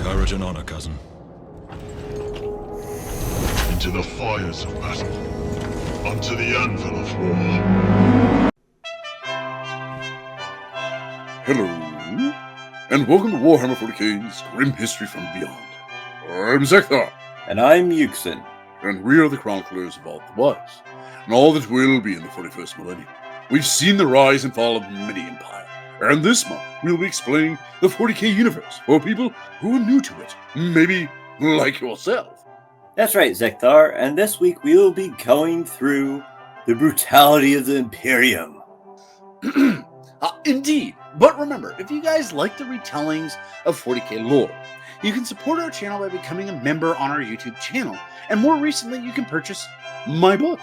Courage and honor, cousin. Into the fires of battle, unto the anvil of war. Hello, and welcome to Warhammer 40k's Grim History from Beyond. I'm Zekthar, And I'm Yuxin. and we are the chroniclers of all that was, and all that will be in the 41st millennium. We've seen the rise and fall of many empires, and this month we'll be explaining the 40k universe for people who are new to it, maybe like yourself. That's right, Zekthar, and this week we will be going through the brutality of the Imperium. Indeed, but remember, if you guys like the retellings of 40k lore, you can support our channel by becoming a member on our YouTube channel, and more recently you can purchase my book,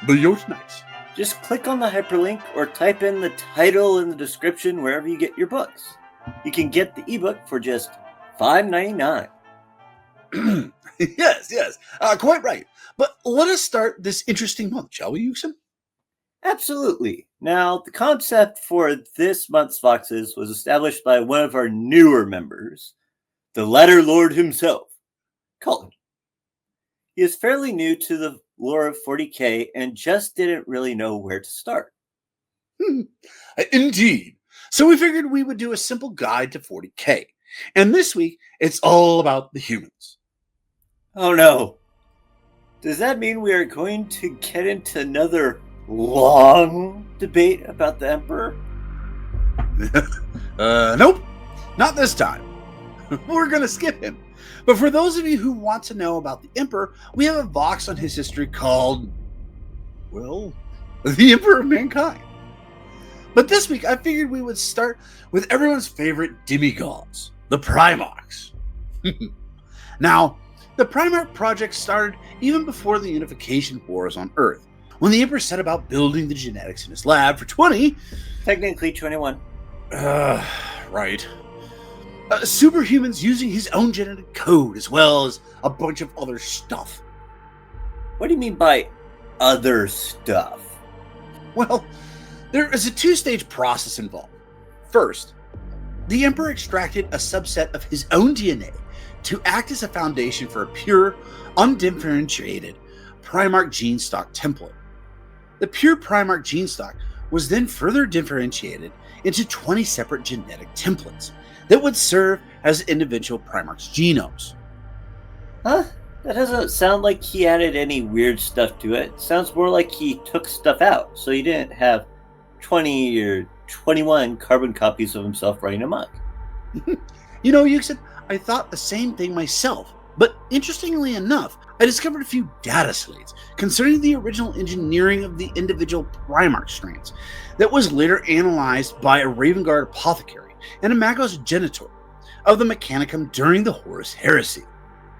The Jotunnite. Just click on the hyperlink or type in the title in the description wherever you get your books. You can get the ebook for just $5.99. Yes, quite right. But let us start this interesting month, shall we, Yuxin? Absolutely. Now, the concept for this month's Voxes was established by one of our newer members, the Letter Lord himself, Colin. He is fairly new to the lore of 40k and just didn't really know where to start. Indeed. So we figured we would do a simple guide to 40k. And this week, it's all about the humans. Oh no. Does that mean we are going to get into another long debate about the Emperor? Nope, not this time. We're going to skip him. But for those of you who want to know about the Emperor, we have a Vox on his history called, well, the Emperor of Mankind. But this week, I figured we would start with everyone's favorite demigods, the Primarchs. Now, the Primarch project started even before the Unification Wars on Earth, when the Emperor set about building the genetics in his lab for 20... Technically 21. Right. Superhumans using his own genetic code, as well as a bunch of other stuff. What do you mean by other stuff? Well, there is a two-stage process involved. First, the Emperor extracted a subset of his own DNA to act as a foundation for a pure, undifferentiated Primarch gene stock template. The pure Primarch gene stock was then further differentiated into 20 separate genetic templates that would serve as individual Primarchs' genomes. Huh? That doesn't sound like he added any weird stuff to it. Sounds more like he took stuff out, so he didn't have 20 or 21 carbon copies of himself running amok. You know, Yuxin, I thought the same thing myself, but interestingly enough, I discovered a few data slates concerning the original engineering of the individual Primarch strands that was later analyzed by a Raven Guard apothecary and a Magos genitor of the Mechanicum during the Horus Heresy.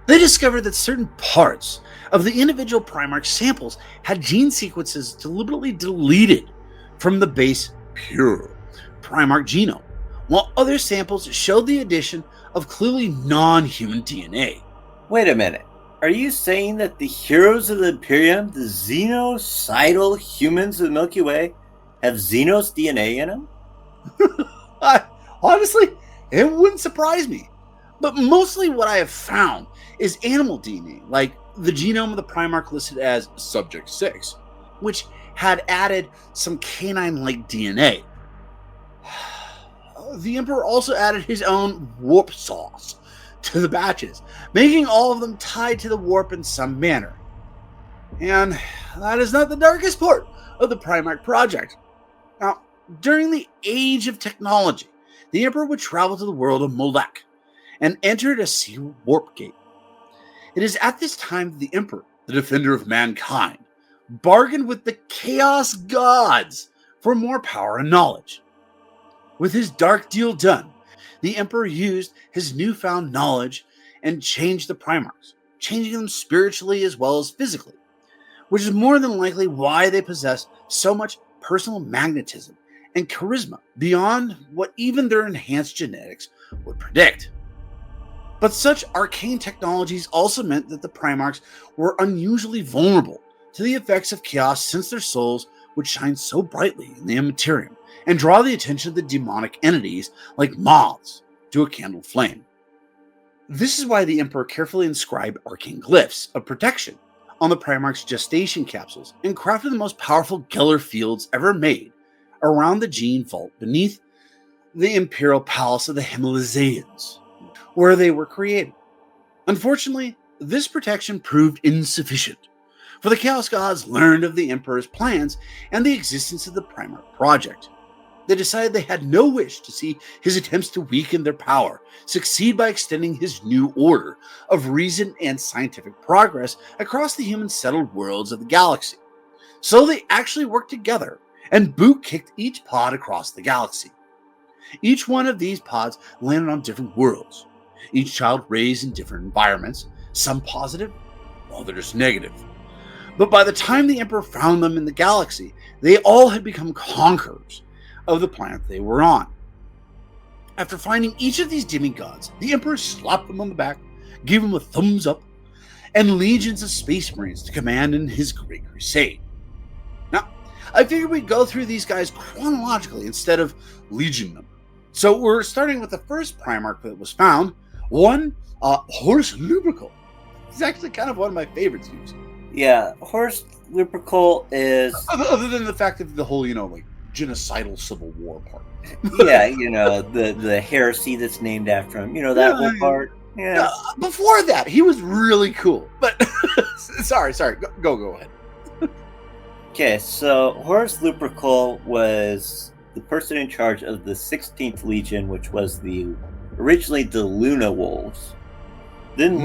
They discovered that certain parts of the individual Primarch samples had gene sequences deliberately deleted from the base pure Primarch genome, while other samples showed the addition of clearly non-human DNA. Wait a minute. Are you saying that the heroes of the Imperium, the xenocidal humans of the Milky Way, have Xenos DNA in them? Honestly, it wouldn't surprise me. But mostly what I have found is animal DNA, like the genome of the Primarch listed as Subject 6, which had added some canine-like DNA. The Emperor also added his own warp sauce to the batches, making all of them tied to the warp in some manner. And that is not the darkest part of the Primarch project. Now, during the age of technology, the Emperor would travel to the world of Molech and entered a sealed warp gate. It is at this time that the Emperor, the defender of mankind, bargained with the Chaos Gods for more power and knowledge. With his dark deal done, the Emperor used his newfound knowledge and changed the Primarchs, changing them spiritually as well as physically, which is more than likely why they possess so much personal magnetism and charisma beyond what even their enhanced genetics would predict. But such arcane technologies also meant that the Primarchs were unusually vulnerable to the effects of chaos, since their souls would shine so brightly in the Immaterium and draw the attention of the demonic entities like moths to a candle flame. This is why the Emperor carefully inscribed arcane glyphs of protection on the Primarchs' gestation capsules and crafted the most powerful Geller fields ever made around the Gene Vault beneath the Imperial Palace of the Himalayans, where they were created. Unfortunately, this protection proved insufficient, for the Chaos Gods learned of the Emperor's plans and the existence of the Primarch Project. They decided they had no wish to see his attempts to weaken their power succeed by extending his new order of reason and scientific progress across the human settled worlds of the galaxy. So they actually worked together and boot kicked each pod across the galaxy. Each one of these pods landed on different worlds, each child raised in different environments, some positive, others negative. But by the time the Emperor found them in the galaxy, they all had become conquerors of the planet they were on. After finding each of these demigods, the Emperor slapped them on the back, gave them a thumbs up, and legions of space marines to command in his great crusade. Now, I figured we'd go through these guys chronologically instead of legion number. So we're starting with the first Primarch that was found, one Horus Lupercal. He's actually kind of one of my favorites used. Yeah, Horus Lupercal is... Other than the fact of the whole, like, genocidal civil war part. Yeah, the heresy that's named after him. That whole part. Yeah. Before that, he was really cool. But, sorry. Go ahead. Okay, so Horus Lupercal was the person in charge of the 16th Legion, which was originally the Luna Wolves. Then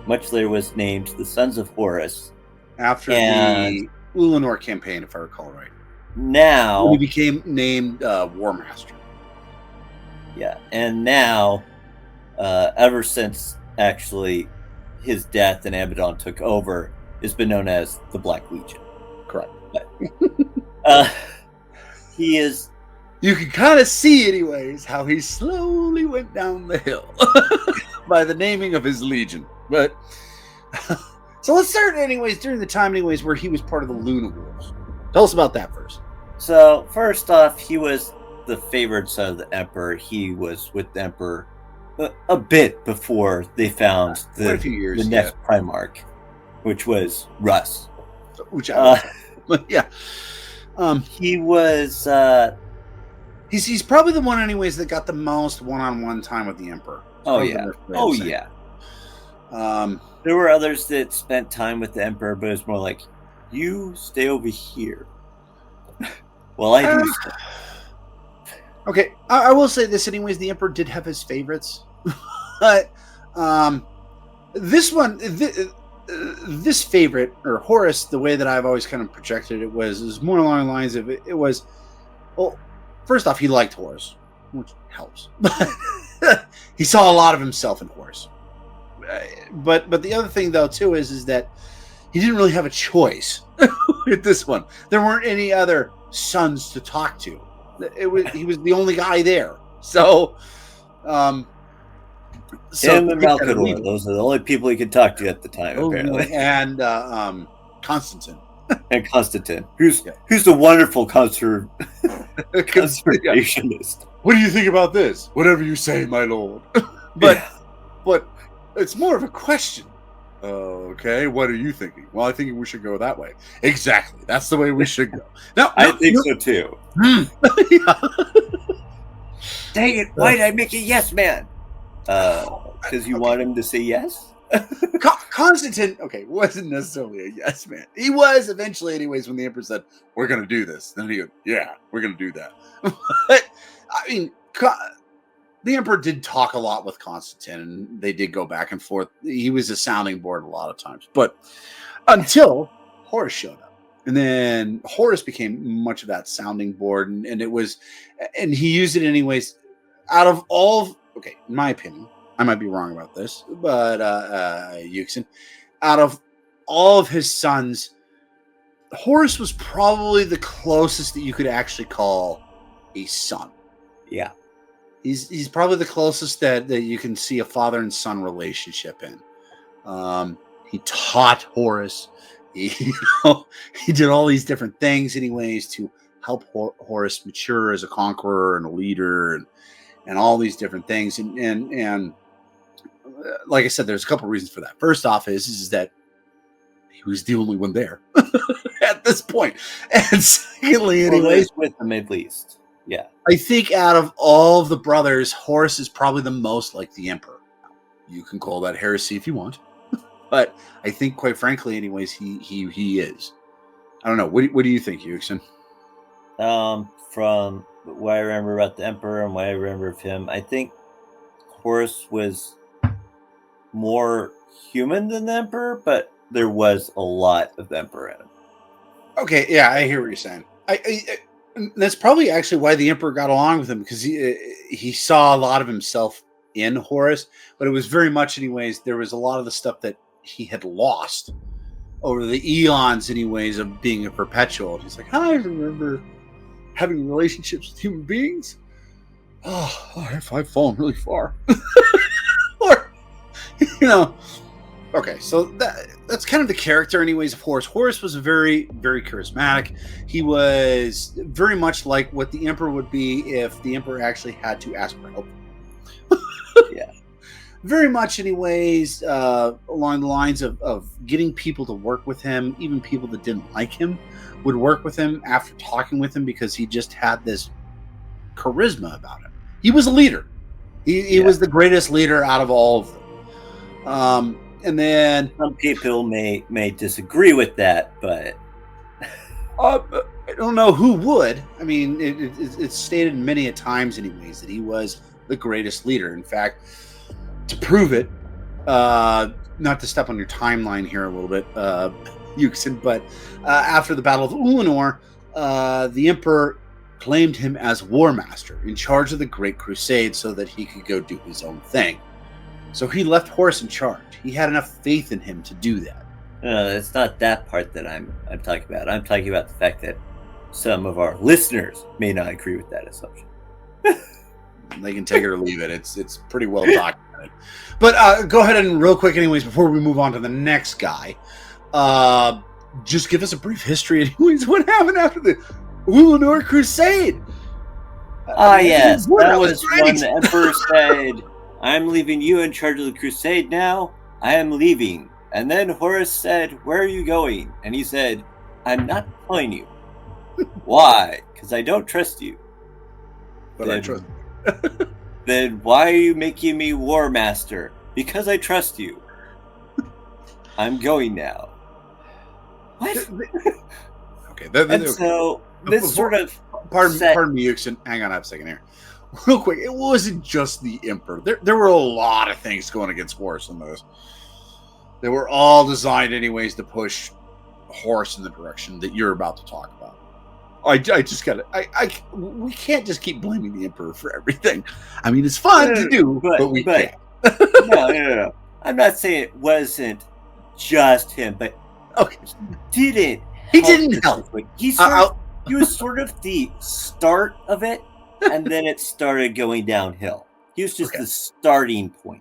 much later, was named the Sons of Horus. After the Ulanor campaign, if I recall right. Now... he became named War Master. Yeah, and now, ever since, actually, his death and Abaddon took over, it's been known as the Black Legion. Correct. But, he is... You can kind of see, anyways, how he slowly went down the hill by the naming of his legion. But so let's start, anyways, during the time, anyways, where he was part of the Luna Wolves. Tell us about that first. So first off, he was the favored son of the Emperor. He was with the Emperor a bit before they found the next Primarch, which was Russ. Yeah. He was. He's probably the one, anyways, that got the most one-on-one time with the Emperor. Yeah. There were others that spent time with the Emperor, but it's more like, you stay over here. Well, I do stuff. Okay, I will say this, anyways. The Emperor did have his favorites, but this one, this favorite, or Horus, the way that I've always kind of projected it was more along the lines of it was, well, first off, he liked Horus, which helps. But he saw a lot of himself in Horus. But the other thing, though, too, is that he didn't really have a choice with this one. There weren't any other sons to talk to. He was the only guy there. So him and Malkador, those are the only people he could talk to at the time, apparently. And Constantine. And Constantine, who's the wonderful conservationist. What do you think about this? Whatever you say, my lord. But it's more of a question. Okay, what are you thinking? Well, I think we should go that way. Exactly. That's the way we should go. Now, I think so too. Yeah. Dang it, why did I make a yes man? Because you want him to say yes? Constantine, wasn't necessarily a yes man. He was eventually, anyways, when the Emperor said, we're going to do this. Then he goes, yeah, we're going to do that. But, I mean, the Emperor did talk a lot with Constantine, and they did go back and forth. He was a sounding board a lot of times. But until Horus showed up. And then Horus became much of that sounding board, and he used it anyways. Out of all, in my opinion, I might be wrong about this, but Yuxin, out of all of his sons, Horus was probably the closest that you could actually call a son. Yeah. He's probably the closest that you can see a father and son relationship in. He taught Horus. He did all these different things, anyways, to help Horus mature as a conqueror and a leader, and all these different things. And like I said, there's a couple reasons for that. First off, is that he was the only one there at this point, and secondly, anyways, with them at least. Yeah, I think out of all of the brothers, Horus is probably the most like the Emperor. You can call that heresy if you want, but I think, quite frankly, anyways, he is. I don't know. What do you think, Yuxin? From what I remember about the Emperor and what I remember of him, I think Horus was more human than the Emperor, but there was a lot of the Emperor in him. Okay, yeah, I hear what you're saying. That's probably actually why the Emperor got along with him, because he saw a lot of himself in Horus, but it was very much, anyways, there was a lot of the stuff that he had lost over the eons, anyways, of being a perpetual. He's like, I remember having relationships with human beings. Oh, I've fallen really far. Or, okay, so that's kind of the character, anyways, of Horus. Horus was very, very charismatic. He was very much like what the Emperor would be if the Emperor actually had to ask for help. Yeah. Very much, anyways, along the lines of getting people to work with him, even people that didn't like him would work with him after talking with him, because he just had this charisma about him. He was a leader. He was the greatest leader out of all of them. And then some people may disagree with that, but I don't know who would. I mean, it's stated many a times, anyways, that he was the greatest leader. In fact, to prove it, not to step on your timeline here a little bit, Yuxin, but after the Battle of Ulanor, the Emperor claimed him as War Master in charge of the Great Crusade so that he could go do his own thing. So he left Horus in charge. He had enough faith in him to do that. It's not that part that I'm talking about. I'm talking about the fact that some of our listeners may not agree with that assumption. They can take it or leave it. It's pretty well documented. But go ahead and real quick, anyways, before we move on to the next guy, just give us a brief history, anyways. What happened after the Ulanor Crusade? Yes, that was when the Emperor said, I'm leaving you in charge of the crusade now. I am leaving. And then Horus said, where are you going? And he said, I'm not telling you. Why? Because I don't trust you. But I trust you. Then why are you making me War Master? Because I trust you. I'm going now. What? Okay. So this sort of pardon me, Yuxin. Hang on a second here. Real quick, it wasn't just the Emperor. There were a lot of things going against Horus in those. They were all designed, anyways, to push Horus in the direction that you're about to talk about. I just got it. We can't just keep blaming the Emperor for everything. I mean, it's fun to do, but we can't. No. I'm not saying it wasn't just him, but he didn't. He didn't help. He was sort of the start of it. And then it started going downhill. He was just the starting point.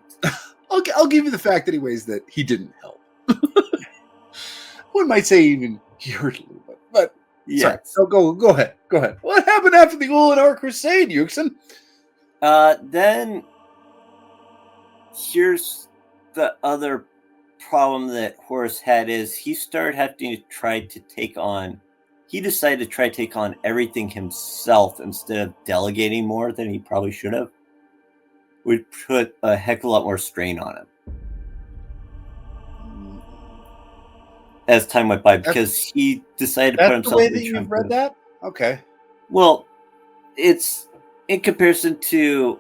I'll give you the fact, anyways, that he didn't help. One might say even he hurt a little bit. But sorry. So go ahead. Go ahead. What happened after the Ulanor Crusade, Yuxin? Then here's the other problem that Horus had is he started having to try to take on. He decided to try to take on everything himself instead of delegating more than he probably should have. Would put a heck of a lot more strain on him as time went by, because he decided to put himself. That's the way that you've read that? Okay. Well, it's in comparison to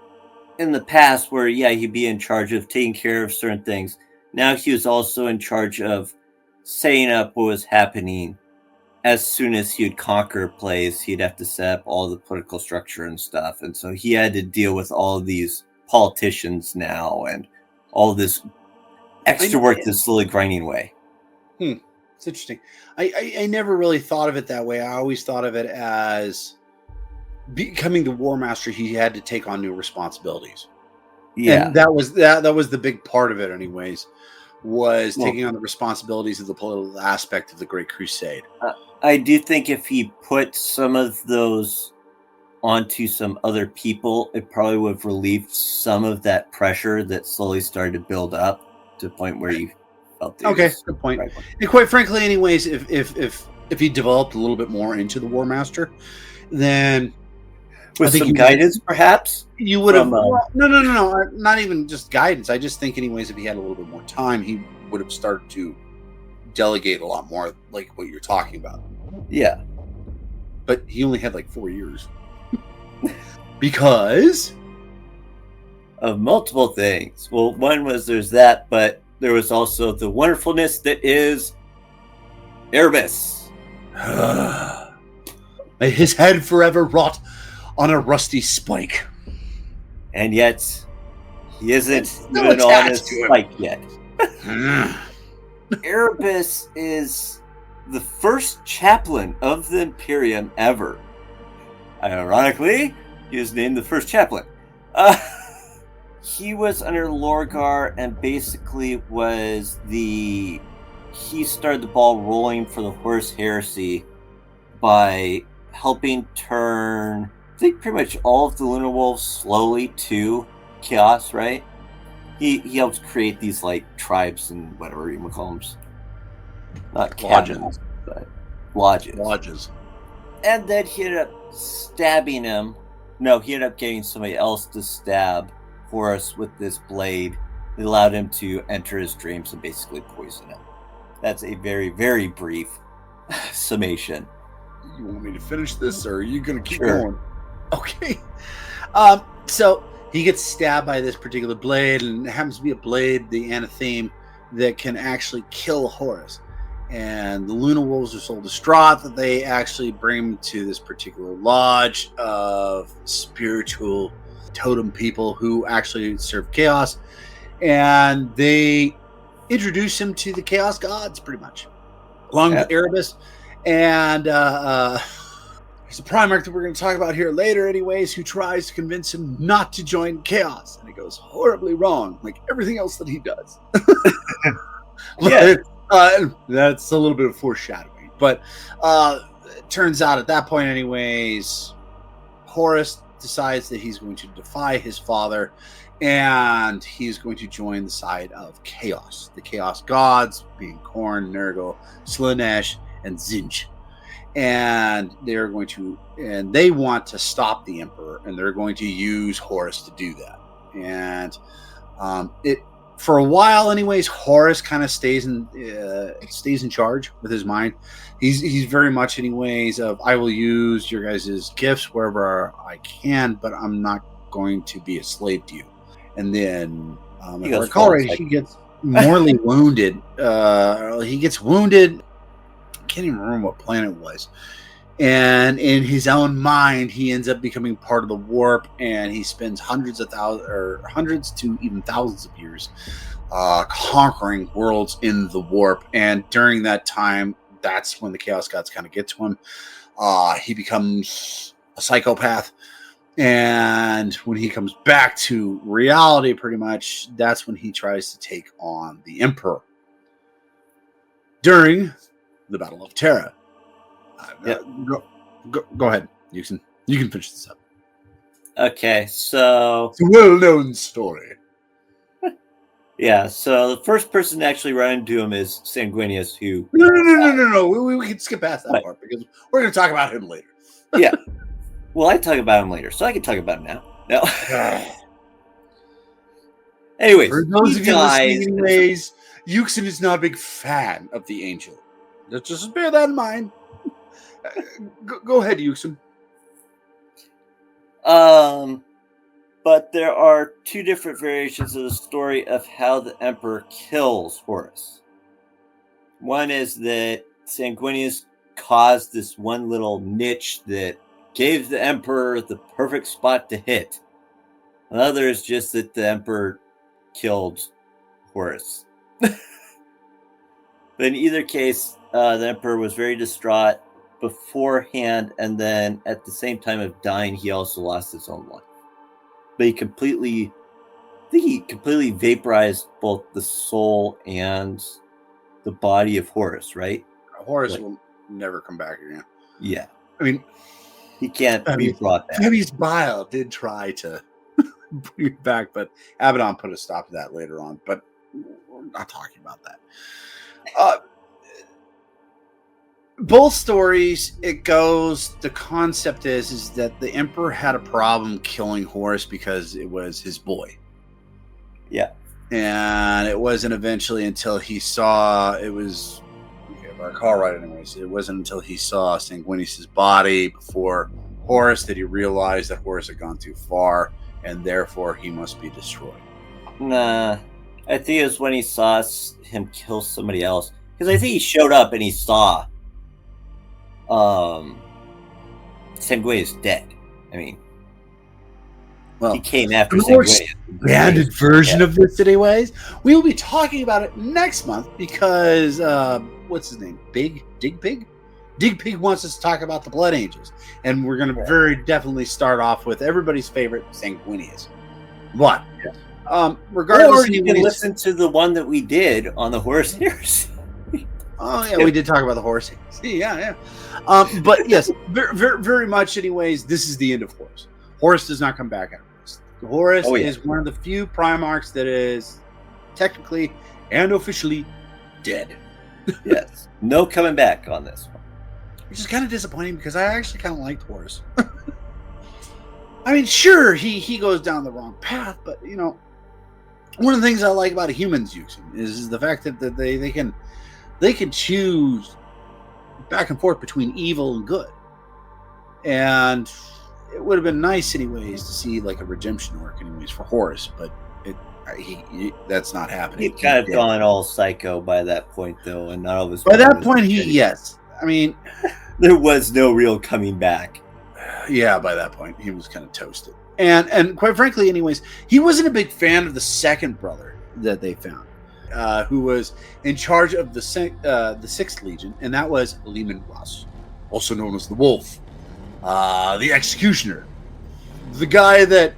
in the past where, he'd be in charge of taking care of certain things. Now he was also in charge of setting up what was happening. As soon as he would conquer a place, he'd have to set up all the political structure and stuff. And so he had to deal with all of these politicians now and all this extra work that's slowly grinding away. It's interesting. I never really thought of it that way. I always thought of it as becoming the War Master, he had to take on new responsibilities. Yeah. And that was the big part of it, anyways, was taking on the responsibilities of the political aspect of the Great Crusade. I do think if he put some of those onto some other people, it probably would have relieved some of that pressure that slowly started to build up to the point where you felt that Okay, good point. And quite frankly, anyways, if he developed a little bit more into the War Master, then with some guidance, perhaps you would have. No, not even just guidance. I just think, anyways, if he had a little bit more time, he would have started to delegate a lot more, like what you're talking about. Yeah, but he only had like 4 years because of multiple things. Well, one was there's that, but there was also the wonderfulness that is Erebus. His head forever rot on a rusty spike. And yet, he isn't even on his spike yet. Erebus is the first chaplain of the Imperium ever. Ironically, he was named the first chaplain. He was under Lorgar and basically he started the ball rolling for the Horus Heresy by helping turn, I think, pretty much all of the Lunar Wolves slowly to Chaos, right? He helped create these like tribes and whatever you want to call them. Not lodges, but lodges. And then he ended up stabbing him. No, he ended up getting somebody else to stab Horus with this blade. It allowed him to enter his dreams and basically poison him. That's a very, very brief summation. You want me to finish this, or are you going to keep Sure. going? Okay. So he gets stabbed by this particular blade, and it happens to be a blade, the anatheme, that can actually kill Horus. And the Luna Wolves are so distraught that they actually bring him to this particular lodge of spiritual totem people who actually serve chaos. And they introduce him to the chaos gods, pretty much, along with Erebus. And there's a Primarch that we're going to talk about here later, anyways, who tries to convince him not to join chaos. And it goes horribly wrong, like everything else that he does. Yeah. That's a little bit of foreshadowing. But it turns out at that point, anyways, Horus decides that he's going to defy his father, and he's going to join the side of chaos. The chaos gods being Khorne, Nurgle, Slaanesh, and Zinj. And they're going to, and they want to stop the Emperor, and they're going to use Horus to do that. And for a while, anyways, Horus kind of stays in charge with his mind. He's very much, anyways, of I will use your guys' gifts wherever I can, but I'm not going to be a slave to you. And then, if I recall right, he gets mortally wounded. He gets wounded. I can't even remember what planet it was. And in his own mind, he ends up becoming part of the warp, and he spends hundreds to even thousands of years conquering worlds in the warp. And during that time, that's when the Chaos Gods kind of get to him. He becomes a psychopath. And when he comes back to reality, pretty much, that's when he tries to take on the Emperor during the Battle of Terra. Go ahead, Yuxin. You can finish this up. Okay, so it's a well-known story. Yeah, so the first person to actually run into him is Sanguinius, who... No. We can skip past that part, because we're going to talk about him later. Yeah. Well, I talk about him later, so I can talk about him now. No. Anyways, for those of you listening, anyways, Yuxin is not a big fan of the Angel. Just bear that in mind. Go ahead, Yuxin. But there are two different variations of the story of how the Emperor kills Horus. One is that Sanguinius caused this one little niche that gave the Emperor the perfect spot to hit. Another is just that the Emperor killed Horus. But in either case, the Emperor was very distraught beforehand, and then at the same time of dying, he also lost his own life. But he completely vaporized both the soul and the body of Horus, right? Horus will never come back again. Yeah. I mean, He can't be brought back. Fabius Bile did try to bring it back, but Abaddon put a stop to that later on. But we're not talking about that. Both stories, the concept is that the Emperor had a problem killing Horus because it was his boy. Yeah. And it wasn't eventually until he saw, if I recall right anyways, it wasn't until he saw Sanguinius' body before Horus that he realized that Horus had gone too far, and therefore he must be destroyed. Nah. I think it was when he saw him kill somebody else. Because I think he showed up and he saw Sanguinius dead. I mean, well, he came after the more Sanguinius. expanded version of this anyways. We will be talking about it next month because what's his name? Dig Pig wants us to talk about the Blood Angels, and we're going to very definitely start off with everybody's favorite, Sanguinius. But regardless, or you can listen to the one that we did on the Horus Heresy. Oh yeah, we did talk about the Horus. Yeah. But yes, very, very much. Anyways, this is the end of Horus. Horus does not come back out of this. Horus is one of the few Primarchs that is technically and officially dead. Yes, no coming back on this one. Which is kind of disappointing because I actually kind of liked Horus. I mean, sure, he goes down the wrong path, but you know, one of the things I like about a human's using is the fact that they can choose back and forth between evil and good. And it would have been nice anyways to see like a redemption arc anyways for Horus, but that's not happening. He'd kind of gone all psycho by that point though, and not always. By that point, yes. I mean, there was no real coming back. Yeah, by that point, he was kind of toasted. And quite frankly, anyways, he wasn't a big fan of the second brother that they found, who was in charge of the Sixth Legion, and that was Leman Russ, also known as the Wolf, the Executioner, the guy that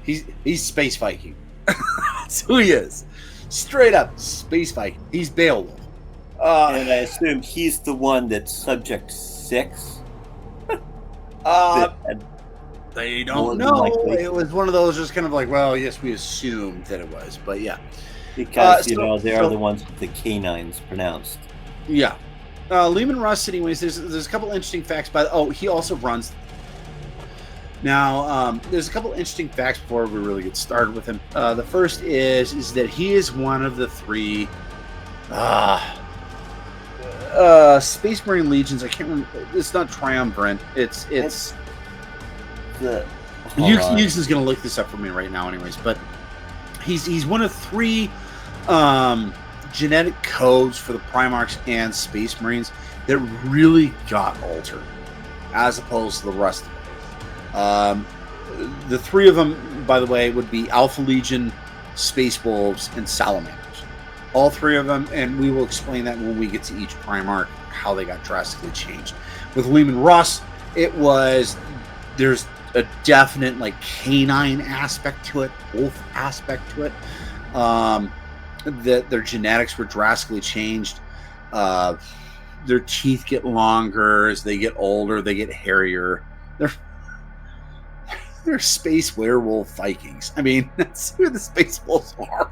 he's space Viking. That's who he is, straight up space Viking. He's Beowulf, and I assume he's the one that's Subject 6. They don't know. It was one of those just kind of like, well, yes, we assumed that it was, but yeah. Because, they are the ones with the canines pronounced. Yeah. Leman Russ, anyways, there's a couple interesting facts. He also runs. Now, there's a couple interesting facts before we really get started with him. The first is that he is one of the 3 Space Marine Legions. I can't remember. It's not Triumvirate. It's Hughes is going to look this up for me right now, anyways. But he's one of 3 genetic codes for the Primarchs and Space Marines that really got altered, as opposed to the rest of them. The 3 of them, by the way, would be Alpha Legion, Space Wolves, and Salamanders. All 3 of them, and we will explain that when we get to each Primarch, how they got drastically changed. With Leman Russ, there's a definite like canine aspect to it, wolf aspect to it. That their genetics were drastically changed. Their teeth get longer as they get older. They get hairier. They're space werewolf Vikings. I mean, that's who the space wolves are.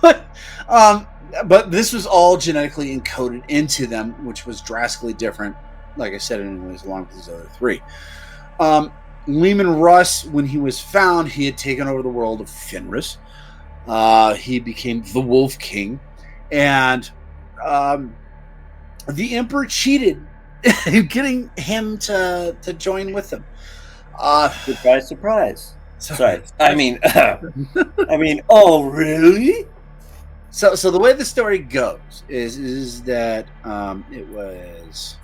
But this was all genetically encoded into them, which was drastically different. Like I said, anyways, along with these other 3. Leman Russ, when he was found, he had taken over the world of Fenris. He became the Wolf King, and the Emperor cheated in getting him to join with them. Surprise, surprise. Sorry. I mean, oh, really? So the way the story goes is that it was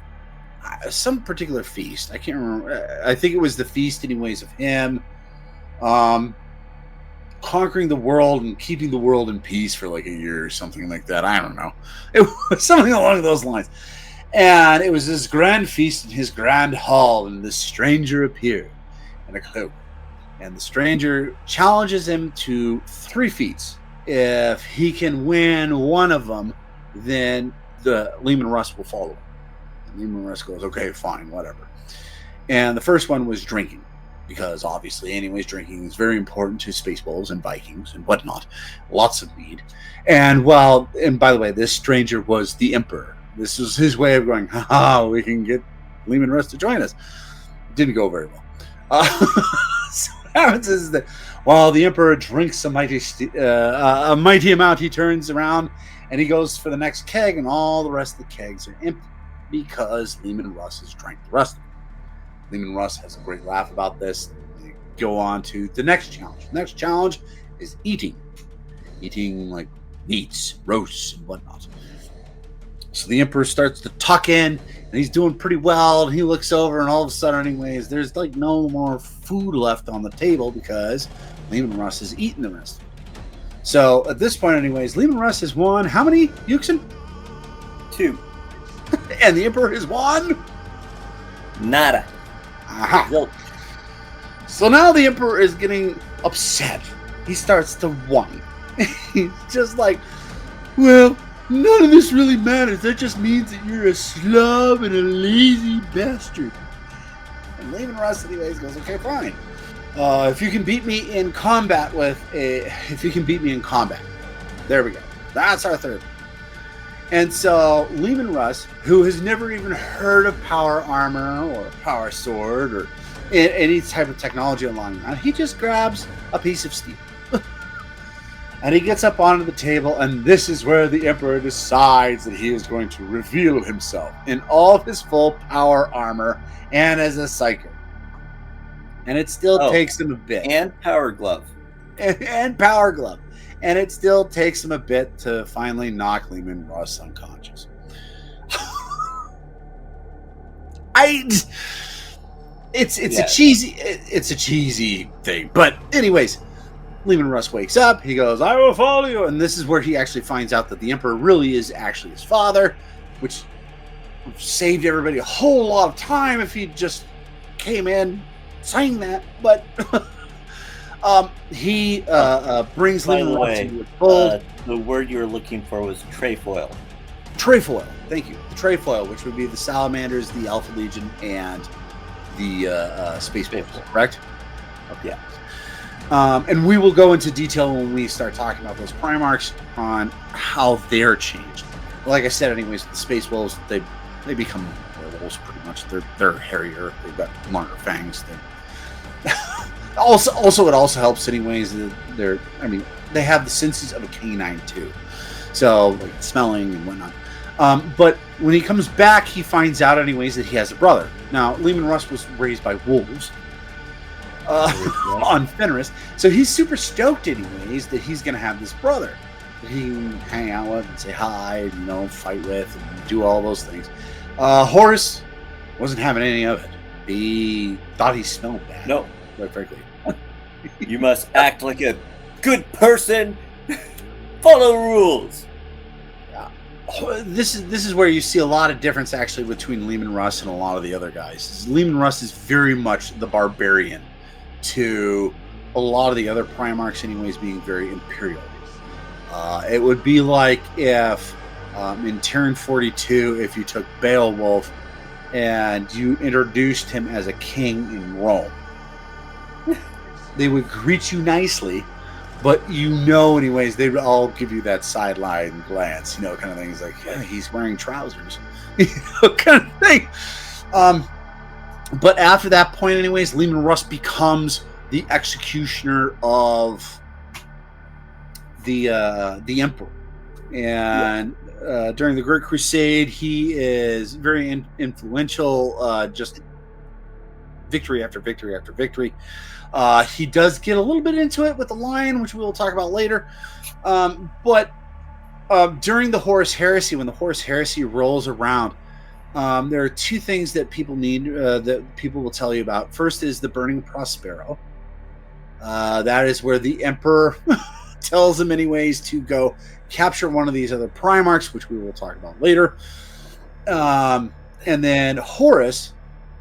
some particular feast. I can't remember. I think it was the feast, anyways, of him conquering the world and keeping the world in peace for like a year or something like that. I don't know. It was something along those lines. And it was this grand feast in his grand hall, and this stranger appeared in a cloak. And the stranger challenges him to 3 feats. If he can win one of them, then the Leman Russ will follow him. And Leman Russ goes, okay, fine, whatever. And the first one was drinking, because obviously, anyways, drinking is very important to Space Wolves and Vikings and whatnot. Lots of mead. And by the way, this stranger was the Emperor. This was his way of going, haha, we can get Leman Russ to join us. It didn't go very well. So what happens is that while the Emperor drinks a mighty amount, he turns around and he goes for the next keg, and all the rest of the kegs are empty because Leman Russ has drank the rest of them. Leman Russ has a great laugh about this. They go on to the next challenge. The next challenge is eating like meats, roasts, and whatnot. So the Emperor starts to tuck in, and he's doing pretty well, and he looks over, and all of a sudden, anyways, there's like no more food left on the table because Leman Russ has eaten the rest of it. So at this point, anyways, Leman Russ has won how many, Yuxin? 2. And the Emperor has won? Nada. Aha. Zilch. So now the Emperor is getting upset. He starts to whine. He's just like, well, none of this really matters. That just means that you're a slob and a lazy bastard. And Leman Russ, anyways, goes, okay, fine. If you can beat me in combat there we go. That's our third. And so Leman Russ, who has never even heard of power armor or power sword or any type of technology along that, he just grabs a piece of steel. And he gets up onto the table, and this is where the Emperor decides that he is going to reveal himself in all of his full power armor and as a psychic. And it still takes him a bit. And Power Glove. And Power Glove. And it still takes him a bit to finally knock Leman Russ unconscious. It's a cheesy thing. But anyways, Leman Russ wakes up. He goes, I will follow you. And this is where he actually finds out that the Emperor really is actually his father, which saved everybody a whole lot of time if he just came in saying that. But he brings Leman Russ into the fold. The word you were looking for was trefoil. Trefoil. Thank you. The trefoil, which would be the Salamanders, the Alpha Legion, and the Space Wolves, correct? Okay. Yeah. And we will go into detail when we start talking about those Primarchs on how they're changed. Like I said, anyways, the Space Wolves, they become werewolves pretty much. They're hairier. They've got longer fangs. Also, it also helps anyways. They have the senses of a canine too, so like smelling and whatnot. But when he comes back, he finds out anyways that he has a brother. Now, Leman Russ was raised by wolves on Fenris, so he's super stoked anyways that he's going to have this brother that he can hang out with and say hi, and, fight with, and do all those things. Horus wasn't having any of it. He thought he smelled bad. No, quite frankly. You must act like a good person. Follow rules. This is where you see a lot of difference actually between Leman Russ and a lot of the other guys. Leman Russ is very much the barbarian to a lot of the other Primarchs anyways being very imperial. It would be like if in Terran 42, if you took Beowulf and you introduced him as a king in Rome. They would greet you nicely, but anyways, they'd all give you that sideline glance, kind of things like, yeah, he's wearing trousers, kind of thing. But after that point, anyways, Leman Russ becomes the executioner of the Emperor. And during the Great Crusade, he is very influential, just victory after victory after victory. He does get a little bit into it with the Lion, which we will talk about later. But during the Horus Heresy, when the Horus Heresy rolls around, there are two things that people need, that people will tell you about. First is the Burning Prospero. That is where the Emperor tells him anyways to go capture one of these other Primarchs, which we will talk about later. And then Horus,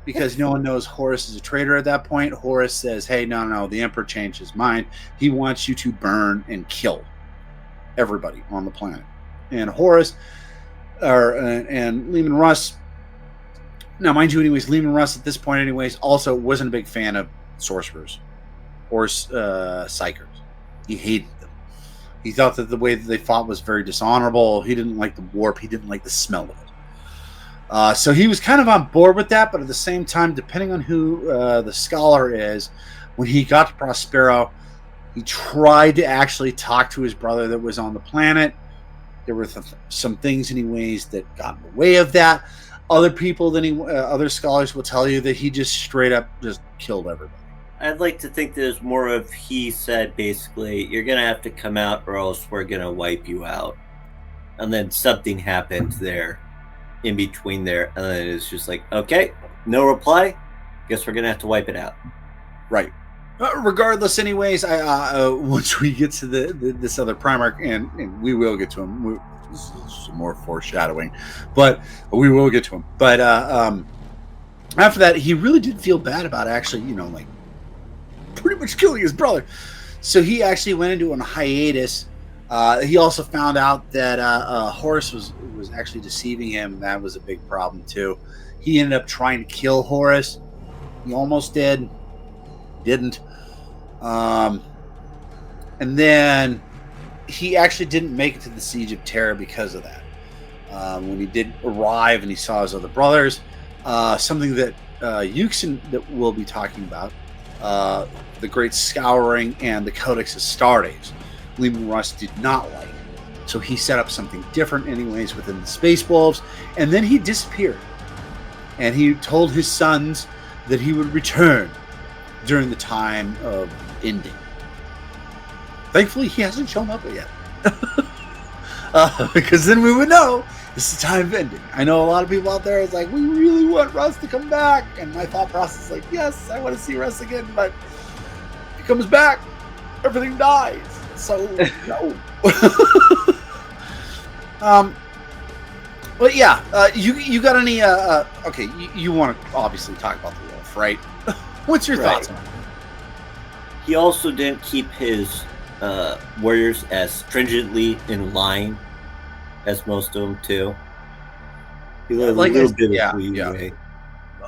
because no one knows Horus is a traitor at that point, Horus says, hey, no, the Emperor changed his mind. He wants you to burn and kill everybody on the planet. And Horus, and Leman Russ Now, mind you, anyways, Lehman Russ at this point, anyways, also wasn't a big fan of sorcerers or psychers. He hated them. He thought that the way that they fought was very dishonorable. He didn't like the warp. He didn't like the smell of it. So he was kind of on board with that, but at the same time, depending on who the scholar is, when he got to Prospero, he tried to actually talk to his brother that was on the planet. There were some things, anyways, that got in the way of that. Other people, other scholars will tell you that he just straight up just killed everybody. I'd like to think there's more of he said basically, you're going to have to come out or else we're going to wipe you out. And then something happened there in between there. And then it's just like, okay, no reply. Guess we're going to have to wipe it out. Right. Regardless, anyways, once we get to this other Primarch, and we will get to him, some more foreshadowing, but we will get to him. But after that, he really did feel bad about actually, like, pretty much killing his brother. So he actually went into a hiatus. He also found out that Horus was actually deceiving him. That was a big problem too. He ended up trying to kill Horus. He almost did. Didn't. And then he actually didn't make it to the Siege of Terra because of that. When he did arrive and he saw his other brothers, something that Euxin that we'll be talking about, the Great Scouring and the Codex Astartes, Lehman Russ did not like. So he set up something different anyways within the Space Wolves, and then he disappeared. And he told his sons that he would return during the time of ending. Thankfully, he hasn't shown up yet. Because then we would know this is the time of ending. I know a lot of people out there is like, we really want Russ to come back. And my thought process is like, yes, I want to see Russ again. But if he comes back, everything dies. So, no. But yeah, you got any, okay, you want to obviously talk about the wolf, right? What's your thoughts on it? He also didn't keep his warriors as stringently in line as most of them too. He let a little bit of leeway.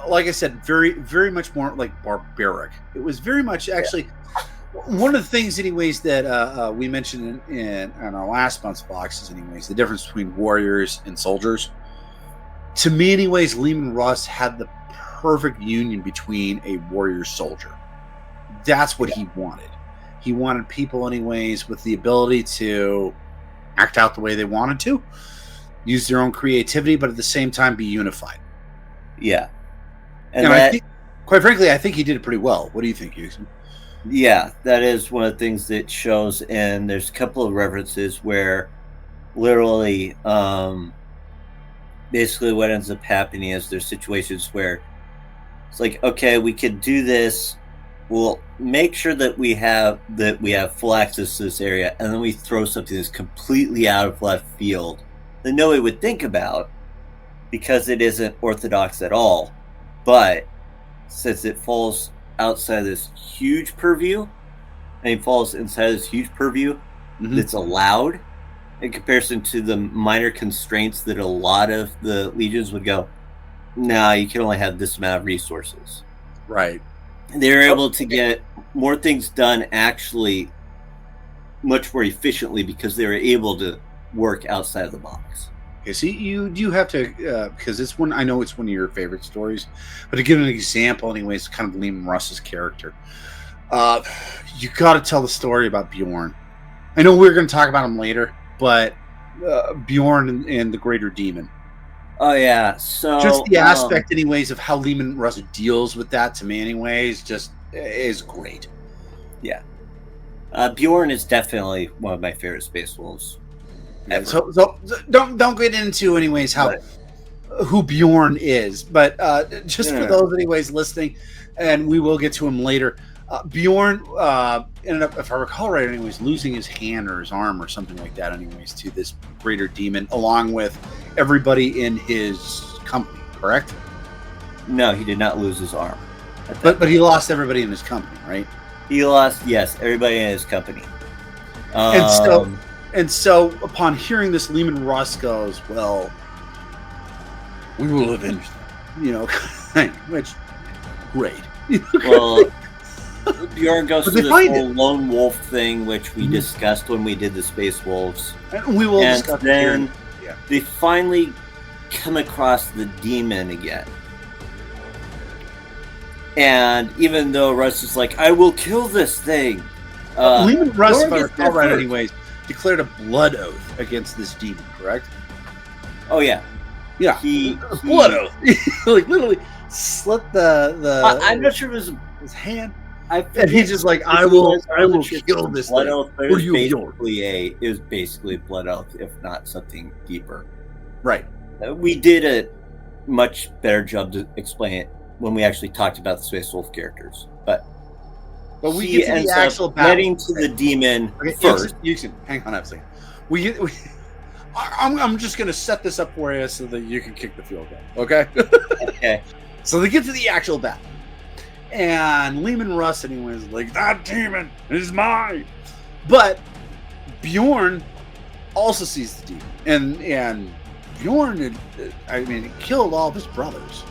Like I said, very, very much more like barbaric. It was very much actually one of the things, anyways, that we mentioned in our last month's boxes, anyways, the difference between warriors and soldiers. To me, anyways, Lehman Russ had the perfect union between a warrior soldier. That's what he wanted. He wanted people, anyways, with the ability to act out the way they wanted to, use their own creativity, but at the same time be unified. Yeah. And I think, quite frankly, I think he did it pretty well. What do you think, Houston? Yeah, that is one of the things that shows, and there's a couple of references where literally basically what ends up happening is there's situations where it's like, okay, we could do this. We'll make sure that we have full access to this area, and then we throw something that's completely out of left field that nobody would think about because it isn't orthodox at all. But since it falls outside of this huge purview, and it falls inside this huge purview that's allowed in comparison to the minor constraints that a lot of the legions would go, nah, you can only have this amount of resources. Right. They're able to get more things done actually much more efficiently because they were able to work outside of the box. Okay, so you have to, because it's one, I know it's one of your favorite stories, but to give an example, anyways, kind of Lehman Russ's character, you got to tell the story about Bjorn. I know we're going to talk about him later, but Bjorn and the Greater Demon. Oh yeah, so just the aspect, anyways, of how Lehman Russ deals with that, to me, anyways, just is great. Yeah, Bjorn is definitely one of my favorite Space Wolves. Yeah, so don't get into, anyways, who Bjorn is, but just for those, anyways, listening, and we will get to him later. Bjorn ended up, if I recall right, anyways, losing his hand or his arm or something like that, anyways, to this Greater Demon, along with everybody in his company, correct? No, he did not lose his arm. But he lost everybody in his company, right? He lost, yes, everybody in his company. And so upon hearing this, Lehman Russ goes, well, we will avenge them. thing, which great. Well, Bjorn goes But through they this find whole lone wolf thing, which we Mhm. discussed when we did the Space Wolves. And we will And discuss it here. then Yeah. they finally come across the demon again. And even though Russ is like, I will kill this thing. Lehman Russ, if I Bjorn gets recall there right, first. anyways, declared a blood oath against this demon, correct? Oh, yeah. Yeah, He blood oath. Like literally slit I'm not sure if it was. his hand, I and he's just like, I will kill this blood thing. oath, but Or you, Bjorn. it was basically blood oath, if not something deeper. Right. We did a much better job to explain it when we actually talked about the Space Wolf characters, but we he get to ends the actual up battle. getting to the demon first. You can hang on a second. I'm just gonna set this up for you so that you can kick the field goal. Okay. Okay. So they get to the actual battle, and Lehman Russ, anyways, is like, that demon is mine. But Bjorn also sees the demon, and Bjorn, he killed all of his brothers.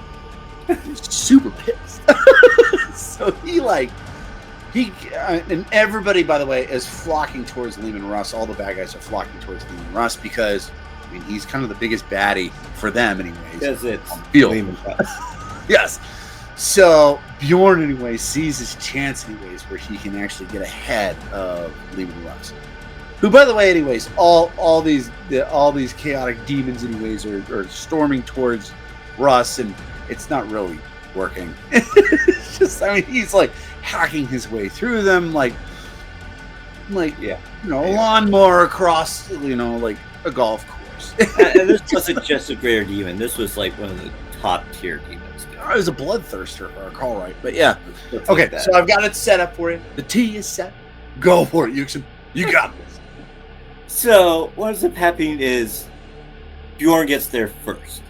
He's super pissed. So and everybody, by the way, is flocking towards Lehman Russ. All the bad guys are flocking towards Lehman Russ because, he's kind of the biggest baddie for them, anyways. Because it's on the field. Lehman Russ. Yes. So Bjorn, anyways, sees his chance, anyways, where he can actually get ahead of Lehman Russ. Who, by the way, anyways, all these chaotic demons, anyways, are storming towards Russ, and it's not really working. It's just, he's like hacking his way through them, like Yeah. a lawnmower across, like a golf course. And this wasn't just a greater demon. This was like one of the top tier demons. It was a bloodthirster, if I recall right. But yeah. Stuff Okay, like that. so I've got it set up for you. The tea is set. Go for it, Yuxin. You got this. So what ends up happening is Bjorn gets there first,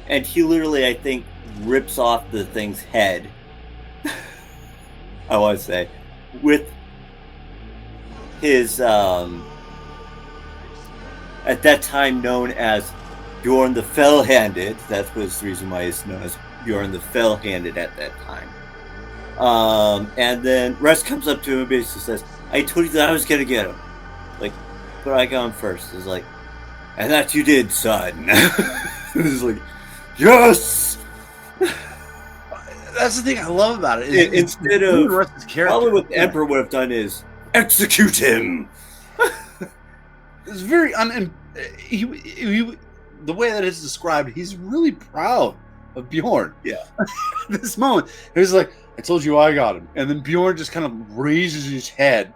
and he literally, I think, rips off the thing's head. I want to say, with his at that time known as Bjorn the Fell-Handed. That was the reason why he's known as Bjorn the Fell-Handed at that time. And then Russ comes up to him and basically says, I told you that I was going to get him. Like, but I got him first. It's like, and that you did, son. It's like, yes! That's the thing I love about it. Instead of, Russ's character. probably what the Emperor would have done is, execute him! It's very he the way that it's described, he's really proud of Bjorn. Yeah. This moment, he was like, I told you I got him. And then Bjorn just kind of raises his head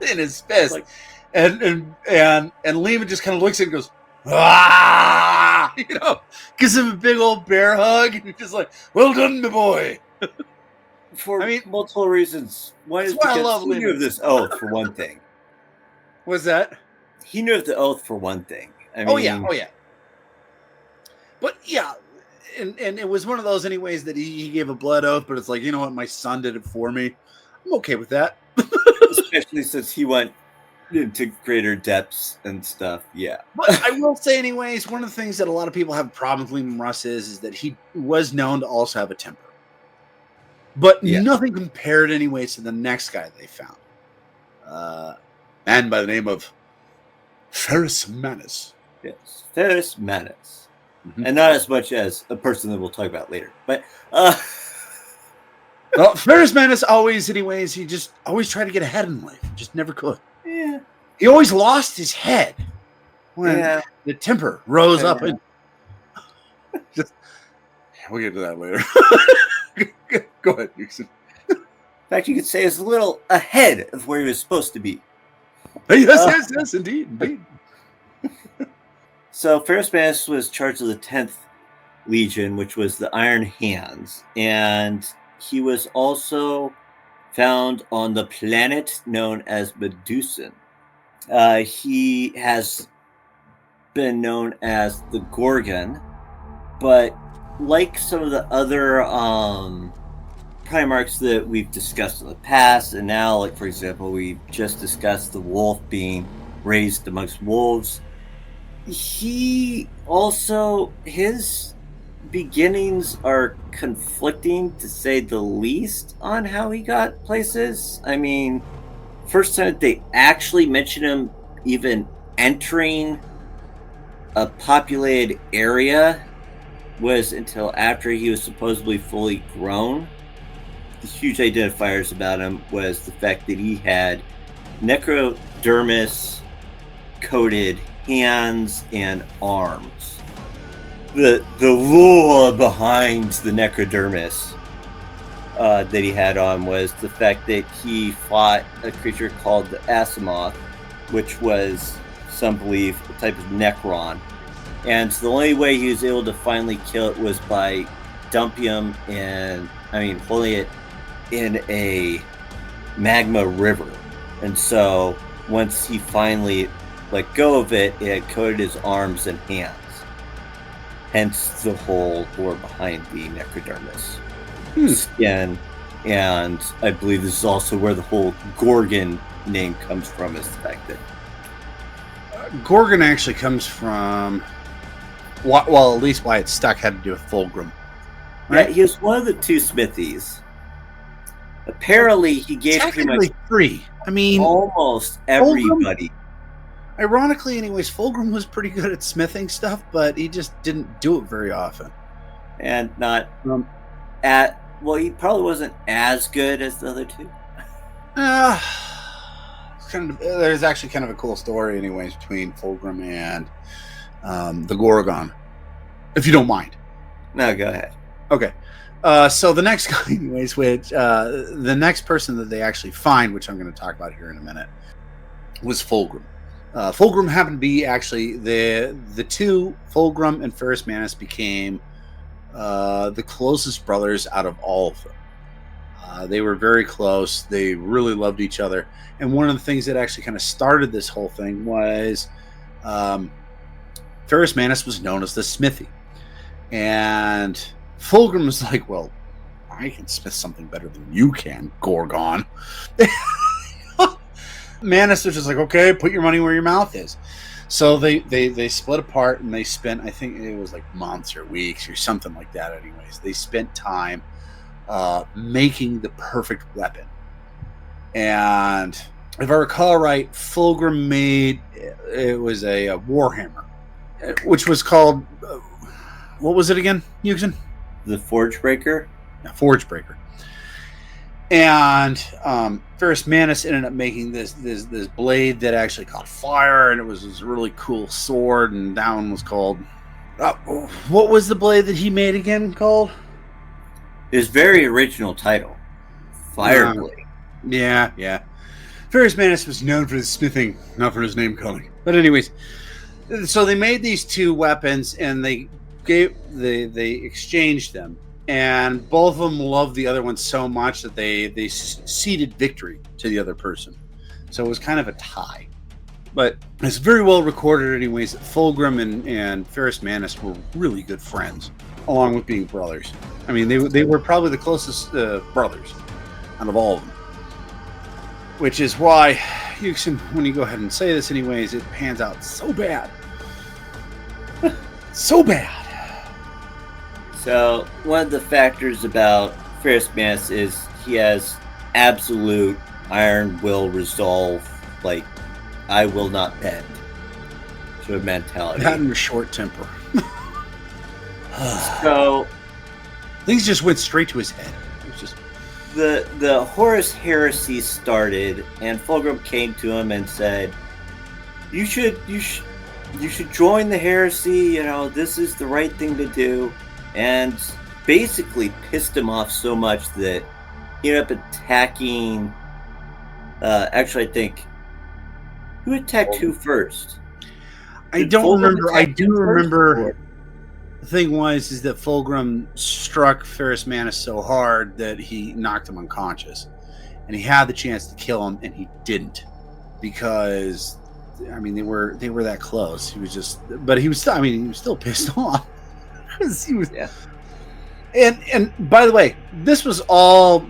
in his fist. Like, and Lehman just kind of looks at it and goes, ah! Gives him a big old bear hug. And he's just like, well done, my boy. for multiple reasons. One is that's why I because love he knew Lehman. of this oath, for one thing. What's that? He knew of the oath, for one thing. Oh yeah. But yeah, and it was one of those anyways that he gave a blood oath, but it's like, you know what, my son did it for me. I'm okay with that. Especially since he went into greater depths and stuff. Yeah. But I will say anyways, one of the things that a lot of people have a problem with Lehman Russ is that he was known to also have a temper. But nothing compared anyways to the next guy they found. Man by the name of Ferris Manus. Yes. Ferris Manus. Mm-hmm. And not as much as a person that we'll talk about later. But well, Ferris Manus always, anyways, he just always tried to get ahead in life. Just never could. yeah. He always lost his head when the temper rose up. And just, we'll get to that later. Go ahead, Nixon. In fact, you could say it's a little ahead of where he was supposed to be. Yes, indeed. So Ferris Manus was charged of the 10th Legion, which was the Iron Hands, and he was also found on the planet known as Medusan. He has been known as the Gorgon, but like some of the other Primarchs that we've discussed in the past, and now, like for example, we just discussed the wolf being raised amongst wolves. He also, his beginnings are conflicting, to say the least, on how he got places. I mean, first time they actually mention him even entering a populated area was until after he was supposedly fully grown. The huge identifiers about him was the fact that he had necrodermis coated hands and arms. The lore behind the necrodermis that he had on was the fact that he fought a creature called the Asimov, which was, some believe, a type of Necron. And the only way he was able to finally kill it was by dumping him holding it in a magma river. And so once he finally let go of it, it had coated his arms and hands. Hence the whole lore behind the necrodermis skin. And I believe this is also where the whole Gorgon name comes from, is the fact that Gorgon actually comes from, well, at least why it's stuck had to do with Fulgrim. Right? Yeah, he was one of the two smithies. Apparently, he gave pretty much three. I mean, almost everybody. Fulgrim, ironically, anyways, Fulgrim was pretty good at smithing stuff, but he just didn't do it very often. And not he probably wasn't as good as the other two. There's actually kind of a cool story, anyways, between Fulgrim and the Gorgon, if you don't mind. No, go ahead. Okay. So the next guy, anyways, which the next person that they actually find, which I'm going to talk about here in a minute, was Fulgrim. Fulgrim happened to be actually the two, Fulgrim and Ferrus Manus, became the closest brothers out of all of them. They were very close. They really loved each other. And one of the things that actually kind of started this whole thing was Ferrus Manus was known as the Smithy. And Fulgrim was like, well, I can smith something better than you can, Gorgon. Manus was just like, okay, put your money where your mouth is. So they split apart, and they spent, I think it was like months or weeks or something like that anyways. They spent time making the perfect weapon. And if I recall right, Fulgrim made, it was a Warhammer, which was called, what was it again, Eugen? The Forge Breaker? Yeah, Forge Breaker. And Ferrus Manus ended up making this blade that actually caught fire, and it was this really cool sword, and that one was called, what was the blade that he made again called? His very original title, Fireblade. Yeah. Ferrus Manus was known for his smithing, not for his name calling. But anyways, so they made these two weapons, and they exchanged them, and both of them loved the other one so much that they ceded victory to the other person. So it was kind of a tie. But it's very well recorded anyways that Fulgrim and Ferrus Manus were really good friends, along with being brothers. I mean, they were probably the closest brothers out of all of them. Which is why, when you go ahead and say this anyways, it pans out so bad. So bad. So, one of the factors about Ferrus Manus is he has absolute iron will resolve, like, I will not bend sort of mentality. That and a short temper. So, things just went straight to his head. It was just the Horus Heresy started, and Fulgrim came to him and said, "You should join the heresy. You know, this is the right thing to do." And basically pissed him off so much that he ended up attacking. Actually, I think who attacked who first? I don't remember. I do remember. The thing is that Fulgrim struck Ferrus Manus so hard that he knocked him unconscious, and he had the chance to kill him, and he didn't, because I mean they were that close. He was just, but he was still. I mean, he was still pissed off. He was, yeah. And by the way, this was all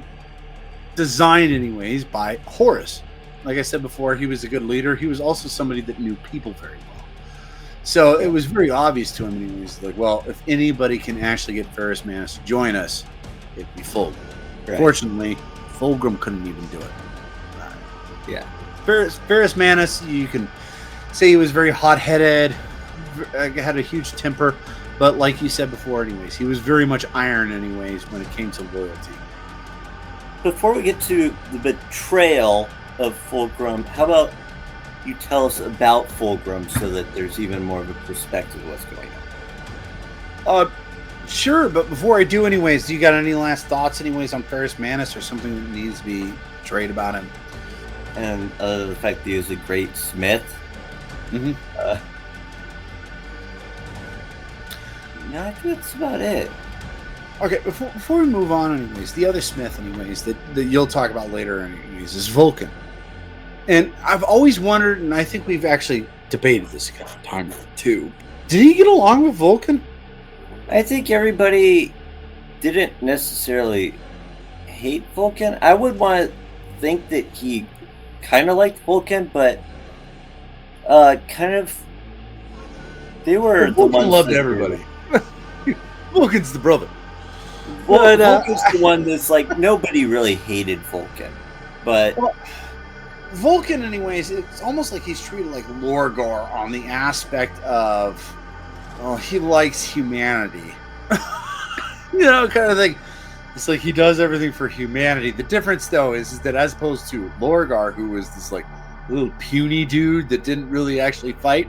designed anyways by Horus. Like I said before, he was a good leader. He was also somebody that knew people very well. So it was very obvious to him, and he was like, well, if anybody can actually get Ferrus Manus to join us, it'd be Fulgrim. Right. Fortunately, Fulgrim couldn't even do it. Yeah. Ferrus Manus, you can say he was very hot-headed, had a huge temper, but like you said before, anyways, he was very much iron, anyways, when it came to loyalty. Before we get to the betrayal of Fulgrim, how about you tell us about Fulgrim so that there's even more of a perspective of what's going on? Sure, but before I do, anyways, do you got any last thoughts, anyways, on Ferrus Manus or something that needs to be betrayed about him? And the fact that he was a great smith. Mm-hmm. No, I think that's about it. Okay, before we move on, anyways, the other Smith, anyways, that you'll talk about later, anyways, is Vulcan. And I've always wondered, and I think we've actually debated this a time or two. Did he get along with Vulcan? I think everybody didn't necessarily hate Vulcan. I would want to think that he kind of liked Vulcan, but kind of they were Vulcan the ones loved that everybody. Vulcan's the brother. Well, Vulcan's the one that's like nobody really hated Vulcan, but Vulcan, anyways, it's almost like he's treated like Lorgar on the aspect of, well, he likes humanity, kind of thing. It's like he does everything for humanity. The difference, though, is that as opposed to Lorgar, who was this like little puny dude that didn't really actually fight,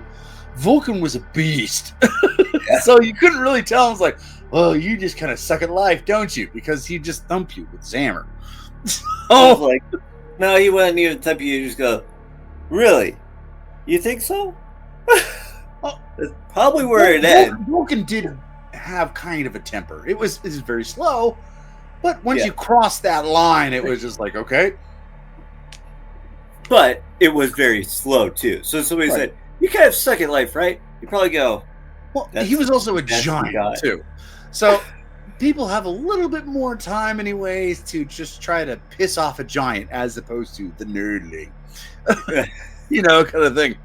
Vulcan was a beast. Yeah. So you couldn't really tell. It's like, well, you just kind of suck at life, don't you? Because he'd just thump you with his hammer. Oh, like, no, he wouldn't even thump you. You just go, really? You think so? That's probably where it ends. Vulcan did have kind of a temper. It was very slow, but once you crossed that line, it was just like, okay. But it was very slow too. So somebody said, "You kind of suck at life, right?" You probably go, well, he was also a giant too. So people have a little bit more time, anyways, to just try to piss off a giant as opposed to the nerdling, kind of thing.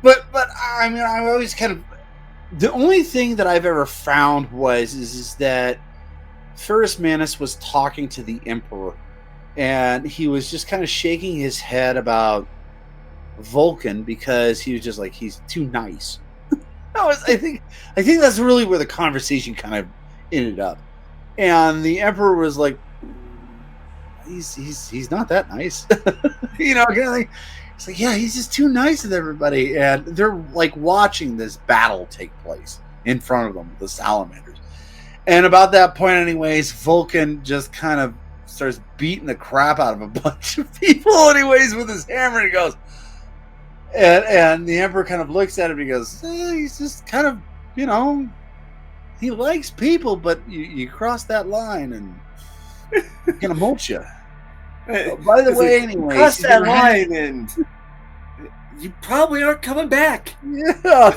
But I mean, I always kind of, the only thing that I've ever found is that Ferrus Manus was talking to the Emperor, and he was just kind of shaking his head about Vulcan because he was just like, he's too nice. I think that's really where the conversation kind of ended up, and the Emperor was like, he's not that nice, kind of thing. It's like, yeah, he's just too nice with everybody, and they're like watching this battle take place in front of them with the salamanders. And about that point, anyways, Vulcan just kind of starts beating the crap out of a bunch of people, anyways, with his hammer, and he goes. And the Emperor kind of looks at him and he goes, he's just kind of, he likes people, but you cross that line and he's going to mulch you. By the way, anyway. Cross that line and you probably aren't coming back. Yeah.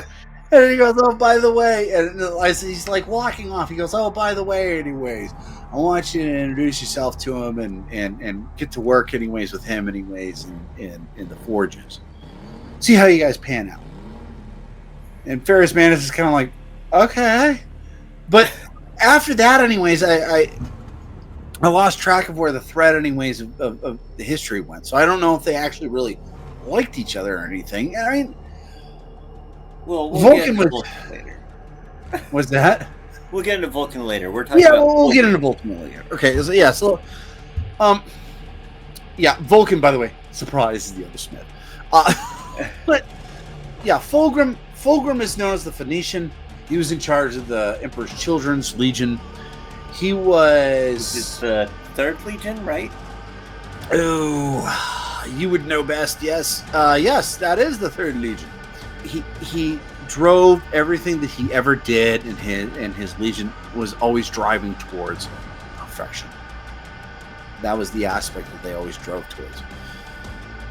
And he goes, oh, by the way. And he's like walking off. He goes, oh, by the way, anyways. I want you to introduce yourself to him and get to work, anyways, with him, anyways, in the forges. See how you guys pan out. And Ferrus Manus is kind of like, okay. But after that, anyways, I lost track of where the thread, anyways, of the history went. So I don't know if they actually really liked each other or anything. I mean, we'll Vulcan get into was Vulcan later. Was that? We'll get into Vulcan later. We're talking about we'll get into Vulcan later. Okay, Vulcan, by the way, surprise, is the other Smith. But yeah, Fulgrim is known as the Phoenician. He was in charge of the Emperor's Children's Legion. He was It's the Third Legion, right? Oh, you would know best. Yes, yes, that is the Third Legion. He drove everything that he ever did, and his legion was always driving towards perfection. That was the aspect that they always drove towards.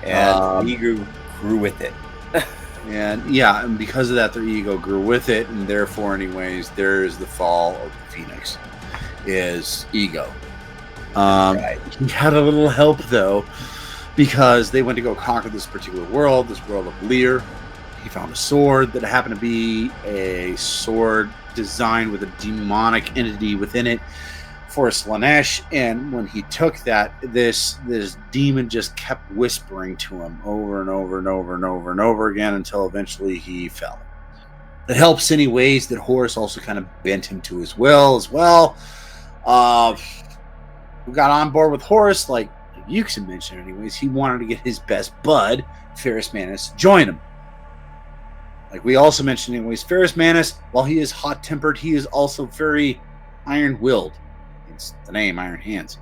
And he grew with it. and because of that, their ego grew with it, and therefore, anyways, there's the fall of the Phoenix. Is ego. Right. He had a little help though, because they went to go conquer this particular world, this world of Lear. He found a sword that happened to be a sword designed with a demonic entity within it for Slanesh, and when he took that, this demon just kept whispering to him over and over and over and over and over again until eventually he fell. It helps anyways that Horus also kind of bent him to his will as well. We got on board with Horus, like Yuxin mentioned anyways. He wanted to get his best bud, Ferrus Manus, to join him. Like we also mentioned anyways, Ferrus Manus, while he is hot-tempered, he is also very iron-willed. It's the name, Iron Hands.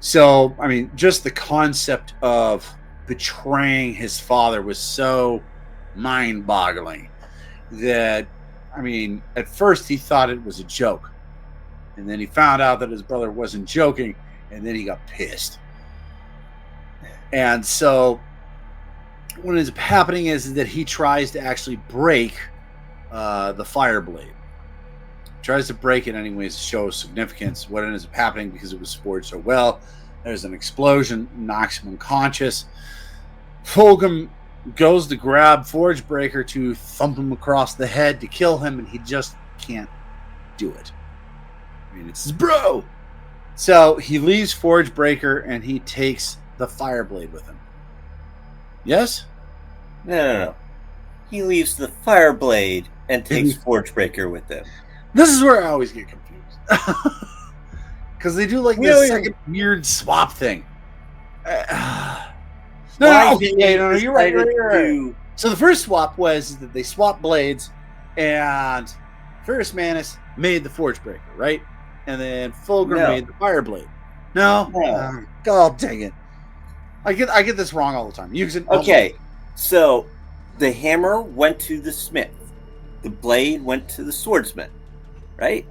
So, I mean, just the concept of betraying his father was so mind-boggling that, I mean, at first he thought it was a joke. And then he found out that his brother wasn't joking, and then he got pissed. And so what ends up happening is that he tries to actually break the fire blade. Tries to break it anyways to show significance. What ends up happening, because it was forged so well, there's an explosion, knocks him unconscious. Fulgrim goes to grab Forgebreaker to thump him across the head to kill him, and he just can't do it. I mean, it's his bro. So he leaves Forgebreaker and he takes the Fireblade with him. Yes? No. He leaves the Fireblade and takes Forgebreaker with him. This is where I always get confused. Because they do like this second weird swap thing. No, you're right. So the first swap was that they swapped blades, and Ferrus Manus made the Forgebreaker, right? And then Fulgrim made the Fireblade. No? God dang it. I get this wrong all the time. Okay, so the hammer went to the smith. The blade went to the swordsman, right?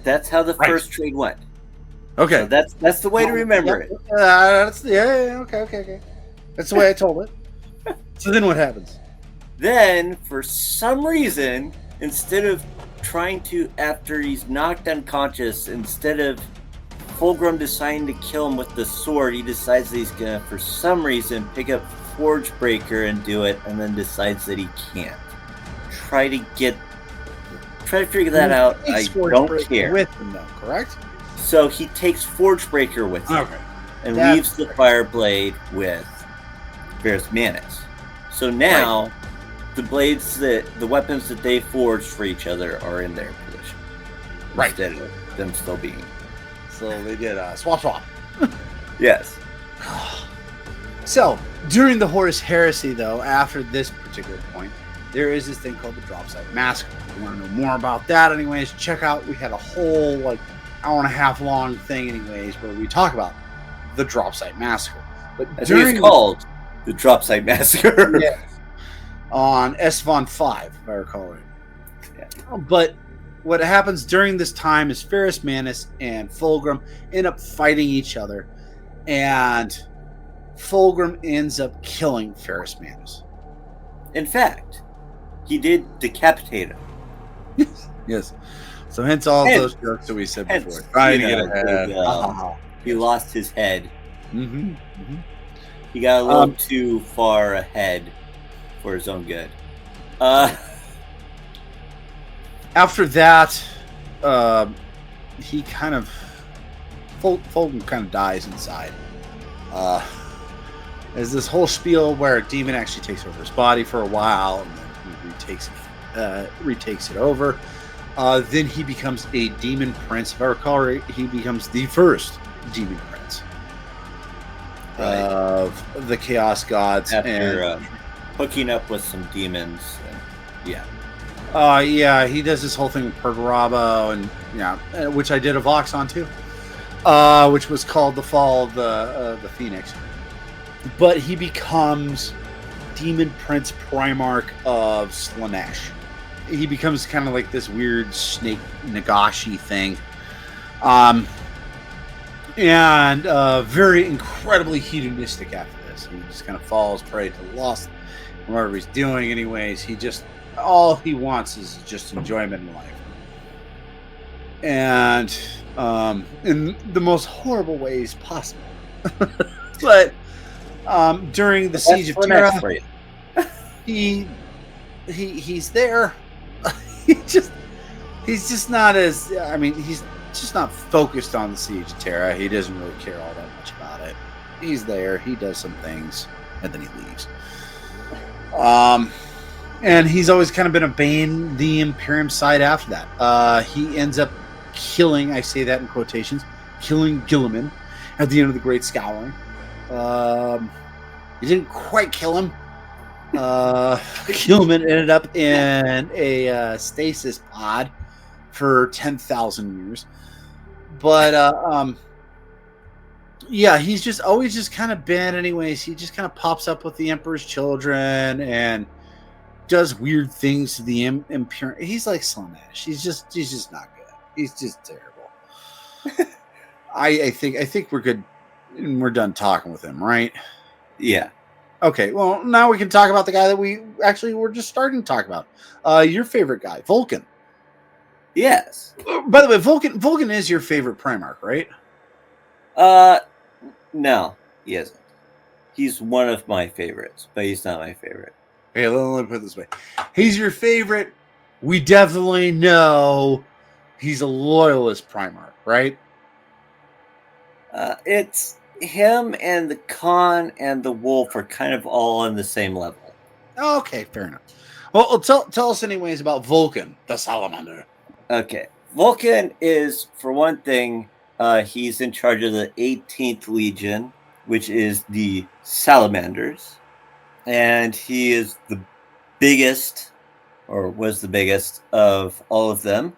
That's how the first trade went. Okay. So that's the way to remember it. Okay. That's the way I told it. So then what happens? Then, for some reason, instead of trying to, after he's knocked unconscious, instead of Fulgrim deciding to kill him with the sword, he decides that he's going to, for some reason, pick up Forgebreaker and do it, and then decides that he can't. Try to figure that out. I don't care. With him, though, correct? So he takes Forgebreaker with him. Okay. And leaves the Fireblade with Ferrus Manus. So now, the weapons that they forged for each other are in their position. Right. Instead of them still being. So they did swap. Yes. So, during the Horus Heresy, though, after this particular point, there is this thing called the Drop Site Massacre. If you want to know more about that, anyways, check out, we had a whole, hour and a half long thing, anyways, where we talk about the Drop Site Massacre. But I think it's called the Drop Site Massacre. Yeah. On Esvon 5, if I recall right. Yeah. But what happens during this time is Ferrus Manus and Fulgrim end up fighting each other, and Fulgrim ends up killing Ferrus Manus. In fact, he did decapitate him. Yes. So hence all those jokes that we said before. Trying to get ahead. He lost his head. Mm-hmm. He got a little too far ahead for his own good. After that, he kind of Fulgrim kind of dies inside. There's this whole spiel where a demon actually takes over his body for a while, and then he retakes it over. Then he becomes a demon prince. If I recall right, he becomes the first demon prince of the Chaos Gods. After hooking up with some demons. He does this whole thing with Pergarabo, and which I did a Vox on too, which was called The Fall of the Phoenix. But he becomes Demon Prince Primarch of Slanesh. He becomes kind of like this weird snake Nagashi thing. And very incredibly hedonistic after this. He just kind of falls prey to lust and whatever he's doing anyways. All he wants is just enjoyment in life. And in the most horrible ways possible. But during the Siege of Terra, he he's there. He's just not as. I mean, he's just not focused on the siege of Terra. He doesn't really care all that much about it. He's there. He does some things, and then he leaves. And he's always kind of been obeying the Imperium side after that. He ends up killing. I say that in quotations. Killing Gilliman at the end of the Great Scouring. He didn't quite kill him. Gilliman ended up in a stasis pod for 10,000 years. But yeah, he's just always just kind of been. Anyways, he just kind of pops up with the Emperor's children and does weird things to the Imperium. He's like Slanesh. He's just not good. He's just terrible. I think we're good. And we're done talking with him, right? Yeah. Okay, well, now we can talk about the guy that we actually were just starting to talk about. Your favorite guy, Vulcan. Yes. By the way, Vulcan is your favorite Primarch, right? No, he isn't. He's one of my favorites, but he's not my favorite. Okay, let me put it this way. He's your favorite. We definitely know he's a loyalist Primarch, right? It's him and the Khan and the Wolf are kind of all on the same level. Okay, fair enough. Well, tell us anyways about Vulcan, the Salamander. Okay. Vulcan is, for one thing, he's in charge of the 18th Legion, which is the Salamanders. And he is the biggest, or was the biggest, of all of them.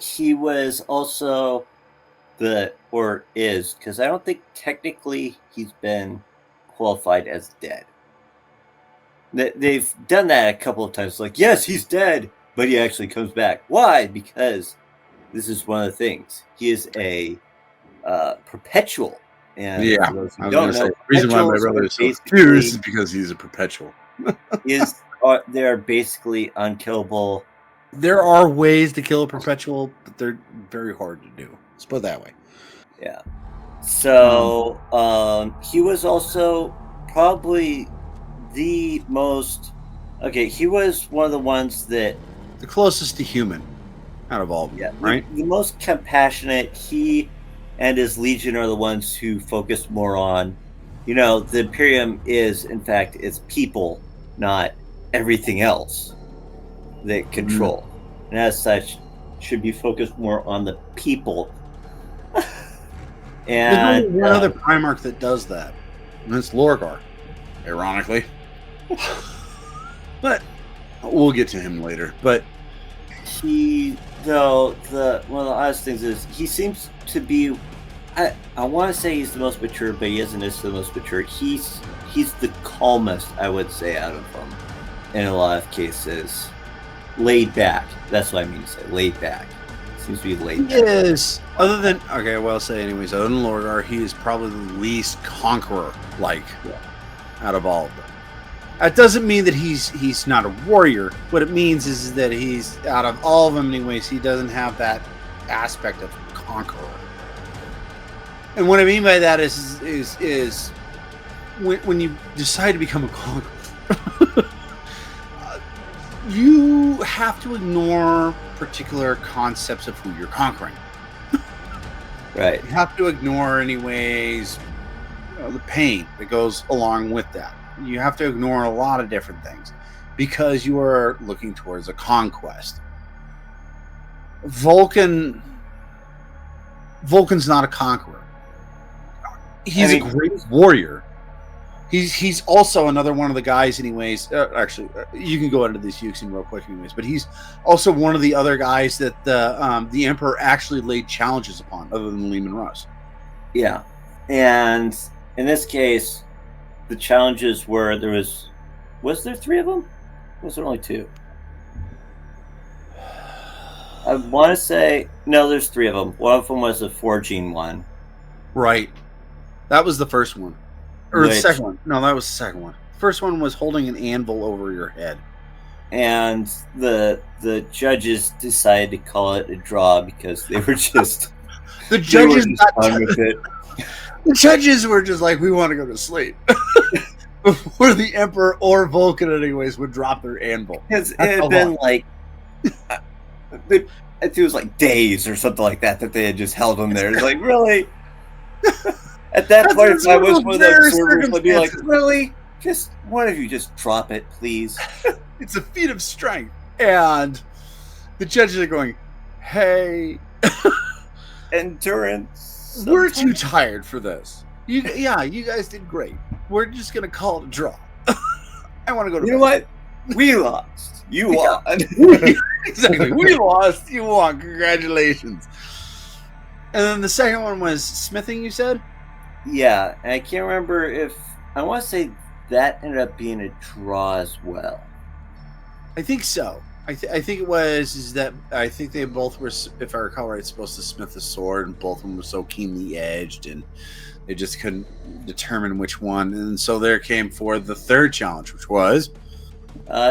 He was also or is, because I don't think technically he's been qualified as dead. They've done that a couple of times. Like, yes, he's dead, but he actually comes back. Why? Because this is one of the things. He is a perpetual. And yeah, for those who I was don't going to say, know, the reason why my perpetuals brother are is so basically- confused is because he's a perpetual. they're basically unkillable. There are ways to kill a perpetual, but they're very hard to do. Let's put it that way. Yeah. So he was also probably the most. Okay, he was one of the ones that The closest to human out of all of them, yeah, right? the most compassionate. He and his legion are the ones who focus more on. The Imperium is, in fact, it's people, not everything else that control, and as such, should be focused more on the people. There's And only one other Primarch that does that, and it's Lorgar, ironically. But we'll get to him later. But he, though, one of the oddest things is he seems to be. I want to say he's the most mature, but he isn't the most mature. He's the calmest, I would say, out of them in a lot of cases. Laid back. That's what I mean to say. Laid back. Seems to be laid back. is other than I'll say anyways. Other than Lorgar, he is probably the least conqueror-like out of all of them. That doesn't mean that he's not a warrior. What it means is that he's out of all of them, anyways. He doesn't have that aspect of conqueror. And what I mean by that is when you decide to become a conqueror, you have to ignore particular concepts of who you're conquering. Right. You have to ignore, anyways, the pain that goes along with that. You have to ignore a lot of different things because you are looking towards a conquest. Vulcan's not a conqueror. He's a great warrior. He's also another one of the guys, anyways. Actually, you can go into these Yuxin real quick, anyways. But he's also one of the other guys that the Emperor actually laid challenges upon, other than Lehman Russ. Yeah, and in this case, the challenges were was there 3 of them? Or was there only 2? I want to say no. There's 3 of them. One of them was a forging one. Right. That was the first one. Or the Which- second one. No, that was the second one. The first one was holding an anvil over your head. And the judges decided to call it a draw because they were just The they were judges just done with it. the judges were just like, we want to go to sleep. before the Emperor or Vulcan, anyways, would drop their anvil. It had been like, I think it was like days or something like that they had just held him there. It's like, really? At that point, if I was one of those servers, I'd be like, really? Just one of you just drop it, please. It's a feat of strength. And the judges are going, hey, endurance. We're too tired for this. You guys did great. We're just going to call it a draw. I want to go to bed. know what? We lost. You won. Exactly. We lost. You won. Congratulations. And then the second one was smithing, you said? Yeah. And I can't remember if... I want to say that ended up being a draw as well. I think so. I think it was I think they both were, if I recall right, supposed to smith a sword, and both of them were so keenly edged, and they just couldn't determine which one. And so there came forward the third challenge, which was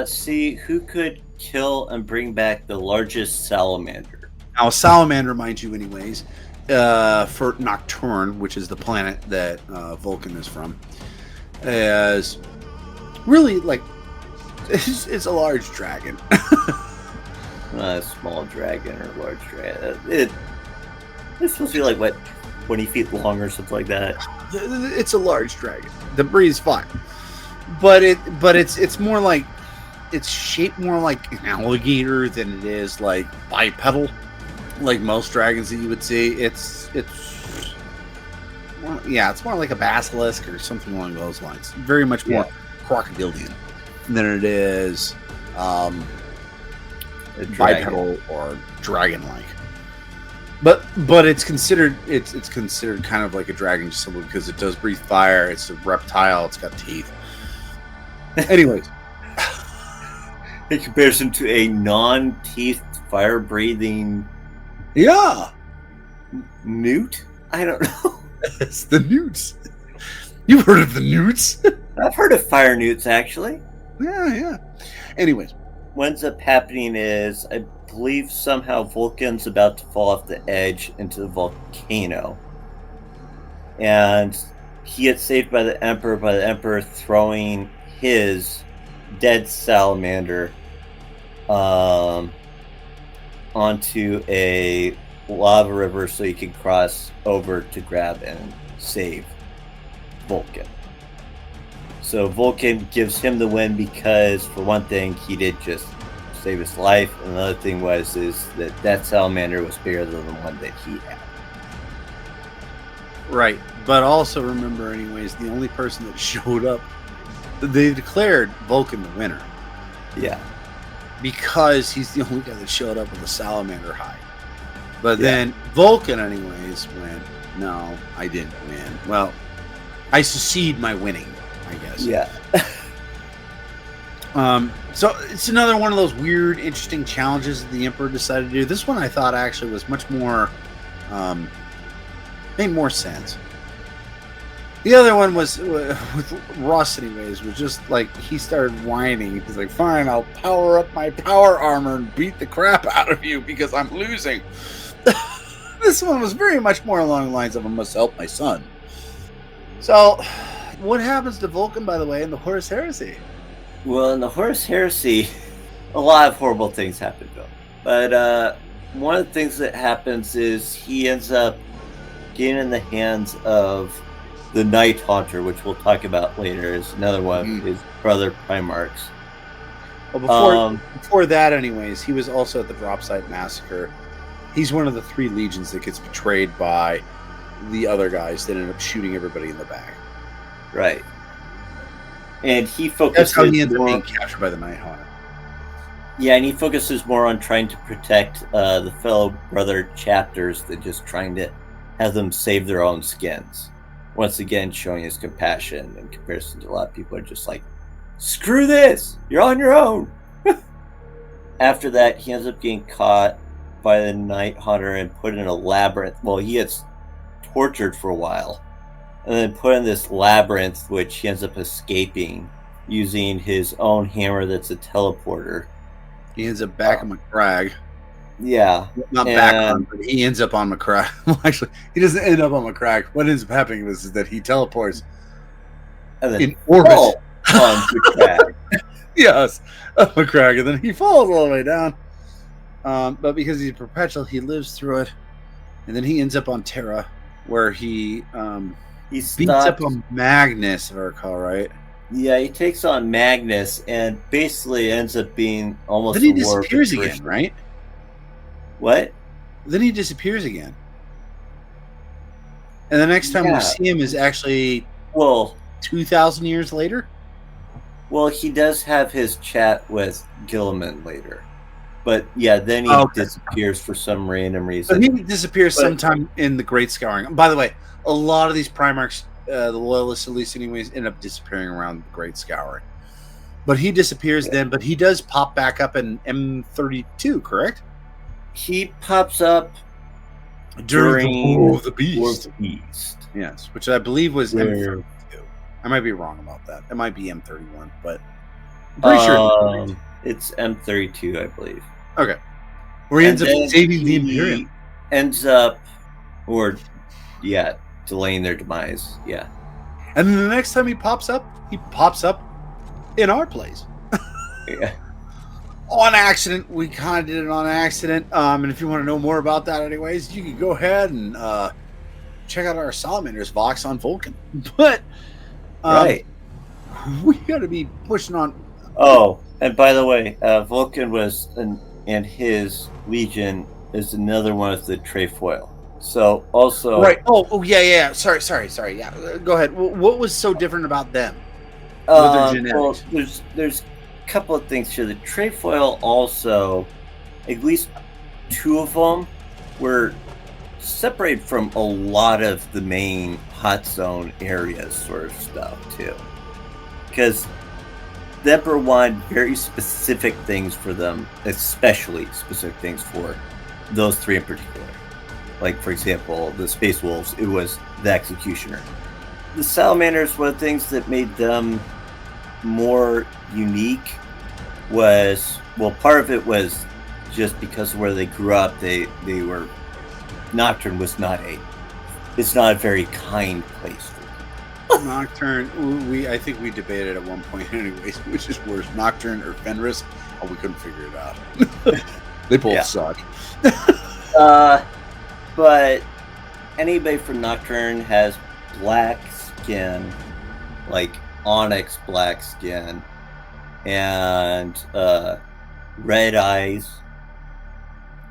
see who could kill and bring back the largest salamander. Now, a salamander, mind you, anyways, for Nocturne, which is the planet that Vulcan is from, is really like it's a large dragon. Not a small dragon or large dragon. It's supposed to be like, what, 20 feet long or something like that? It's a large dragon. The breed's fine. But it's more like, it's shaped more like an alligator than it is like bipedal, like most dragons that you would see. It's more like a basilisk or something along those lines. Very much more crocodilian than it is bipedal or dragon-like. But it's considered kind of like a dragon just simply because it does breathe fire. It's a reptile. It's got teeth. Anyways, in comparison to a non-teeth fire-breathing newt, I don't know. It's the newts. You've heard of the newts? I've heard of fire newts, actually. Yeah. Anyways, what ends up happening is, I believe somehow Vulcan's about to fall off the edge into the volcano. And he gets saved by the Emperor throwing his dead salamander onto a lava river so he can cross over to grab and save Vulcan. So Vulcan gives him the win because, for one thing, he did just save his life, and another thing was that salamander was bigger than the one that he had. Right, but also remember, anyways, the only person that showed up, they declared Vulcan the winner. Yeah, because he's the only guy that showed up with a salamander hide. But then Vulcan, anyways, went, no, I didn't win. Well, I succeed my winning, I guess. Yeah. So it's another one of those weird, interesting challenges that the Emperor decided to do. This one I thought actually was much more, made more sense. The other one was with Russ, anyways, was just like he started whining. He's like, fine, I'll power up my power armor and beat the crap out of you because I'm losing. This one was very much more along the lines of I must help my son. So, what happens to Vulcan, by the way, in the Horus Heresy? Well, in the Horus Heresy, a lot of horrible things happen to him. But one of the things that happens is he ends up getting in the hands of the Night Haunter, which we'll talk about later, is another one of his brother Primarchs. Well, before that, anyways, he was also at the Dropsite Massacre. He's one of the 3 legions that gets betrayed by the other guys that end up shooting everybody in the back. Right. And he focuses... That's how he ends up being captured by the Night Haunter. Yeah, and he focuses more on trying to protect the fellow brother chapters than just trying to have them save their own skins. Once again, showing his compassion in comparison to a lot of people are just like, screw this! You're on your own! After that, he ends up getting caught by the Night Hunter and put in a labyrinth. Well, he gets tortured for a while. And then put in this labyrinth, which he ends up escaping using his own hammer that's a teleporter. He ends up back on McCrag. Yeah. Not back on, but he ends up on McCrag. Well, actually, he doesn't end up on McCrag. What ends up happening is that he teleports and then in orbit. fall on the crag. Yes, up a crag, and then he falls all the way down. But because he's perpetual, he lives through it, and then he ends up on Terra, where he beats up on Magnus, if I recall right. Yeah, he takes on Magnus and basically ends up being almost. Then he disappears again, right? What? Then he disappears again, and the next time we see him is actually 2,000 years later. Well, he does have his chat with Gilliman later. But yeah, then he disappears for some random reason. But he disappears sometime in the Great Scouring. By the way, a lot of these Primarchs, the Loyalists at least anyways, end up disappearing around the Great Scouring. But he disappears then, but he does pop back up in M32, correct? He pops up during the War of the Beast. Yes, which I believe was M32. I might be wrong about that. It might be M31, but I'm pretty sure it's M32, I believe. Okay. Where he ends up saving the Imperium. Ends up, delaying their demise. Yeah. And then the next time he pops up in our place. Yeah. On accident. We kind of did it on accident. And if you want to know more about that anyways, you can go ahead and check out our Salamanders Vox on Vulcan. But right. We got to be pushing on. Oh, and by the way, Vulcan was, and his Legion is another one of the Trefoil. So also, right? Oh, yeah. Sorry. Yeah, go ahead. What was so different about them? With their genetics? Well, there's a couple of things here. The Trefoil also, at least two of them, were separated from a lot of the main hot zone areas, sort of stuff too, because the Emperor wanted very specific things for them, especially specific things for those three in particular. Like, for example, the Space Wolves, it was the Executioner. The Salamanders, one of the things that made them more unique was, well, part of it was just because of where they grew up, they were, Nocturne was it's not a very kind place. Nocturne, I think we debated at one point anyways, which is worse, Nocturne or Fenris. Oh, we couldn't figure it out. They both suck. But anybody from Nocturne has black skin, like onyx black skin, and red eyes.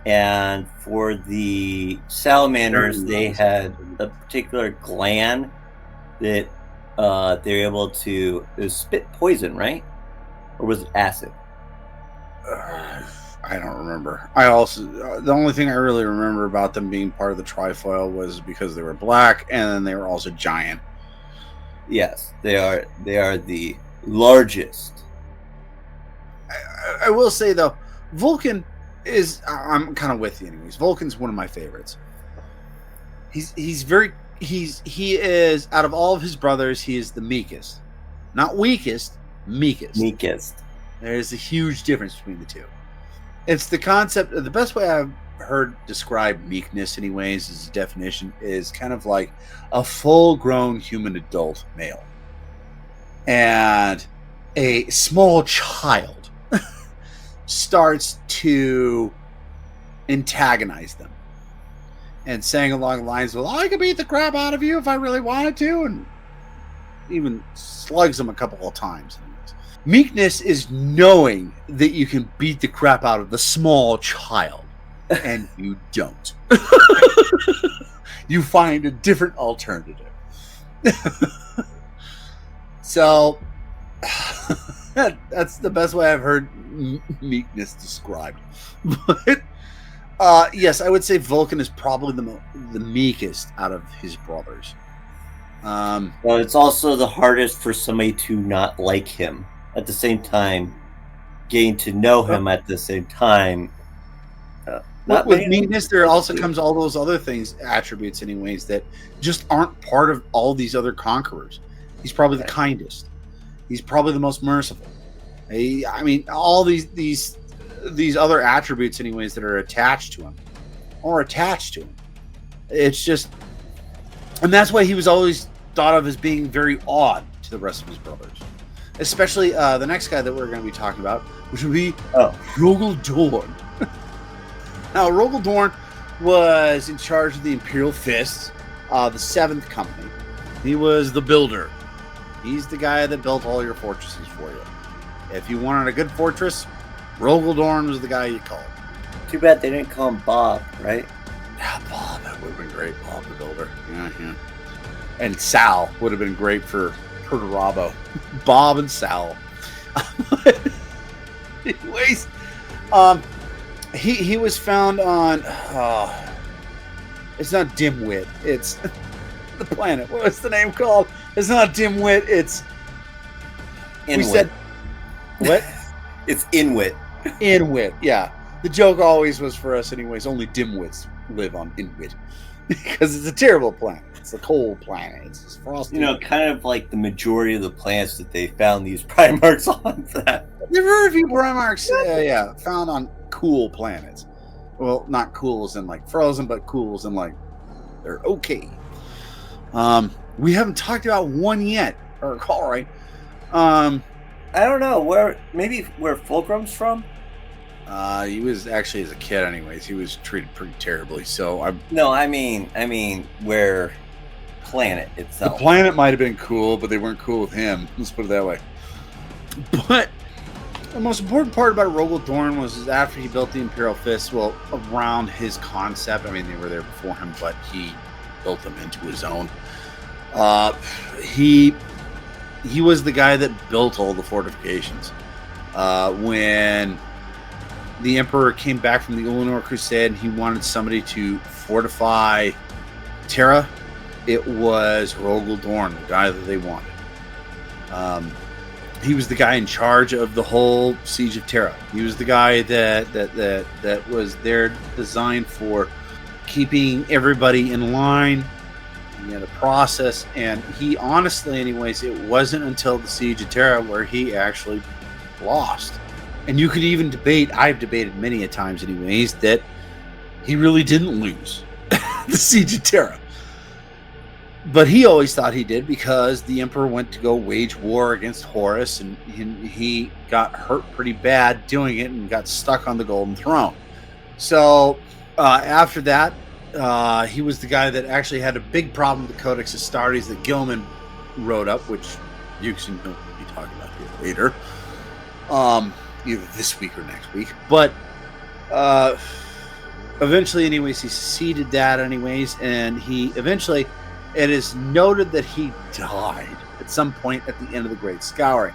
And for the Salamanders, they had a particular gland that they're able to spit poison, right? Or was it acid? I don't remember. I also, the only thing I really remember about them being part of the Trifoil was because they were black, and then they were also giant. Yes, they are the largest. I will say though, Vulcan is, I'm kind of with you anyways. Vulcan's one of my favorites. He is, out of all of his brothers, he is the meekest. Not weakest, meekest. There's a huge difference between the two. It's the concept, the best way I've heard describe meekness anyways, as a definition, is kind of like a full-grown human adult male. And a small child starts to antagonize them and saying along the lines, well, I could beat the crap out of you if I really wanted to, and even slugs them a couple of times. Meekness is knowing that you can beat the crap out of the small child, and you don't. You find a different alternative. So that's the best way I've heard meekness described. But yes, I would say Vulcan is probably the meekest out of his brothers. Well, it's also the hardest for somebody to not like him. At the same time, getting to know him at the same time. With meekness, there also comes all those other things, attributes anyways, that just aren't part of all these other conquerors. He's probably the kindest. He's probably the most merciful. I mean, all these other attributes anyways that are attached to him. It's just, and that's why he was always thought of as being very odd to the rest of his brothers. Especially the next guy that we're going to be talking about, which would be Rogel Dorn. Now, Rogel Dorn was in charge of the Imperial Fists, the 7th Company. He was the builder. He's the guy that built all your fortresses for you. If you wanted a good fortress, Rogel Dorn was the guy you called. Too bad they didn't call him Bob, right? Yeah, Bob. That would have been great. Bob the Builder. Yeah. And Sal would have been great for Perturabo. Bob and Sal. Anyways, he was found on. It's not Dimwit. It's the planet. What's the name called? It's not Dimwit. It's. Inwit. We said. What? It's Inwit. Inwit. Yeah. The joke always was for us, anyways. Only dimwits live on Inwit because it's a terrible planet. It's a cold planet. It's just frosty. Kind of like the majority of the planets that they found these Primarchs on. That there were a few Primarchs, found on cool planets. Well, not cool as in like frozen, but cool as in like they're okay. We haven't talked about one yet, or recall, right? I don't know where Fulcrum's from. He was actually, as a kid, anyways, he was treated pretty terribly. So I mean, where planet itself. The planet might have been cool, but they weren't cool with him. Let's put it that way. But the most important part about Rogel Dorn was after he built the Imperial Fist, well, around his concept. I mean, they were there before him, but he built them into his own. He was the guy that built all the fortifications. When the Emperor came back from the Ulanor Crusade and he wanted somebody to fortify Terra, it was Rogel Dorn, the guy that they wanted. He was the guy in charge of the whole Siege of Terra. He was the guy that was there designed for keeping everybody in line. He had a process, and he honestly, anyways, it wasn't until the Siege of Terra where he actually lost. And you could even debate, I've debated many a times anyways, that he really didn't lose the Siege of Terra. But he always thought he did because the Emperor went to go wage war against Horus, and he got hurt pretty bad doing it and got stuck on the Golden Throne. So after that, he was the guy that actually had a big problem with the Codex Astartes that Gilman wrote up, which Yuxin will be talking about here later. Either this week or next week. But eventually, anyways, he succeeded that anyways, and he eventually, it is noted that he died at some point at the end of the Great Scouring.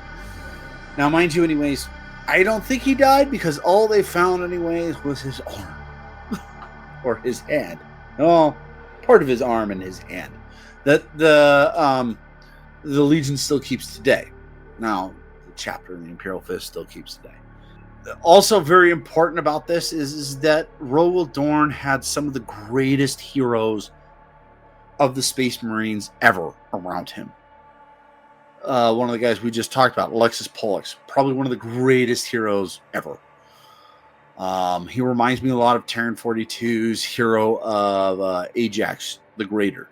Now, mind you, anyways, I don't think he died because all they found anyways was his arm. Or his hand. No, part of his arm and his hand. That the Legion still keeps today. Now, the chapter in the Imperial Fist still keeps today. Also very important about this is that Rogel Dorn had some of the greatest heroes of the Space Marines ever around him. One of the guys we just talked about, Alexis Pollux, probably one of the greatest heroes ever. He reminds me a lot of Terran 42's hero of Ajax the Greater.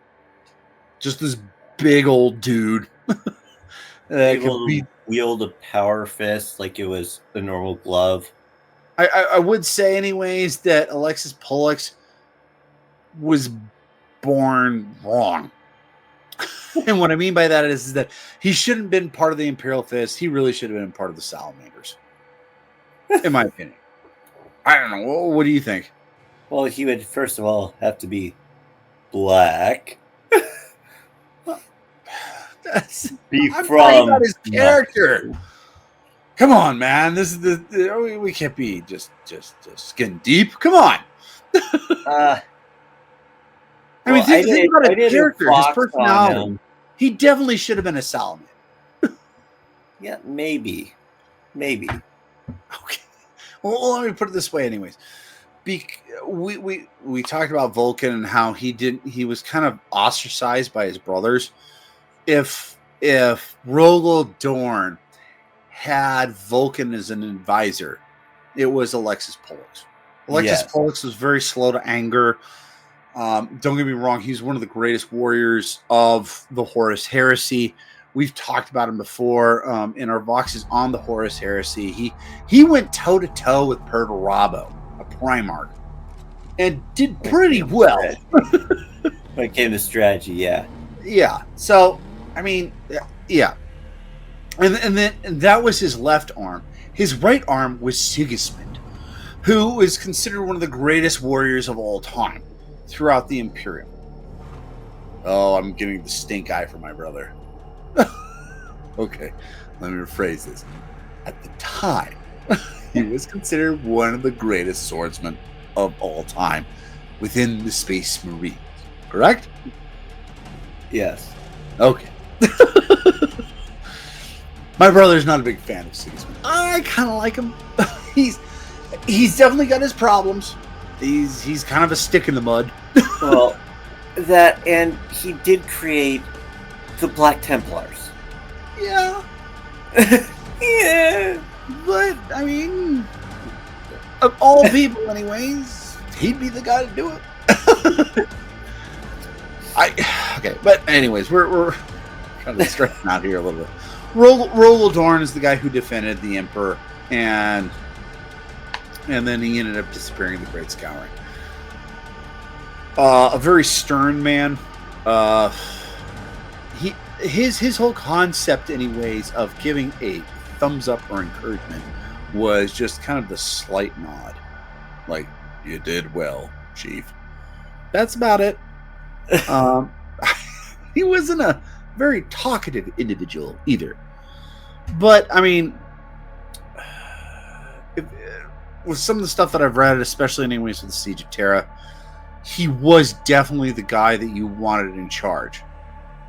Just this big old dude. Wield a power fist like it was a normal glove. I would say anyways that Alexis Pollux was born wrong. And what I mean by that is that he shouldn't have been part of the Imperial Fist. He really should have been part of the Salamanders. In my opinion. I don't know. What do you think? Well, he would first of all have to be black. I'm talking about his character. Come on, man. This is we can't be just skin deep. Come on. I mean, think about his character, his personality. He definitely should have been a Salamander. Yeah, maybe. Okay. Well, let me put it this way, anyways. We talked about Vulcan and how he was kind of ostracized by his brothers. If Rogel Dorn had Vulcan as an advisor, it was Alexis Pollux. Alexis Pollux was very slow to anger. Don't get me wrong, he's one of the greatest warriors of the Horus Heresy. We've talked about him before in our boxes on the Horus Heresy. He went toe to toe with Perturabo, a Primarch, and did pretty well. When it came to strategy, yeah. Yeah. So, I mean, yeah. And that was his left arm. His right arm was Sigismund, who is considered one of the greatest warriors of all time throughout the Imperium. Oh, I'm getting the stink eye for my brother. Okay, let me rephrase this. At the time, he was considered one of the greatest swordsmen of all time within the Space Marines. Correct? Yes. Okay. My brother's not a big fan of Sigismund. I kind of like him. He's definitely got his problems. He's kind of a stick in the mud. Well, that, and he did create the Black Templars. Yeah. Yeah. But, I mean, of all people anyways, he'd be the guy to do it. Okay, but anyways, we're kind of stressing out here a little bit. Roland Dorn is the guy who defended the Emperor, and then he ended up disappearing in the Great Scouring. A very stern man. His whole concept, anyways, of giving a thumbs up or encouragement was just kind of the slight nod, like, "You did well, Chief." That's about it. He wasn't a very talkative individual either. But, I mean, with some of the stuff that I've read, especially anyways with the Siege of Terra, he was definitely the guy that you wanted in charge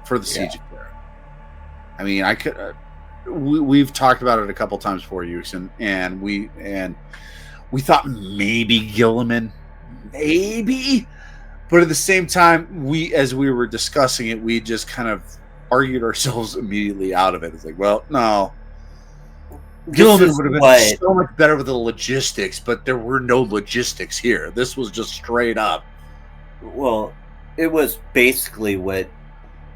for the Siege of Terra. I mean, I could... we've talked about it a couple times before, Yuxin, and we thought maybe Gilliman. Maybe? But at the same time, as we were discussing it, we just kind of argued ourselves immediately out of it. It's like, well, no. Gilliman would have been so much better with the logistics, but there were no logistics here. This was just straight up. Well, it was basically what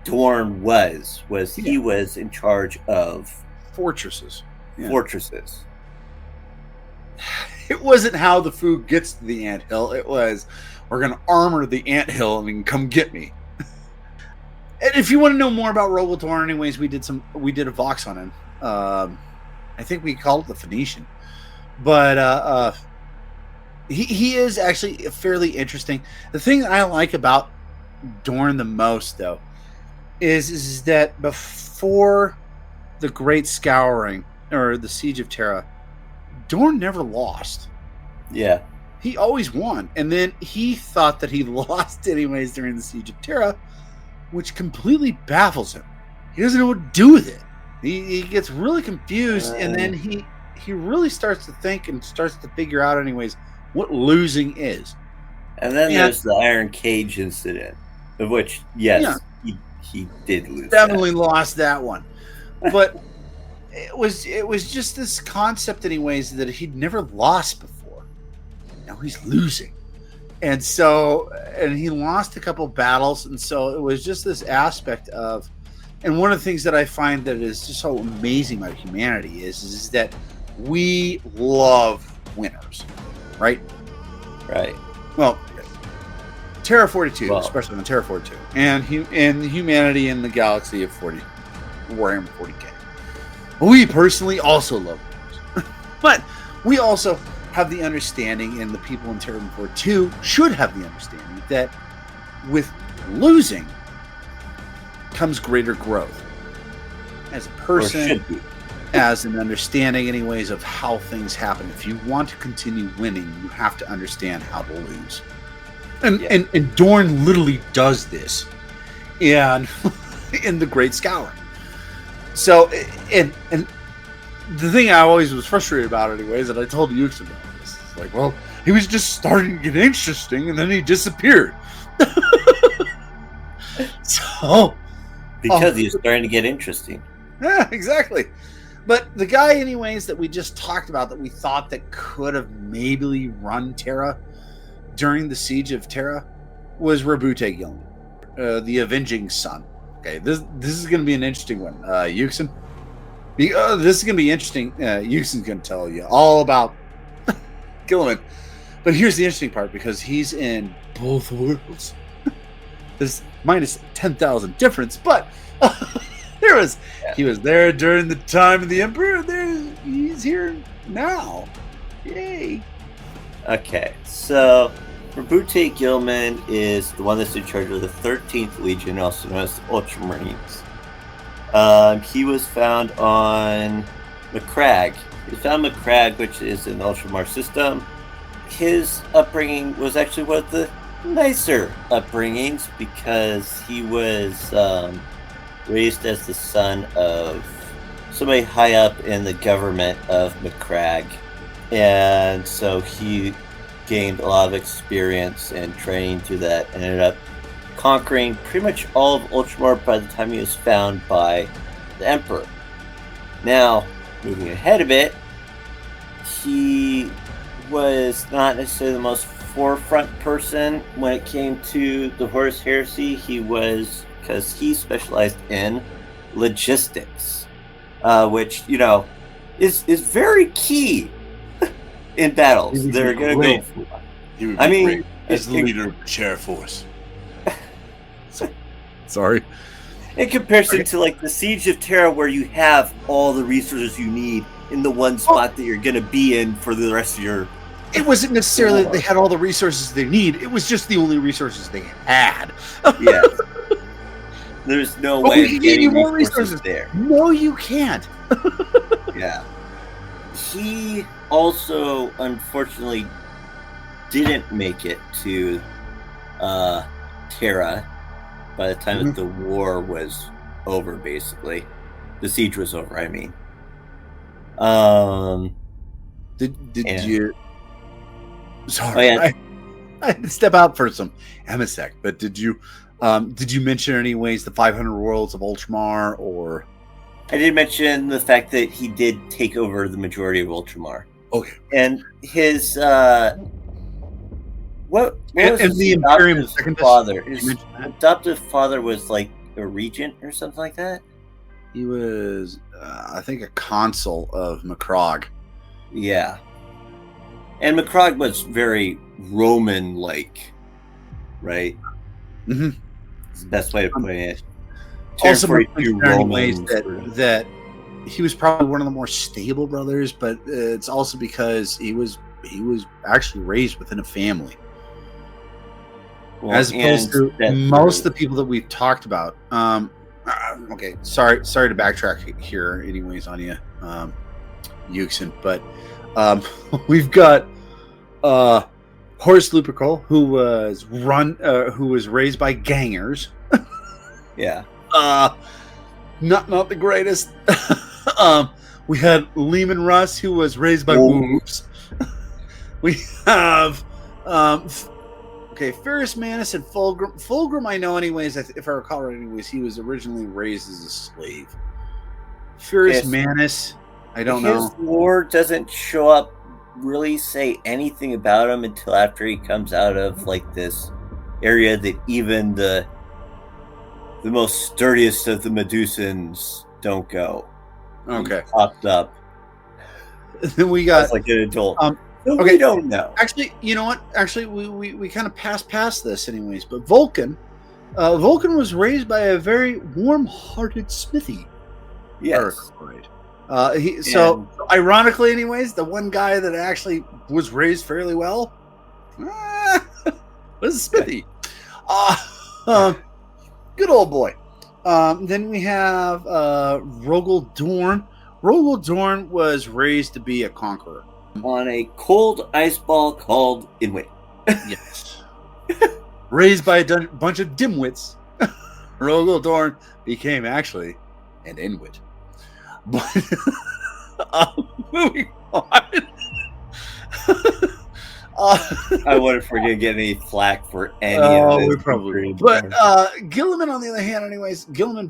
Dorn was he was in charge of fortresses. Yeah. Fortresses. It wasn't how the food gets to the anthill. It was, we're going to armor the anthill and you can come get me. And if you want to know more about Roland Dorn, anyways, we did a Vox on him. I think we called it the Phoenician. But he is actually fairly interesting. The thing that I like about Dorn the most, though, is that before the Great Scouring, or the Siege of Terra, Dorn never lost. Yeah. He always won. And then he thought that he lost anyways during the Siege of Terra, which completely baffles him. He doesn't know what to do with it. He gets really confused, and then he really starts to think and starts to figure out anyways what losing is. And then there's the Iron Cage incident, of which, yes, he did lose. Definitely lost that one. But it was just this concept anyways that he'd never lost before. Now he's losing. And he lost a couple battles, and so it was just this aspect of, and one of the things that I find that is just so amazing about humanity is that we love winners, right? Right. Well, Terra 42, especially on Terra 42, and humanity in the galaxy of Warhammer 40K. We personally also love winners. But we also have the understanding, and the people in Terra 42 should have the understanding, that with losing comes greater growth as a person, as an understanding anyways of how things happen. If you want to continue winning, you have to understand how to lose. And Dorn literally does this in the Great Scouring. So, and the thing I always was frustrated about anyways, and I told Ukes about this, it's like, well, he was just starting to get interesting, and then he disappeared. Because he's starting to get interesting. Yeah, exactly. But the guy, anyways, that we just talked about, that we thought that could have maybe run Terra during the Siege of Terra, was Rabute Gilman, the Avenging Sun. Okay, this is going to be an interesting one, Yuxin. This is going to be interesting. Yuxin's going to tell you all about Gilliman. But here's the interesting part, because he's in both worlds. There's minus 10,000 difference, but he was there during the time of the Emperor. He's here now. Yay! Okay, so Rabute Gilman is the one that's in charge of the 13th Legion, also known as the Ultramarines. He was found on Macragge. He was found on Macragge, which is in the Ultramar system. His upbringing was actually one of the nicer upbringings, because he was raised as the son of somebody high up in the government of Macragge, and so he gained a lot of experience and training through that, and ended up conquering pretty much all of Ultramar by the time he was found by the Emperor. Now, moving ahead a bit, he was not necessarily the most forefront person when it came to the Horus Heresy. He was, because he specialized in logistics, which, is very key in battles. They're going to go for. He would be great as the leader of the chair force. Sorry. In comparison to like the Siege of Terra, where you have all the resources you need in the one spot that you're going to be in for the rest of your. It wasn't necessarily that they had all the resources they need. It was just the only resources they had. Yeah. There's no way we can give you more resources there. No, you can't. Yeah. He also, unfortunately, didn't make it to Terra by the time that the war was over, basically. The siege was over, I mean. Did you... Sorry, I had to step out for some Emisec, but did you mention any ways the 500 Worlds of Ultramar, or... I did mention the fact that he did take over the majority of Ultramar. Okay. And his what and was his the Imperium father? His adoptive father was like a regent or something like that. He was, I think, a consul of Macragge. Yeah. And Macragge was very Roman-like, right? Mm-hmm. It's the best way to put it. Also, in ways that he was probably one of the more stable brothers, but it's also because he was actually raised within a family, as opposed to most of the people that we've talked about. Okay, sorry to backtrack here, anyways, on you, Yuxin, but we've got Horus Lupercal, who was raised by gangers. Yeah. Not the greatest. We had Lehman Russ, who was raised by boobs. We have Ferrus Manus and Fulgrim. Fulgrim, I know, anyways. If I recall right, anyways, he was originally raised as a slave. Ferrus Manus, I don't know. His lore doesn't show up, really say anything about him until after he comes out of like this area that even the most sturdiest of the Medusans don't go. Okay. He popped up. Then we got like an adult. Okay, we don't know. Actually, you know what? Actually, we kind of passed past this, anyways. But Vulcan was raised by a very warm-hearted smithy. Yes. Right. So, ironically, anyways, the one guy that actually was raised fairly well was a smithy. Good old boy. Then we have Rogel Dorn. Rogel Dorn was raised to be a conqueror. On a cold ice ball called Inwit. Yes. Raised by a bunch of dimwits, Rogel Dorn became actually an Inuit. But moving on. I wonder if we're going to get any flack for any of this. We probably will. But Gilliman, on the other hand, anyways, Gilliman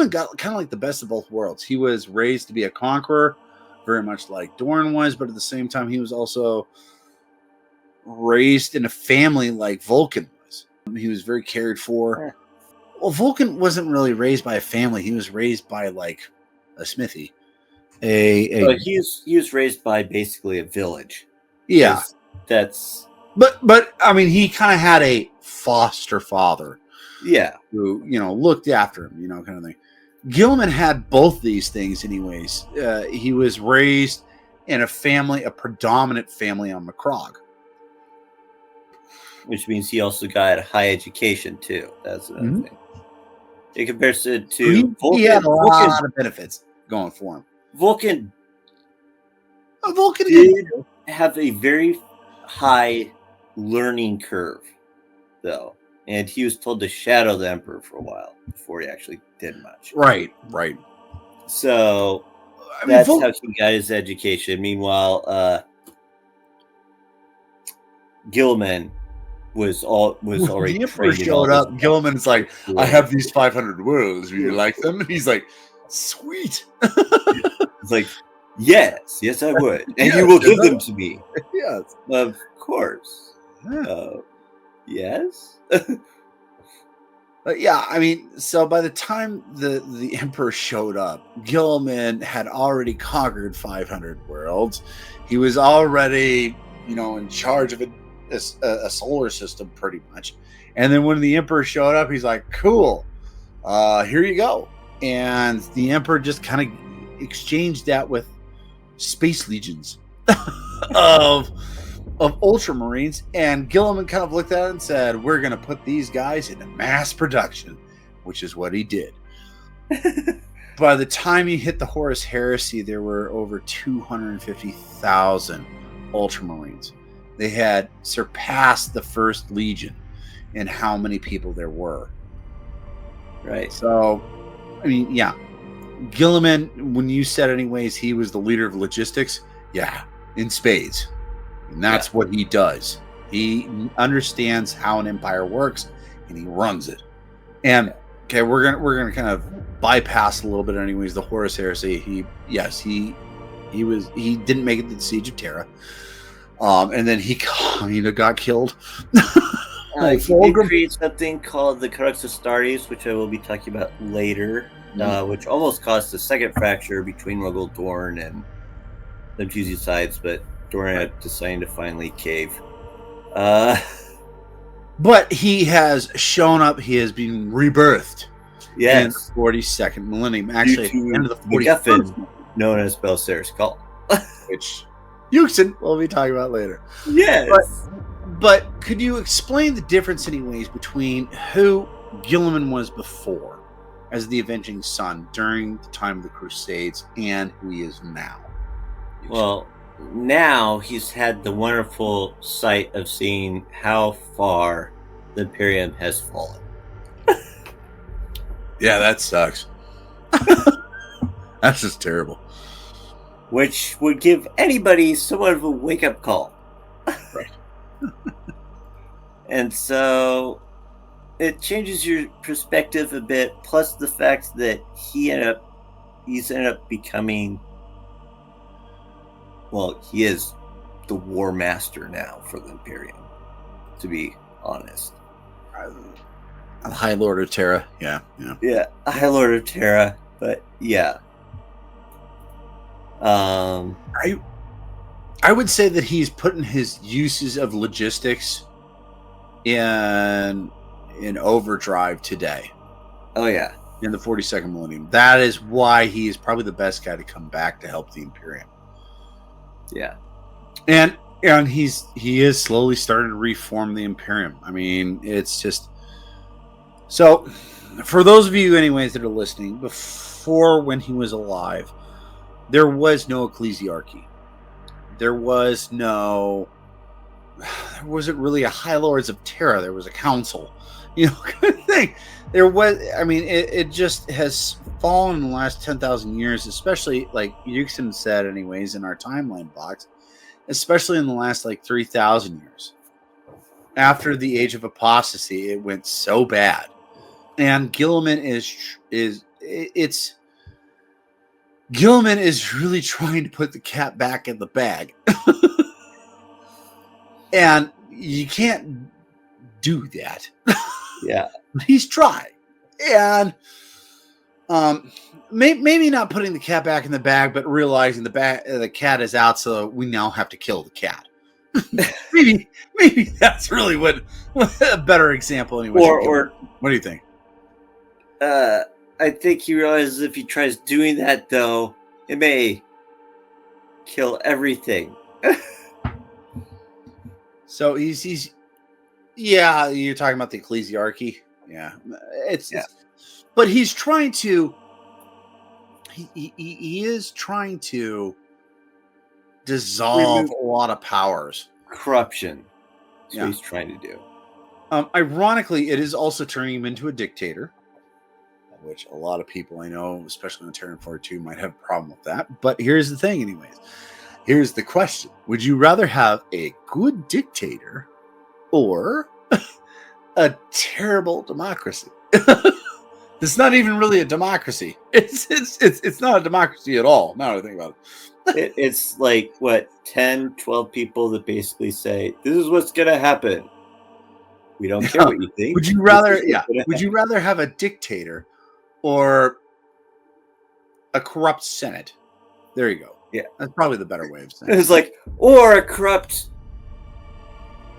got kind of like the best of both worlds. He was raised to be a conqueror, very much like Dorn was, but at the same time, he was also raised in a family like Vulcan was. He was very cared for. Well, Vulcan wasn't really raised by a family. He was raised by like a smithy. But he was raised by basically a village. Yeah. 'Cause that's But I mean, he kind of had a foster father yeah. who, looked after him, kind of thing. Gilman had both these things anyways. He was raised in a predominant family on McCrog. Which means he also got a high education too. That's another thing. In comparison to He had a lot of benefits going for him. Vulcan Vulcan did have a very high learning curve, though, and he was told to shadow the Emperor for a while before he actually did much. Right. So that's how he got his education. Meanwhile, Gilman was already the Emperor trained. Showed up. Gilman's like, I have these 500 worlds. Do you like them? And he's like, sweet. It's like, yes, I would, and you will give them to me. Yes, of course. Yes. Yeah, I mean, so by the time the Emperor showed up, Gilman had already conquered 500 worlds. He was already, in charge of a solar system, pretty much. And then when the Emperor showed up, he's like, "Cool, here you go." And the Emperor just kind of exchanged that with space legions of Ultramarines, and Gilliman kind of looked at it and said, "We're going to put these guys into mass production," which is what he did. By the time he hit the Horus Heresy, there were over 250,000 Ultramarines. They had surpassed the First Legion in how many people there were. Right. So, I mean, yeah. Gilliman, when you said anyways, he was the leader of logistics. Yeah, in spades. And that's what he does. He understands how an empire works, and he runs it. And okay, we're gonna kind of bypass a little bit, anyways. The Horus Heresy. He didn't make it to the Siege of Terra, and then he kind of got killed. He did create something called the Codex Astartes, which I will be talking about later, which almost caused a second fracture between Ruggles Dorn and the two sides, but Dorn had decided to finally cave. But he has shown up. He has been rebirthed. Yes. In the 42nd millennium. Actually, at the end of the 41st, known as Belcer's Cult. Which Euxin we'll be talking about later. Yes. But could you explain the difference, anyways, between who Gilliman was before as the Avenging Sun during the time of the Crusades and who he is now? Well, now he's had the wonderful sight of seeing how far the Imperium has fallen. Yeah, that sucks. That's just terrible. Which would give anybody somewhat of a wake-up call. Right. And so it changes your perspective a bit, plus the fact that he's ended up becoming, well, he is the War Master now for the Imperium, to be honest. The High Lord of Terra, yeah, High Lord of Terra, but yeah. I would say that he's putting his uses of logistics in overdrive today. Oh yeah, in the 42nd millennium. That is why he is probably the best guy to come back to help the Imperium. Yeah, and he is slowly starting to reform the Imperium. I mean, it's just so. For those of you, anyways, that are listening, before when he was alive, there was no ecclesiarchy. There wasn't really a High Lords of Terra. There was a council, kind of thing. There was, I mean, it just has fallen in the last 10,000 years, especially like Euxin said, anyways, in our timeline box, especially in the last like 3,000 years. After the Age of Apostasy, it went so bad, and Gilliman Gilliman is really trying to put the cat back in the bag. And you can't do that. Yeah. He's trying. And maybe not putting the cat back in the bag, but realizing the cat is out, so we now have to kill the cat. maybe that's really what a better example anyway. Or what do you think? I think he realizes if he tries doing that, though, it may kill everything. So he's yeah, you're talking about the ecclesiarchy. Yeah, but he's trying to. He is trying to dissolve a lot of powers. Corruption. That's what he's trying to do. Ironically, it is also turning him into a dictator, which a lot of people I know, especially in Terran 42, might have a problem with that. But here's the thing, anyways. Here's the question. Would you rather have a good dictator or a terrible democracy? It's not even really a democracy. It's not a democracy at all. Now that I think about it. It's like, 10, 12 people that basically say, this is what's going to happen. We don't care what you think. Would you rather have a dictator or a corrupt Senate? There you go. Yeah. That's probably the better way of saying it. It's like, or a corrupt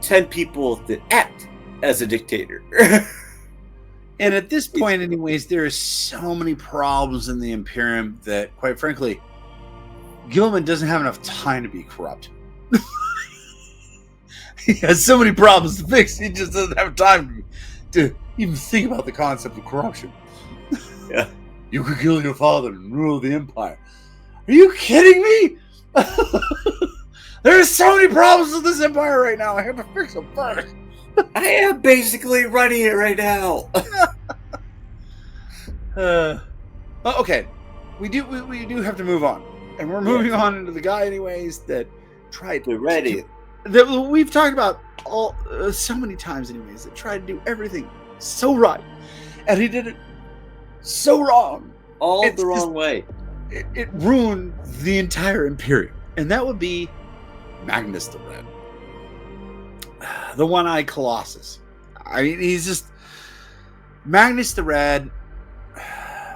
10 people that act as a dictator. And at this point, anyways, there are so many problems in the Imperium that, quite frankly, Gilman doesn't have enough time to be corrupt. He has so many problems to fix, he just doesn't have time to even think about the concept of corruption. Yeah. You could kill your father and rule the Empire. Are you kidding me? There are so many problems with this Empire right now. I have to fix them first. I am basically running it right now. Okay, we do have to move on, and we're moving on into the guy, anyways, that tried. We're ready. That we've talked about so many times, anyways. That tried to do everything so right, and he did it so wrong, the wrong way. It ruined the entire Imperium, and that would be Magnus the Red. The one-eyed Colossus. I mean, he's just Magnus the Red.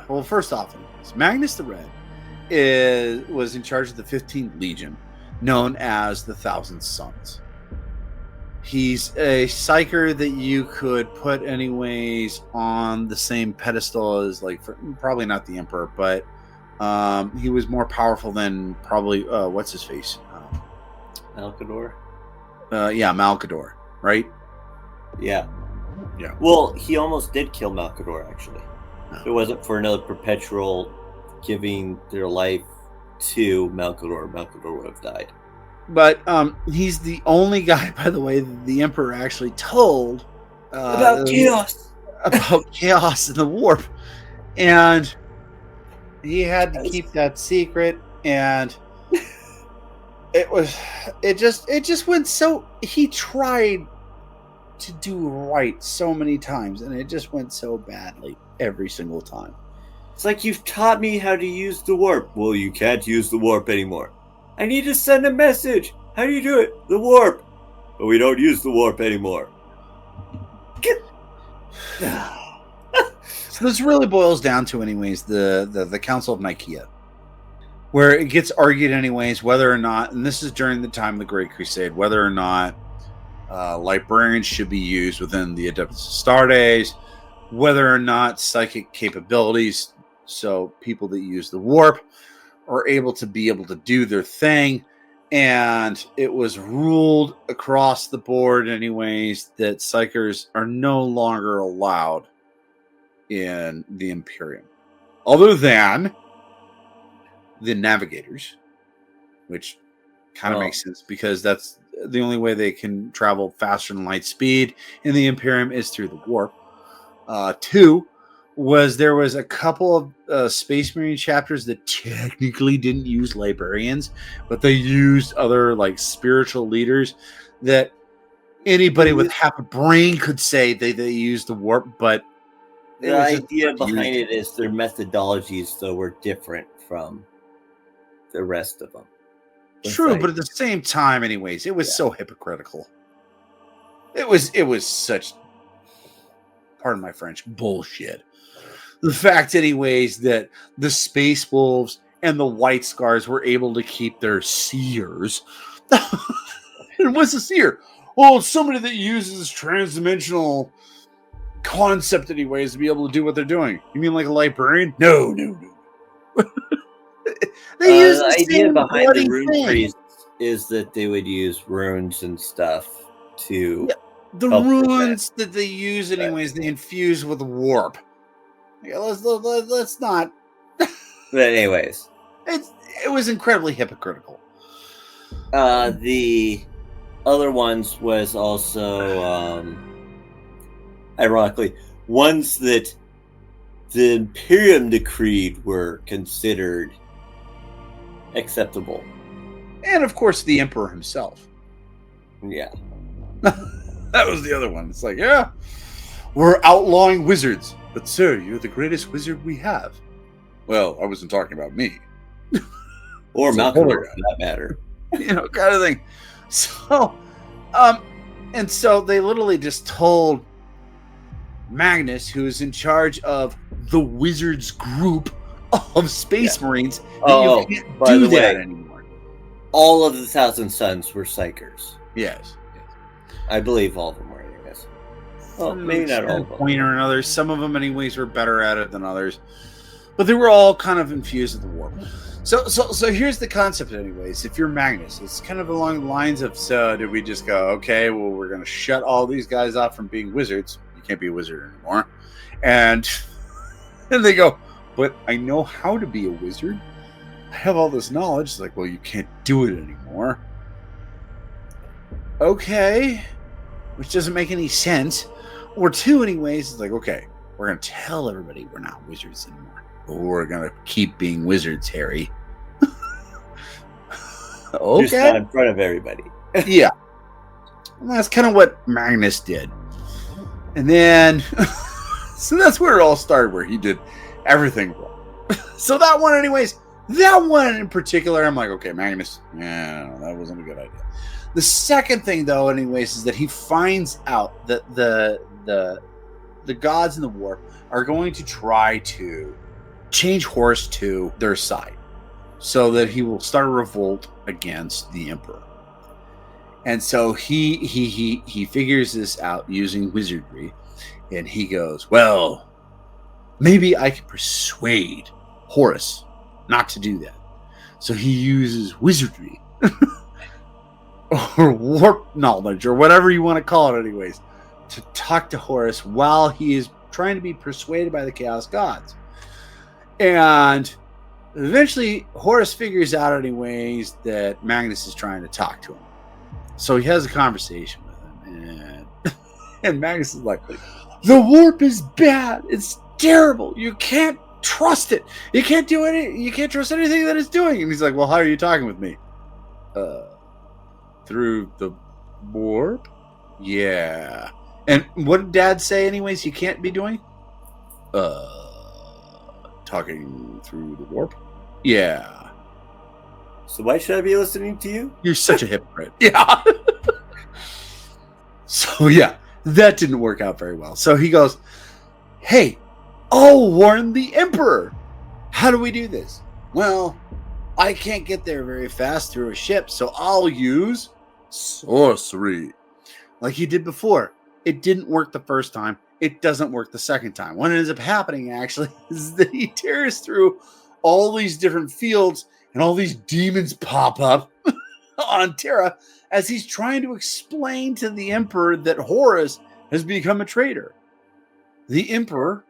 Well, first off, Magnus the Red was in charge of the 15th Legion, known as the Thousand Sons. He's a psyker that you could put anyways on the same pedestal as, probably not the Emperor, but he was more powerful than probably what's his face, Malcador. Malcador, right? Yeah. Well, he almost did kill Malcador, actually. If it wasn't for another perpetual giving their life to Malcador, Malcador would have died. But he's the only guy, by the way, that the Emperor actually told about chaos. About chaos in the warp. And he had to keep that secret, and it just went so. He tried to do right so many times, and it just went so badly every single time. It's like, you've taught me how to use the warp. Well, you can't use the warp anymore. I need to send a message. How do you do it? The warp. But we don't use the warp anymore. So this really boils down to, anyways, the Council of Nicaea, where it gets argued, anyways, whether or not, and this is during the time of the Great Crusade, whether or not librarians should be used within the Adeptus Astartes, whether or not psychic capabilities, so people that use the warp, are able to do their thing. And it was ruled across the board, anyways, that psychers are no longer allowed in the Imperium, other than the navigators, which kind of makes sense because that's the only way they can travel faster than light speed in the Imperium is through the warp. Two was there was a couple of Space Marine chapters that technically didn't use librarians, but they used other spiritual leaders that anybody with half a brain could say they used the warp, but the idea behind it is their methodologies, though, were different from the rest of them. True, but at the same time, anyways, it was so hypocritical. It was such, pardon my French, bullshit. The fact, anyways, that the Space Wolves and the White Scars were able to keep their seers. And what's a seer? Well, it's somebody that uses transdimensional concept, anyways, to be able to do what they're doing. You mean like a librarian? No. They use The the idea same behind the bloody rune thing. priests is that they would use runes and stuff to. Yeah, the help with runes that they use, anyways, they infuse with warp. Yeah, let's not. But anyways, It was incredibly hypocritical. the other ones was also, ironically, ones that the Imperium decreed were considered acceptable. And of course, the Emperor himself. Yeah. That was the other one. It's like, yeah, we're outlawing wizards. But sir, you're the greatest wizard we have. Well, I wasn't talking about me. Or It's a Malcolm, polar for that matter. Kind of thing. So, and so they literally just told Magnus, who is in charge of the Wizards group of Space Marines, that you can't by do the that way, anymore. all of the Thousand Sons were Psychers. Yes. I believe all of them were, anyways. Well, maybe not all of them. Point or another. Some of them, anyways, were better at it than others. But they were all kind of infused with the warp. So here's the concept, anyways. If you're Magnus, it's kind of along the lines of, so did we just go, okay, well, we're going to shut all these guys off from being wizards. You can't be a wizard anymore. And they go, but I know how to be a wizard. I have all this knowledge. It's like, well, you can't do it anymore. Okay. Which doesn't make any sense. Or two, anyways, it's like, okay, we're going to tell everybody we're not wizards anymore. But we're going to keep being wizards, Harry. Okay. Just not in front of everybody. Yeah. And that's kind of what Magnus did. And then, so that's where it all started, where he did everything wrong. So that one, anyways, that one in particular, I'm like, okay, Magnus, yeah, no, that wasn't a good idea. The second thing, though, anyways, is that he finds out that the gods in the war are going to try to change Horus to their side, so that he will start a revolt against the Emperor. And so he figures this out using wizardry, and he goes, well, maybe I can persuade Horus not to do that. So he uses wizardry or warp knowledge or whatever you want to call it, anyways, to talk to Horus while he is trying to be persuaded by the Chaos Gods. And eventually Horus figures out, anyways, that Magnus is trying to talk to him. So he has a conversation with him, and Magnus is like, the warp is bad. It's terrible. You can't trust it. You can't do any. You can't trust anything that it's doing. And he's like, well, how are you talking with me? Through the warp? Yeah. And what did Dad say, anyways, you can't be doing? Talking through the warp? Yeah. So why should I be listening to you? You're such a hypocrite. Yeah. So, yeah, that didn't work out very well. So he goes, hey, I'll warn the Emperor. How do we do this? Well, I can't get there very fast through a ship, so I'll use sorcery. Like he did before. It didn't work the first time. It doesn't work the second time. What ends up happening, actually, is that he tears through all these different fields, and all these demons pop up on Terra as he's trying to explain to the Emperor that Horus has become a traitor. The Emperor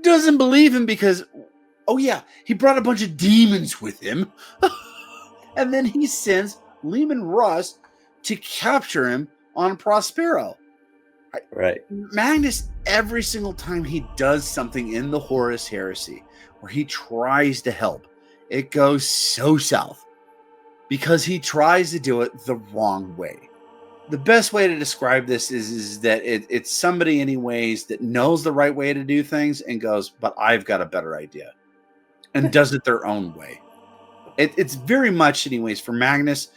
doesn't believe him because, oh yeah, he brought a bunch of demons with him. And then he sends Lehman Russ to capture him on Prospero. Right. Magnus, every single time he does something in the Horus heresy where he tries to help, it goes so south because he tries to do it the wrong way. The best way to describe this is that it's somebody, anyways, that knows the right way to do things and goes, but I've got a better idea, and does it their own way. It's very much, anyways, for Magnus.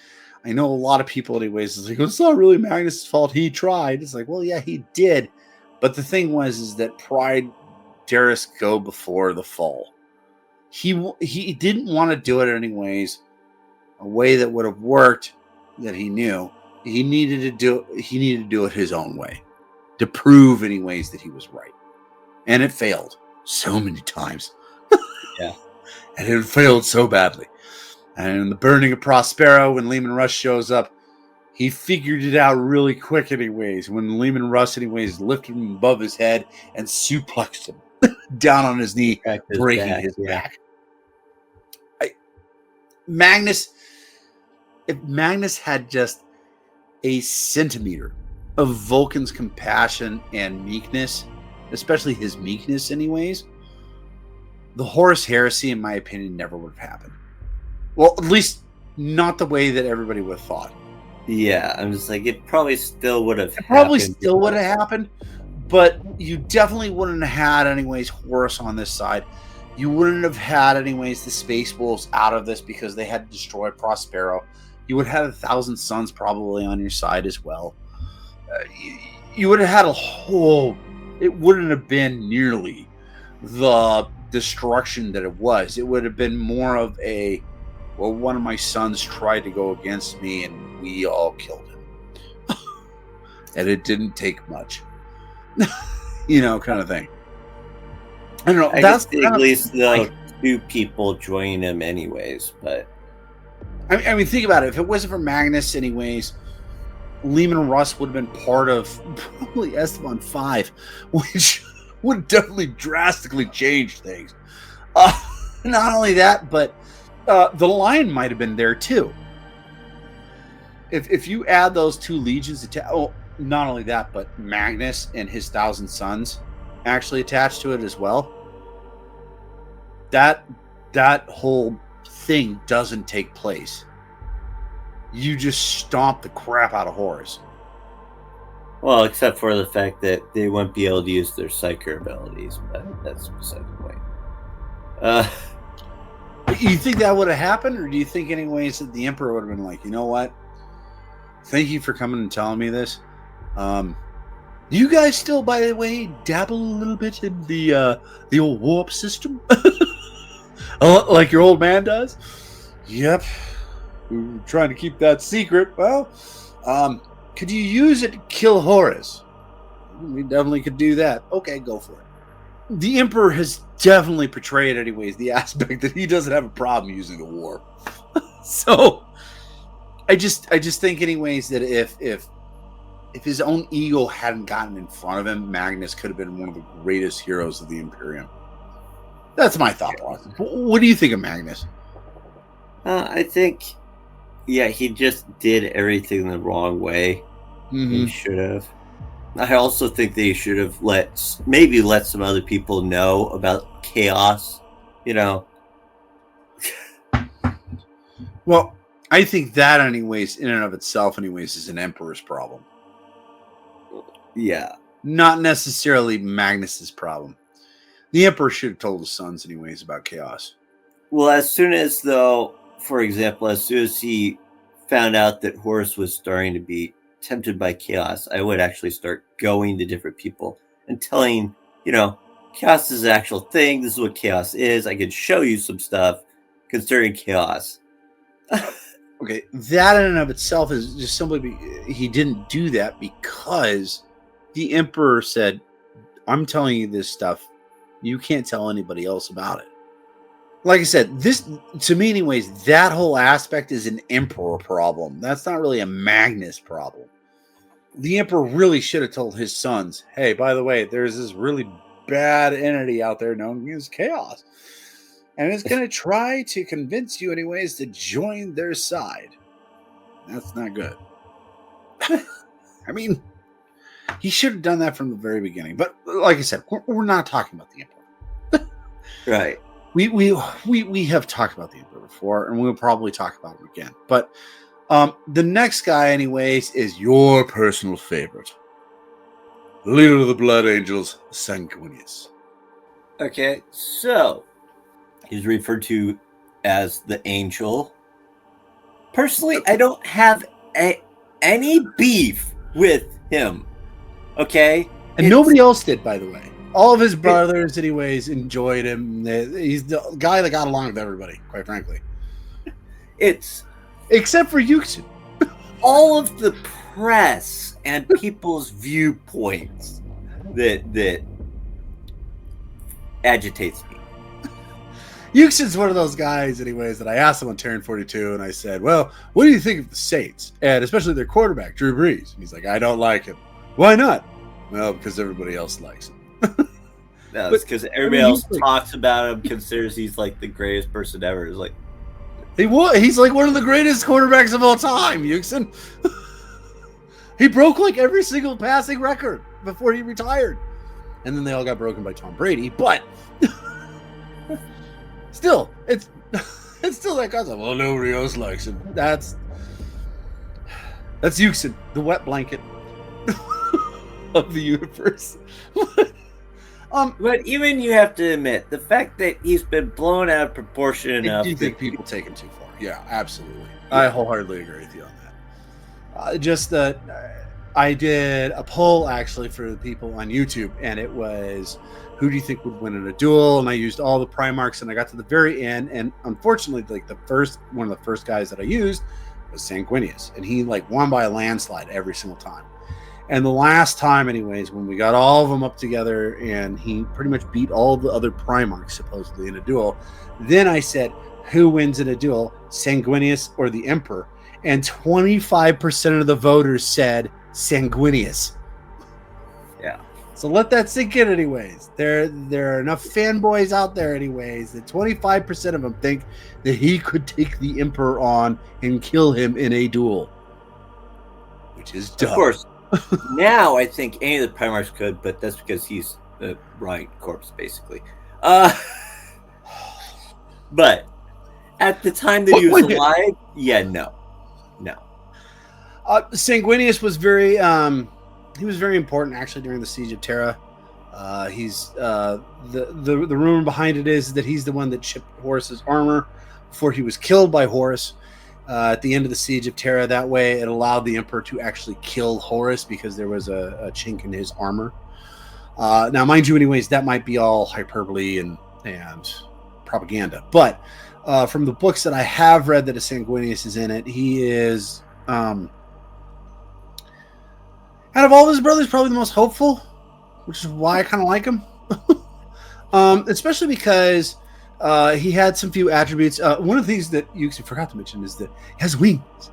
I know a lot of people, anyways, is like, it's not really Magnus' fault. He tried. It's like, well, yeah, he did. But the thing is that pride Darius go before the fall. He didn't want to do it anyways. A way that would have worked, that he knew he needed to do. He needed to do it his own way, to prove anyways that he was right. And it failed so many times. Yeah. And it failed so badly. And in the burning of Prospero, when Lehman Russ shows up, he figured it out really quick anyways. When Lehman Russ anyways lifted him above his head and suplexed him down on his knee, breaking his back. If Magnus had just a centimeter of Vulcan's compassion and meekness, especially his meekness anyways, the Horus Heresy, in my opinion, never would have happened. Well, at least not the way that everybody would have thought. Yeah, I'm just like, it probably still would have happened, but you definitely wouldn't have had anyways Horus on this side. You wouldn't have had anyways the Space Wolves out of this because they had destroyed Prospero. You would have had 1,000 Suns probably on your side as well. You would have had a whole... It wouldn't have been nearly the destruction that it was. It would have been more of a, well, one of my sons tried to go against me and we all killed him. And it didn't take much. Kind of thing. I don't know. That's at least two people join him anyways, but I mean, think about it. If it wasn't for Magnus anyways, Lehman Russ would have been part of probably Esteban 5, which would definitely drastically change things. Not only that, but the Lion might have been there too. If you add those two legions, not only that, but Magnus and his 1,000 sons actually attached to it as well. That whole thing doesn't take place. You just stomp the crap out of Horus. Well, except for the fact that they wouldn't be able to use their psyker abilities, but that's beside the point. You think that would have happened, or do you think anyways that the Emperor would have been like, you know what? Thank you for coming and telling me this. You guys still, by the way, dabble a little bit in the old warp system? Like your old man does? Yep. We were trying to keep that secret. Well, could you use it to kill Horus? We definitely could do that. Okay, go for it. The Emperor has definitely portrayed anyways the aspect that he doesn't have a problem using the warp. So I just think anyways that if his own ego hadn't gotten in front of him, Magnus could have been one of the greatest heroes of the Imperium. That's my thought process. What do you think of Magnus? I think, he just did everything the wrong way. Mm-hmm. He should have. I also think they should have let some other people know about chaos. Well, I think that anyways, in and of itself anyways, is an Emperor's problem. Yeah. Not necessarily Magnus's problem. The Emperor should have told his sons anyways about chaos. Well, as soon as he found out that Horus was starting to be tempted by chaos, I would actually start going to different people and telling, chaos is an actual thing. This is what chaos is. I could show you some stuff concerning chaos. Okay, that in and of itself is just simply he didn't do that because the Emperor said, I'm telling you this stuff. You can't tell anybody else about it. Like I said, this, to me anyways, that whole aspect is an Emperor problem. That's not really a Magnus problem. The Emperor really should have told his sons, hey, by the way, there's this really bad entity out there known as Chaos. And it's going to try to convince you anyways to join their side. That's not good. I mean, he should have done that from the very beginning. But like I said, we're not talking about the Emperor. Right. We have talked about the Emperor before, and we'll probably talk about him again. But the next guy, anyways, is your personal favorite. Leader of the Blood Angels, Sanguinius. Okay, so he's referred to as the Angel. Personally, I don't have any beef with him. Okay? And nobody else did, by the way. all of his brothers, anyways, enjoyed him. He's the guy that got along with everybody, quite frankly. It's except for Yuxin. All of the press and people's viewpoints that agitates me. Yuxin's one of those guys, anyways, that I asked him on Terran 42, and I said, well, what do you think of the Saints? And especially their quarterback, Drew Brees. And he's like, I don't like him. Why not? Well, because everybody else likes him. No, it's because everybody else talks about him, considers he's like the greatest person ever. It's like he's like one of the greatest quarterbacks of all time, Yuxin. He broke like every single passing record before he retired. And then they all got broken by Tom Brady, but still, it's still that concept. Well, nobody else likes him. That's Yuxin, the wet blanket of the universe. But even you have to admit the fact that he's been blown out of proportion enough. Do you think people take him too far? Yeah, absolutely. Yeah. I wholeheartedly agree with you on that. Just that I did a poll actually for the people on YouTube, and it was, who do you think would win in a duel? And I used all the Primarchs, and I got to the very end, and unfortunately, like one of the first guys that I used was Sanguinius, and he like won by a landslide every single time. And the last time, anyways, when we got all of them up together and he pretty much beat all the other Primarchs supposedly in a duel, then I said, who wins in a duel, Sanguinius or the Emperor? And 25% of the voters said Sanguinius. Yeah. So let that sink in anyways. There are enough fanboys out there anyways that 25% of them think that he could take the Emperor on and kill him in a duel. Which is dumb. Of course. Now I think any of the Primarchs could, but that's because he's the right corpse, basically. But at the time that he was alive, no. Sanguinius was very important actually during the Siege of Terra. He's the rumor behind it is that he's the one that shipped Horus's armor before he was killed by Horus. At the end of the Siege of Terra, that way it allowed the Emperor to actually kill Horus because there was a chink in his armor. Now, mind you, anyways, that might be all hyperbole and propaganda. But from the books that I have read that a Sanguinius is in it, he is, out of all his brothers, probably the most hopeful, which is why I kind of like him. Especially because he had some few attributes. One of the things that you forgot to mention is that he has wings.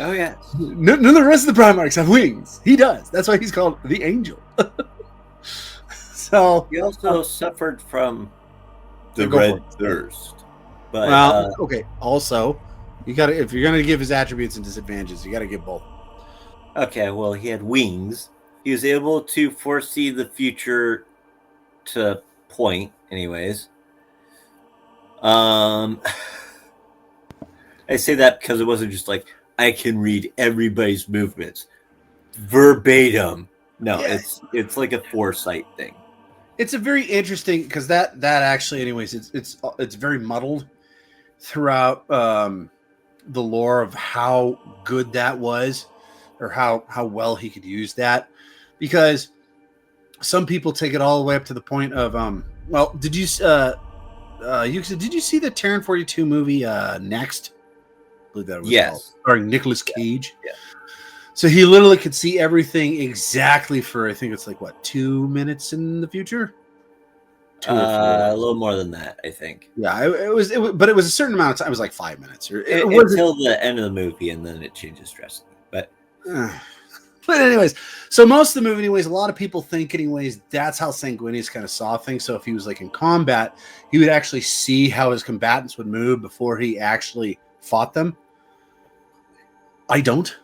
Oh, yeah. None of the rest of the Primarchs have wings. He does. That's why he's called the Angel. So he also suffered from the Red Thirst. But, well, okay. Also, you got to, if you're going to give his attributes and disadvantages, you got to give both. Okay, well, he had wings. He was able to foresee the future to point, anyways. I say that because it wasn't just like I can read everybody's movements verbatim. No, yeah. It's like a foresight thing. It's a very interesting because that actually, anyways, it's very muddled throughout the lore of how good that was, or how well he could use that, because some people take it all the way up to the point of well, did you see the Terran 42 movie Next? I believe that was called, starring Nicolas Cage. Yeah. So he literally could see everything exactly for, I think it's like, what, 2 minutes in the future? A little more than that, I think. Yeah, it was, but it was a certain amount of time. It was like 5 minutes. Until the end of the movie, and then it changes drastically. But anyways, so most of the movie, anyways, a lot of people think, anyways, that's how Sanguinius kind of saw things. So if he was like in combat, he would actually see how his combatants would move before he actually fought them. I don't.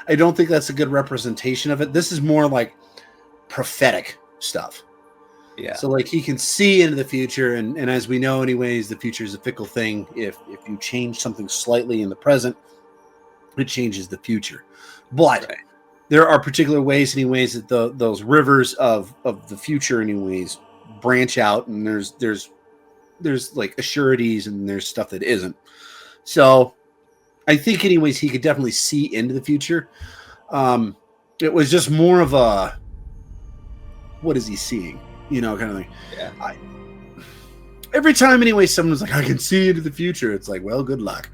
I don't think that's a good representation of it. This is more like prophetic stuff. Yeah. So like he can see into the future, and as we know, anyways, the future is a fickle thing. If you change something slightly in the present, it changes the future. But right. There are particular ways, anyways, that those rivers of the future, anyways, branch out, and there's like assurities, and there's stuff that isn't. So I think, anyways, he could definitely see into the future. It was just more of a what is he seeing? Kind of thing. Yeah. Every time, anyway, someone's like, I can see into the future. It's like, well, good luck.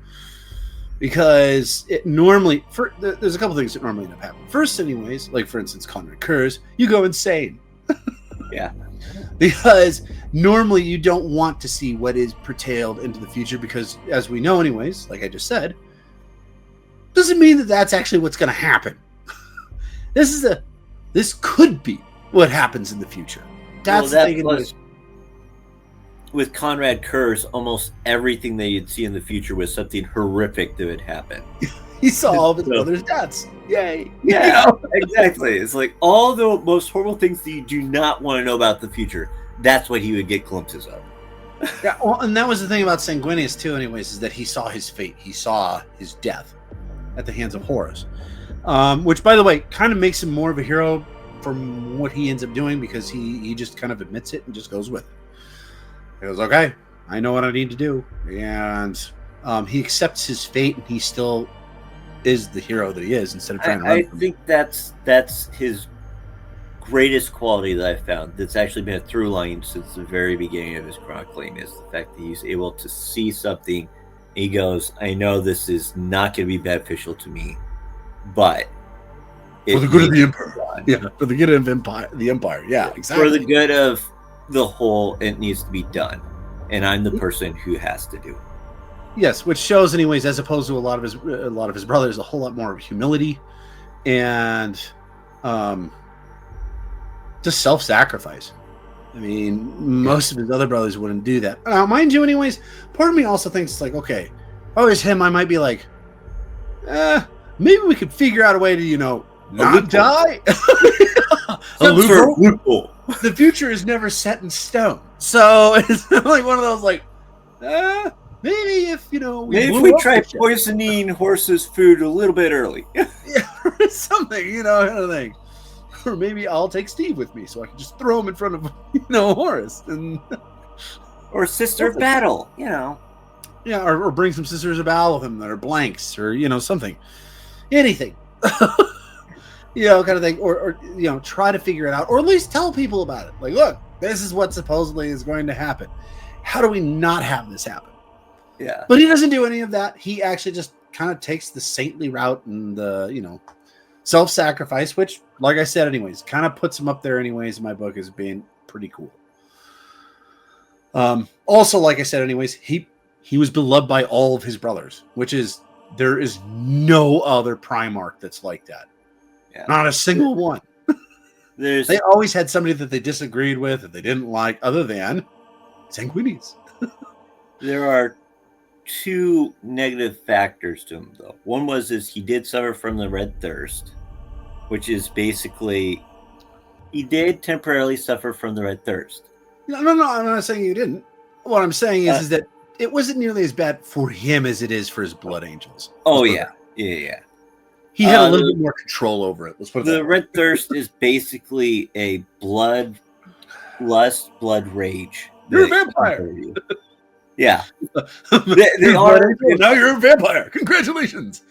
Because it normally, there's a couple things that normally end up happening. First, anyways, like for instance, Conrad Kurz, you go insane. Yeah. Because normally you don't want to see what is curtailed into the future because, as we know anyways, like I just said, doesn't mean that that's actually what's going to happen. This could be what happens in the future. That's the thing. With Conrad Kurz, almost everything that you'd see in the future was something horrific that would happen. He saw all of his brother's deaths. Yay. Yeah, exactly. It's like all the most horrible things that you do not want to know about the future. That's what he would get glimpses of. Yeah, well, and that was the thing about Sanguinius too, anyways, is that he saw his fate. He saw his death at the hands of Horus. Which, by the way, kind of makes him more of a hero from what he ends up doing because he just kind of admits it and just goes with it. He goes, okay, I know what I need to do. And he accepts his fate and he still is the hero that he is instead of trying to run I from think that's his greatest quality that I've found that's actually been a through line since the very beginning of his chronicling is the fact that he's able to see something. He goes, I know this is not going to be beneficial to me, but for the good of the empire. Yeah, for the good of the empire. Yeah, exactly. For the good of the whole, it needs to be done. And I'm the person who has to do it. Yes, which shows, anyways, as opposed to a lot of his brothers, a whole lot more of humility and just self-sacrifice. I mean, most of his other brothers wouldn't do that. Now, mind you, anyways, part of me also thinks it's like, okay, if I was him, I might be like, maybe we could figure out a way to, not die. A loophole. The future is never set in stone, so it's like one of those like, maybe if we try poisoning horses' food a little bit early, yeah, something, kind of thing, or maybe I'll take Steve with me so I can just throw him in front of Horus and or Sister of Battle, yeah, or bring some Sisters of Battle with him that are blanks or something, anything. Kind of thing, or try to figure it out, or at least tell people about it. Like, look, this is what supposedly is going to happen. How do we not have this happen? Yeah. But he doesn't do any of that. He actually just kind of takes the saintly route and the, self-sacrifice, which, like I said, anyways, kind of puts him up there anyways in my book as being pretty cool. Also, like I said, anyways, he was beloved by all of his brothers, which is, there is no other Primarch that's like that. Yeah. Not a single one. They always had somebody that they disagreed with, that they didn't like, other than Sanguinius. There are two negative factors to him, though. One is he did suffer from the Red Thirst, which is basically he did temporarily suffer from the Red Thirst. No, I'm not saying you didn't. What I'm saying is that it wasn't nearly as bad for him as it is for his Blood Angels. Oh, yeah. Yeah. He had a little bit more control over it. Let's put it the Red Thirst is basically a blood rage. You're a vampire. Yeah. they are. Now you're a vampire. Congratulations.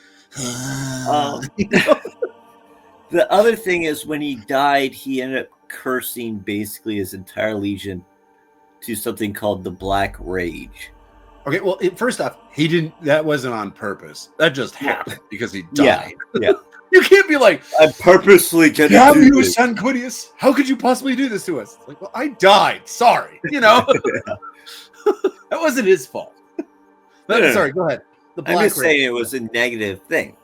The other thing is when he died, he ended up cursing basically his entire legion to something called the Black Rage. Okay, well, first off, he didn't. That wasn't on purpose. That just happened because he died. Yeah. You can't be like, I purposely can damn you, Sanguinius. How could you possibly do this to us? It's like, well, I died. Sorry. That wasn't his fault. Sorry, go ahead. I'm just saying it was a negative thing.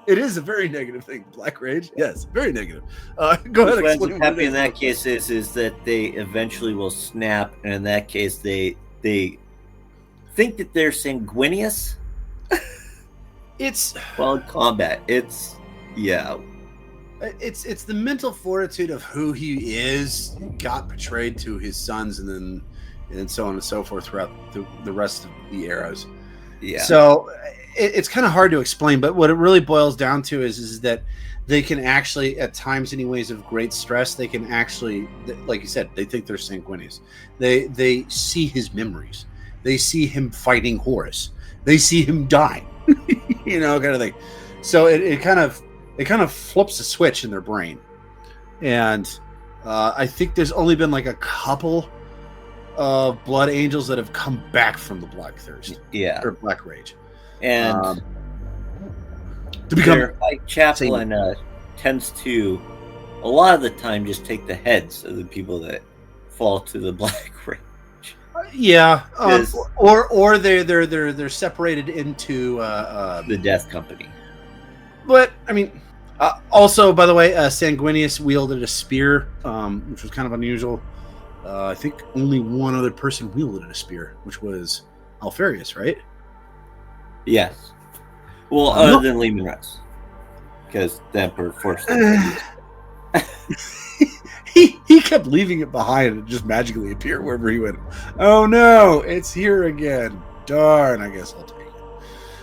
It is a very negative thing. Black Rage? Yes, very negative. Go ahead. What ends up happening in that case is that they eventually will snap, and in that case, they think that they're Sanguinius. In combat. It's the mental fortitude of who he is got portrayed to his sons and so on and so forth throughout the rest of the eras. Yeah. So it's kind of hard to explain, but what it really boils down to is that they can actually, at times anyways of great stress, they can actually, like you said, they think they're Sanguinius. They see his memories. They see him fighting Horus. They see him dying, kind of thing. So it kind of flips a switch in their brain, and I think there's only been like a couple of Blood Angels that have come back from the Black Thirst. Yeah. Or Black Rage. And To become their White Chaplain tends to, a lot of the time, just take the heads of the people that fall to the Black Rage. Yeah, or they're separated into The Death Company. But I mean, also by the way, Sanguinius wielded a spear, which was kind of unusual. I think only one other person wielded a spear, which was Alfarius, right? Yes. Well, other than Lehman Russ, because the Emperor forced him. He kept leaving it behind and it just magically appeared wherever he went. Oh no, it's here again. Darn, I guess I'll take it.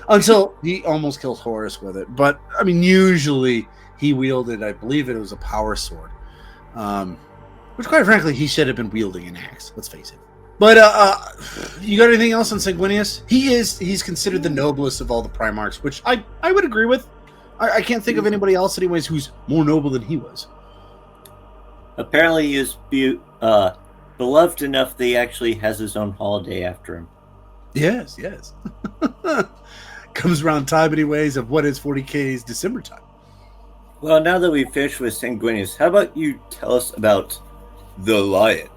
Until he almost kills Horus with it. But, I mean, usually he wielded, I believe it was a power sword. Which, quite frankly, he should have been wielding an axe. Let's face it. But, you got anything else on Sanguinius? He's considered the noblest of all the Primarchs, which I would agree with. I can't think of anybody else, anyways, who's more noble than he was. Apparently he is beloved enough that he actually has his own holiday after him. Yes. Comes around time anyways of what is 40K's December time. Well, now that we've finished with Sanguinius, how about you tell us about the Lion?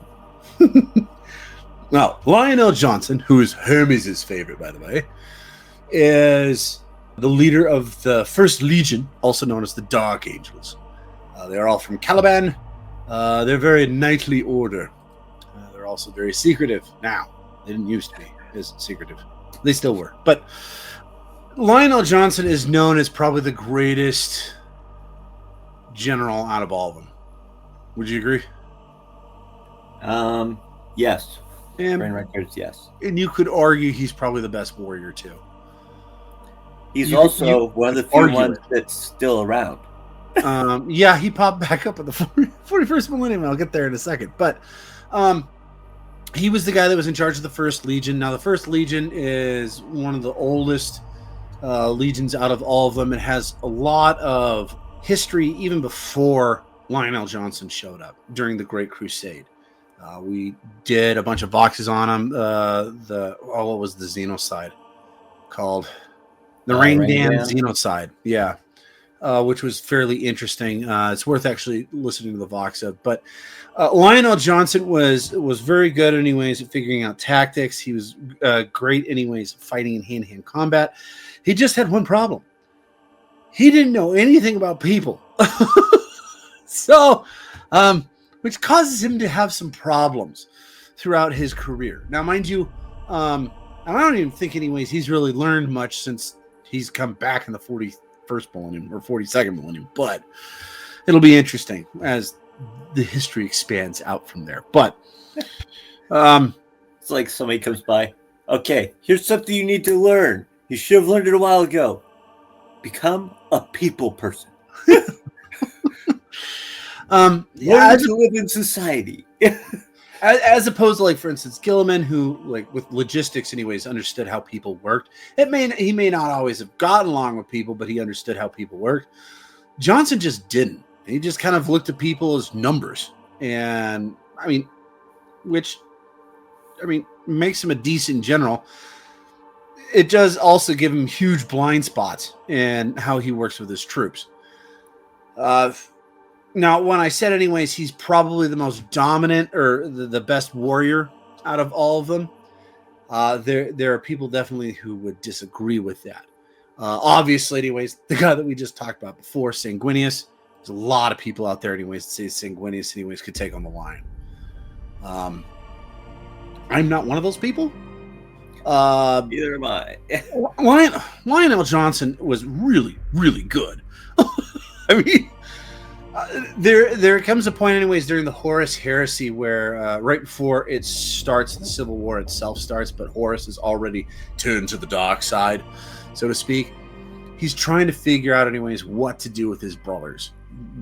Now, Lionel Johnson, who is Hermes' favorite, by the way, is the leader of the First Legion, also known as the Dark Angels. They're all from Caliban. They're very knightly order. They're also very secretive now. They didn't used to be as secretive. They still were. But Lionel Johnson is known as probably the greatest general out of all of them. Would you agree? Yes. And, Brain records, yes. And you could argue he's probably the best warrior, too. He's also one of the few ones that's still around. Yeah, he popped back up at the 41st millennium. I'll get there in a second. But he was the guy that was in charge of the First Legion. Now, the First Legion is one of the oldest legions out of all of them. It has a lot of history even before Lionel Johnson showed up during the Great Crusade. We did a bunch of boxes on him. What was the Xenocide called? The Rain Dan Xenocide. Yeah. Which was fairly interesting. It's worth actually listening to the Vox of. But Lionel Johnson was very good anyways at figuring out tactics. He was great anyways fighting in hand-to-hand combat. He just had one problem. He didn't know anything about people. So, which causes him to have some problems throughout his career. Now, mind you, and I don't even think anyways he's really learned much since he's come back in the 41st millennium or 42nd millennium, but it'll be interesting as the history expands out from there. But it's like somebody comes by. Okay, here's something you need to learn. You should have learned it a while ago. Become a people person. Learn to live in society. As opposed to, like, for instance, Gilliman, who, like, with logistics anyways, understood how people worked. He may not always have gotten along with people, but he understood how people worked. Johnson just didn't. He just kind of looked at people as numbers. And, which makes him a decent general. It does also give him huge blind spots in how he works with his troops. Now, when I said anyways, he's probably the most dominant or the best warrior out of all of them. There are people definitely who would disagree with that. Obviously, anyways, the guy that we just talked about before, Sanguinius. There's a lot of people out there anyways that say Sanguinius anyways could take on the Lion. I'm not one of those people. Neither am I. Lionel Johnson was really, really good. There comes a point anyways during the Horus heresy where right before it starts, the Civil War itself starts, but Horus is already turned to the dark side, so to speak. He's trying to figure out anyways what to do with his brothers,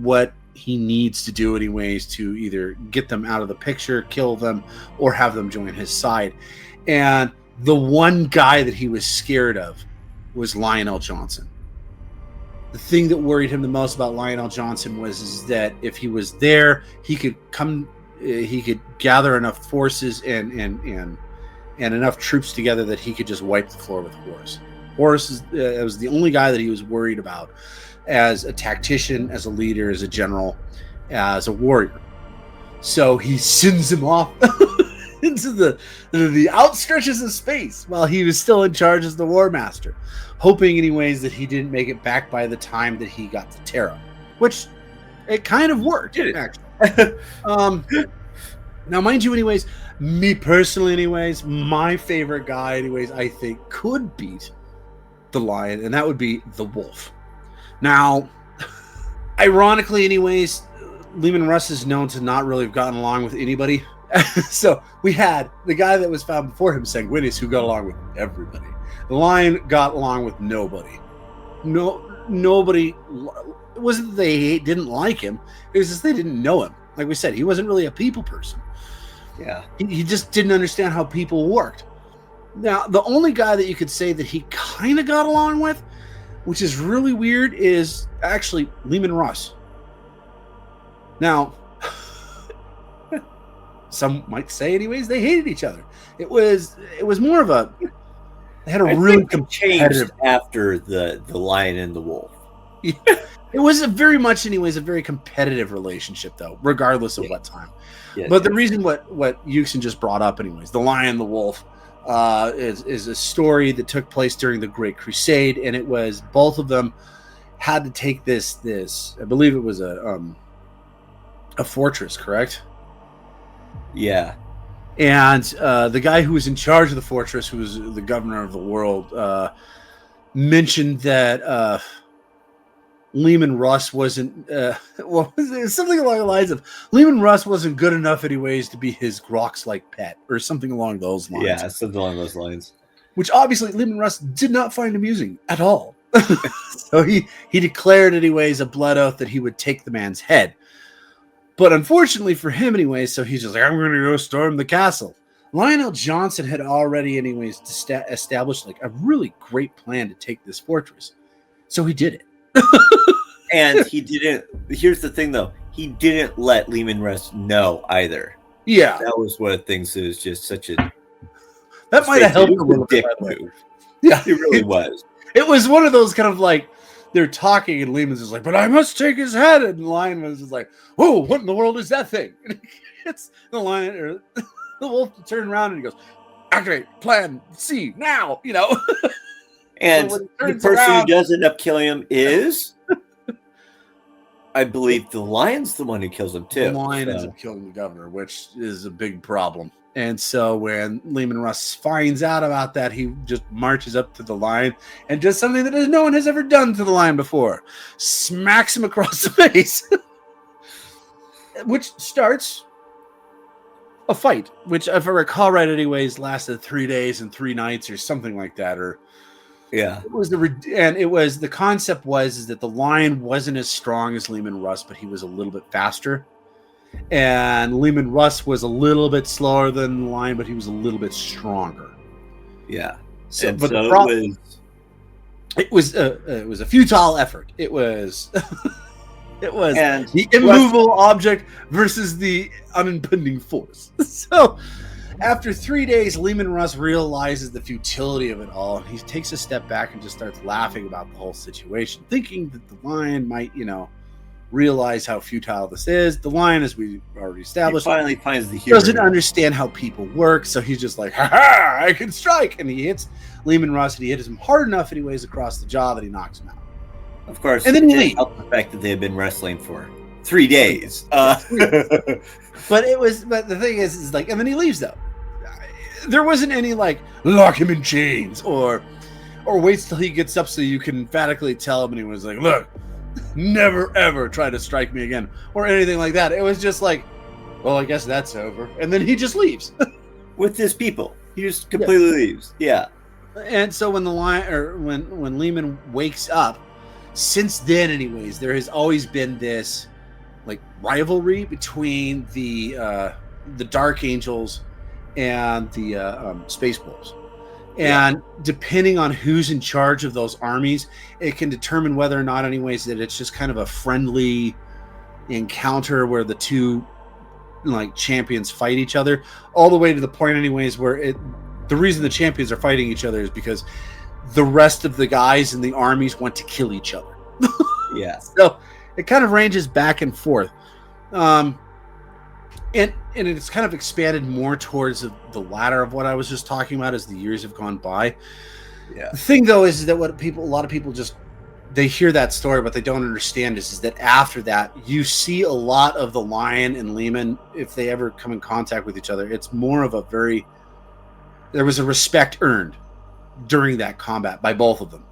what he needs to do anyways to either get them out of the picture, kill them, or have them join his side. And the one guy that he was scared of was Lionel Johnson. the thing that worried him the most about Lionel Johnson is that if he was there, he could gather enough forces and enough troops together that he could just wipe the floor with Horus. Horus was the only guy that he was worried about as a tactician, as a leader, as a general, as a warrior. So he sends him off into the outstretches of space while he was still in charge as the War Master, hoping anyways that he didn't make it back by the time that he got to Terra, which it kind of worked, actually. Now, mind you, anyways, me personally, anyways, my favorite guy, anyways, I think could beat the Lion, and that would be the Wolf. Now, ironically, anyways, Leman Russ is known to not really have gotten along with anybody. So we had the guy that was found before him, Sanguinius, who got along with everybody. The Lion got along with nobody. Nobody. It wasn't that they didn't like him. It was just they didn't know him. Like we said, he wasn't really a people person. Yeah. He just didn't understand how people worked. Now, the only guy that you could say that he kind of got along with, which is really weird, is actually Leman Russ. Now, some might say, anyways, they hated each other. It was more of a. They had a really competitive. Changed after the Lion and the Wolf. It was very much, anyways, a very competitive relationship, though, regardless of what time. Yeah, but the reason what Euxin just brought up, anyways, the Lion and the Wolf, is a story that took place during the Great Crusade, and it was both of them had to take this. I believe it was a fortress, correct? Yeah. And the guy who was in charge of the fortress, who was the governor of the world, mentioned that Leman Russ wasn't something along the lines of Leman Russ wasn't good enough anyways to be his Grox-like pet, or something along those lines. Yeah, something along those lines. Which obviously Leman Russ did not find amusing at all. So he declared anyways a blood oath that he would take the man's head. But unfortunately for him anyways, so he's just like, I'm going to go storm the castle. Lionel Johnson had already anyways established like a really great plan to take this fortress. So he did it. And he didn't. Here's the thing, though. He didn't let Leman Russ know either. Yeah. That was one of the things that was just such a... That might have helped a little bit. Move. Yeah. It really was. It was one of those kind of like, they're talking and Lehman's just like, but I must take his head. And the Lion was just like, whoa, what in the world is that thing? And it's the Lion, or the Wolf turn around and he goes, activate, plan, C, now, you know. And so the person who does end up killing him is, I believe, the Lion's the one who kills him too. The Lion ends up killing the governor, which is a big problem. And so when Leman Russ finds out about that, he just marches up to the Lion and does something that no one has ever done to the Lion before. Smacks him across the face. Which starts a fight, which, if I recall right anyways, lasted 3 days and 3 nights or something like that. Or yeah, the concept was that the Lion wasn't as strong as Leman Russ, but he was a little bit faster. And Leman Russ was a little bit slower than the Lion, but he was a little bit stronger. Yeah. So, but so the problem, it was a futile effort. It was and the immovable object versus the unimpending force. So after 3 days, Leman Russ realizes the futility of it all, and he takes a step back and just starts laughing about the whole situation, thinking that the Lion might, realize how futile this is. The Lion, as we already established, he finally finds the humor. Doesn't understand how people work, so he's just like, ha, I can strike, and he hits Leman Russ, and he hits him hard enough anyways across the jaw that he knocks him out. Of course, and then he leaves. Help the fact that they had been wrestling for 3 days. But the thing is like, and then he leaves though. There wasn't any like lock him in chains or waits till he gets up so you can emphatically tell him, and he was like, look, never ever try to strike me again or anything like that. It was just like, well, I guess that's over, and then he just leaves with his people. He just completely leaves. Yeah. And so when the Lion, or when Leman wakes up, since then, anyways, there has always been this like rivalry between the Dark Angels and the Space Wolves. And depending on who's in charge of those armies, it can determine whether or not, anyways, that it's just kind of a friendly encounter where the two like champions fight each other, all the way to the point, anyways, where the reason the champions are fighting each other is because the rest of the guys in the armies want to kill each other. Yeah. So it kind of ranges back and forth. And it's kind of expanded more towards the latter of what I was just talking about as the years have gone by. Yeah. The thing, though, is that a lot of people just, they hear that story, but they don't understand is that after that, you see a lot of the Lion and Lehman, if they ever come in contact with each other, it's more of there was a respect earned during that combat by both of them.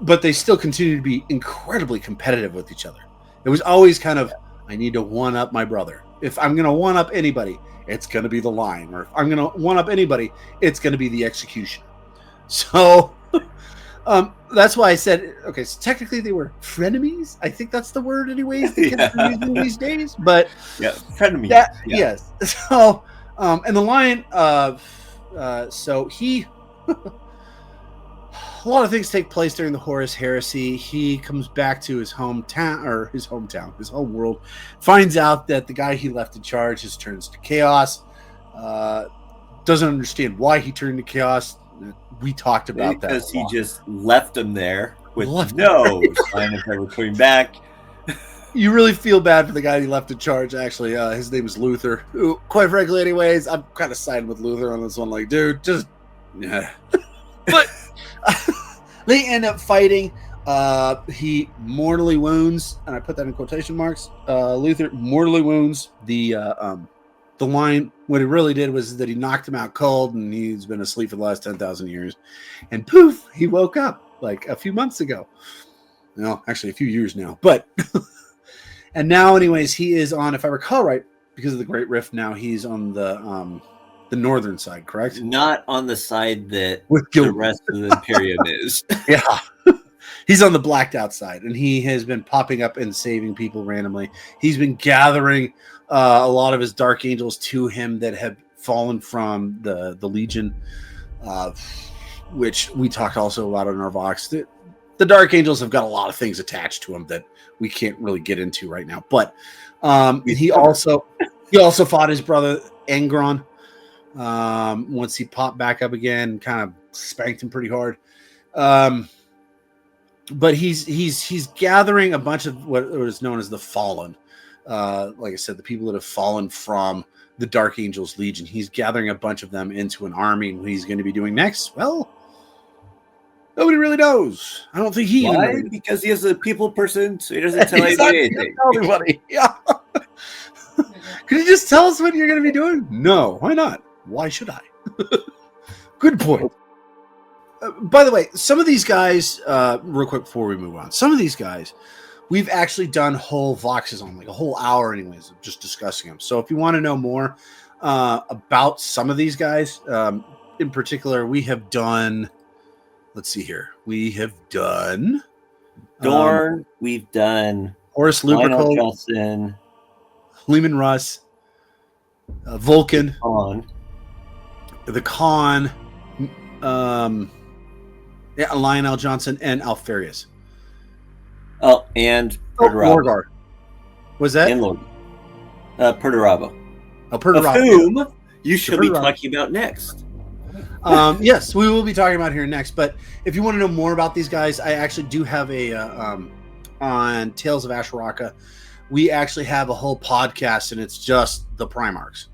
But they still continue to be incredibly competitive with each other. It was always kind of, I need to one-up my brother. If I'm going to one-up anybody, it's going to be the Lion. Or if I'm going to one-up anybody, it's going to be the Executioner. So that's why I said, okay, so technically they were frenemies. I think that's the word anyways that kids are using these days. But yeah, frenemies. Yes. So, and the Lion, so he... A lot of things take place during the Horus Heresy. He comes back to his home world, finds out that the guy he left in charge has turned to chaos. Doesn't understand why he turned to chaos. We talked about that because he just left him there with no sign of ever coming back. You really feel bad for the guy he left in charge. Actually, his name is Luther. Who, quite frankly, anyways, I'm kind of siding with Luther on this one. Like, dude, just yeah. But they end up fighting. He mortally wounds, and I put that in quotation marks. Luther mortally wounds the Lion. What he really did was that he knocked him out cold, and he's been asleep for the last 10,000 years. And poof, he woke up like a few months ago. No, actually a few years now. But and now, anyways, he is on, if I recall right, because of the Great Rift. Now he's on the northern side, correct? Not on the side that with the rest of the Imperium is. Yeah. He's on the blacked out side, and he has been popping up and saving people randomly. He's been gathering a lot of his Dark Angels to him that have fallen from the Legion, which we talked also about in our Vox. The Dark Angels have got a lot of things attached to them that we can't really get into right now. But he also fought his brother Angron. Once he popped back up again, kind of spanked him pretty hard. But he's gathering a bunch of what is known as the Fallen. Like I said, the people that have fallen from the Dark Angels Legion. He's gathering a bunch of them into an army. And what he's going to be doing next? Well, nobody really knows. I don't think he. Why? Because he is a people person, so he doesn't tell anybody anything. Everybody. Yeah. Could you just tell us what you're going to be doing? No, why not? Why should I? Good point. By the way, some of these guys, real quick before we move on, some of these guys, we've actually done whole Voxes on, like a whole hour anyways, of just discussing them. So if you want to know more about some of these guys, in particular, we have done, let's see here. We have done Dorn, we've done Horus Lupercal, Johnson, Leman Russ, Vulcan, the Khan, Lionel Johnson, and Alfarius. Oh, and Lorgar. Was that? And Perturabo. Oh, Perturabo. Of whom you should be talking about next. Yes, we will be talking about here next. But if you want to know more about these guys, I actually do have a on Tales of Asheraka. We actually have a whole podcast, and it's just the Primarchs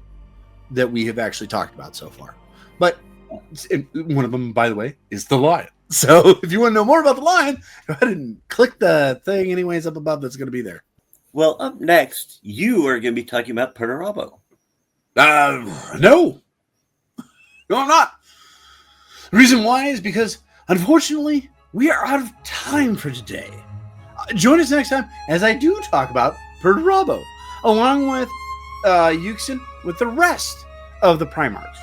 that we have actually talked about so far. But one of them, by the way, is the Lion. So if you want to know more about the Lion, go ahead and click the thing anyways up above that's going to be there. Well, up next, you are going to be talking about Perturabo. No, I'm not. The reason why is because, unfortunately, we are out of time for today. Join us next time as I do talk about Perturabo, along with Yuxin, with the rest of the Primarchs.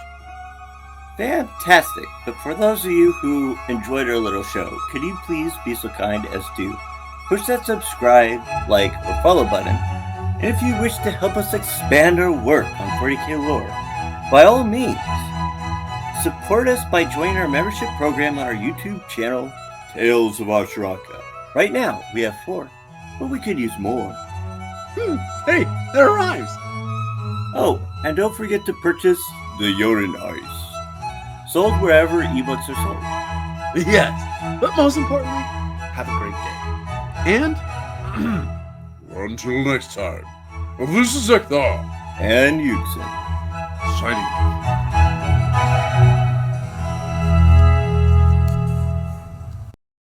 Fantastic. But for those of you who enjoyed our little show, could you please be so kind as to push that subscribe, like, or follow button? And if you wish to help us expand our work on 40k lore, by all means, support us by joining our membership program on our YouTube channel, Tales of Ashraka. Right now, we have 4, but we could use more. Hey, that rhymes. Oh, and don't forget to purchase the Yorin Ice, sold wherever ebooks are sold. Yes, but most importantly, have a great day. And Until next time, this is Ekthar. And Yuxin. signing off.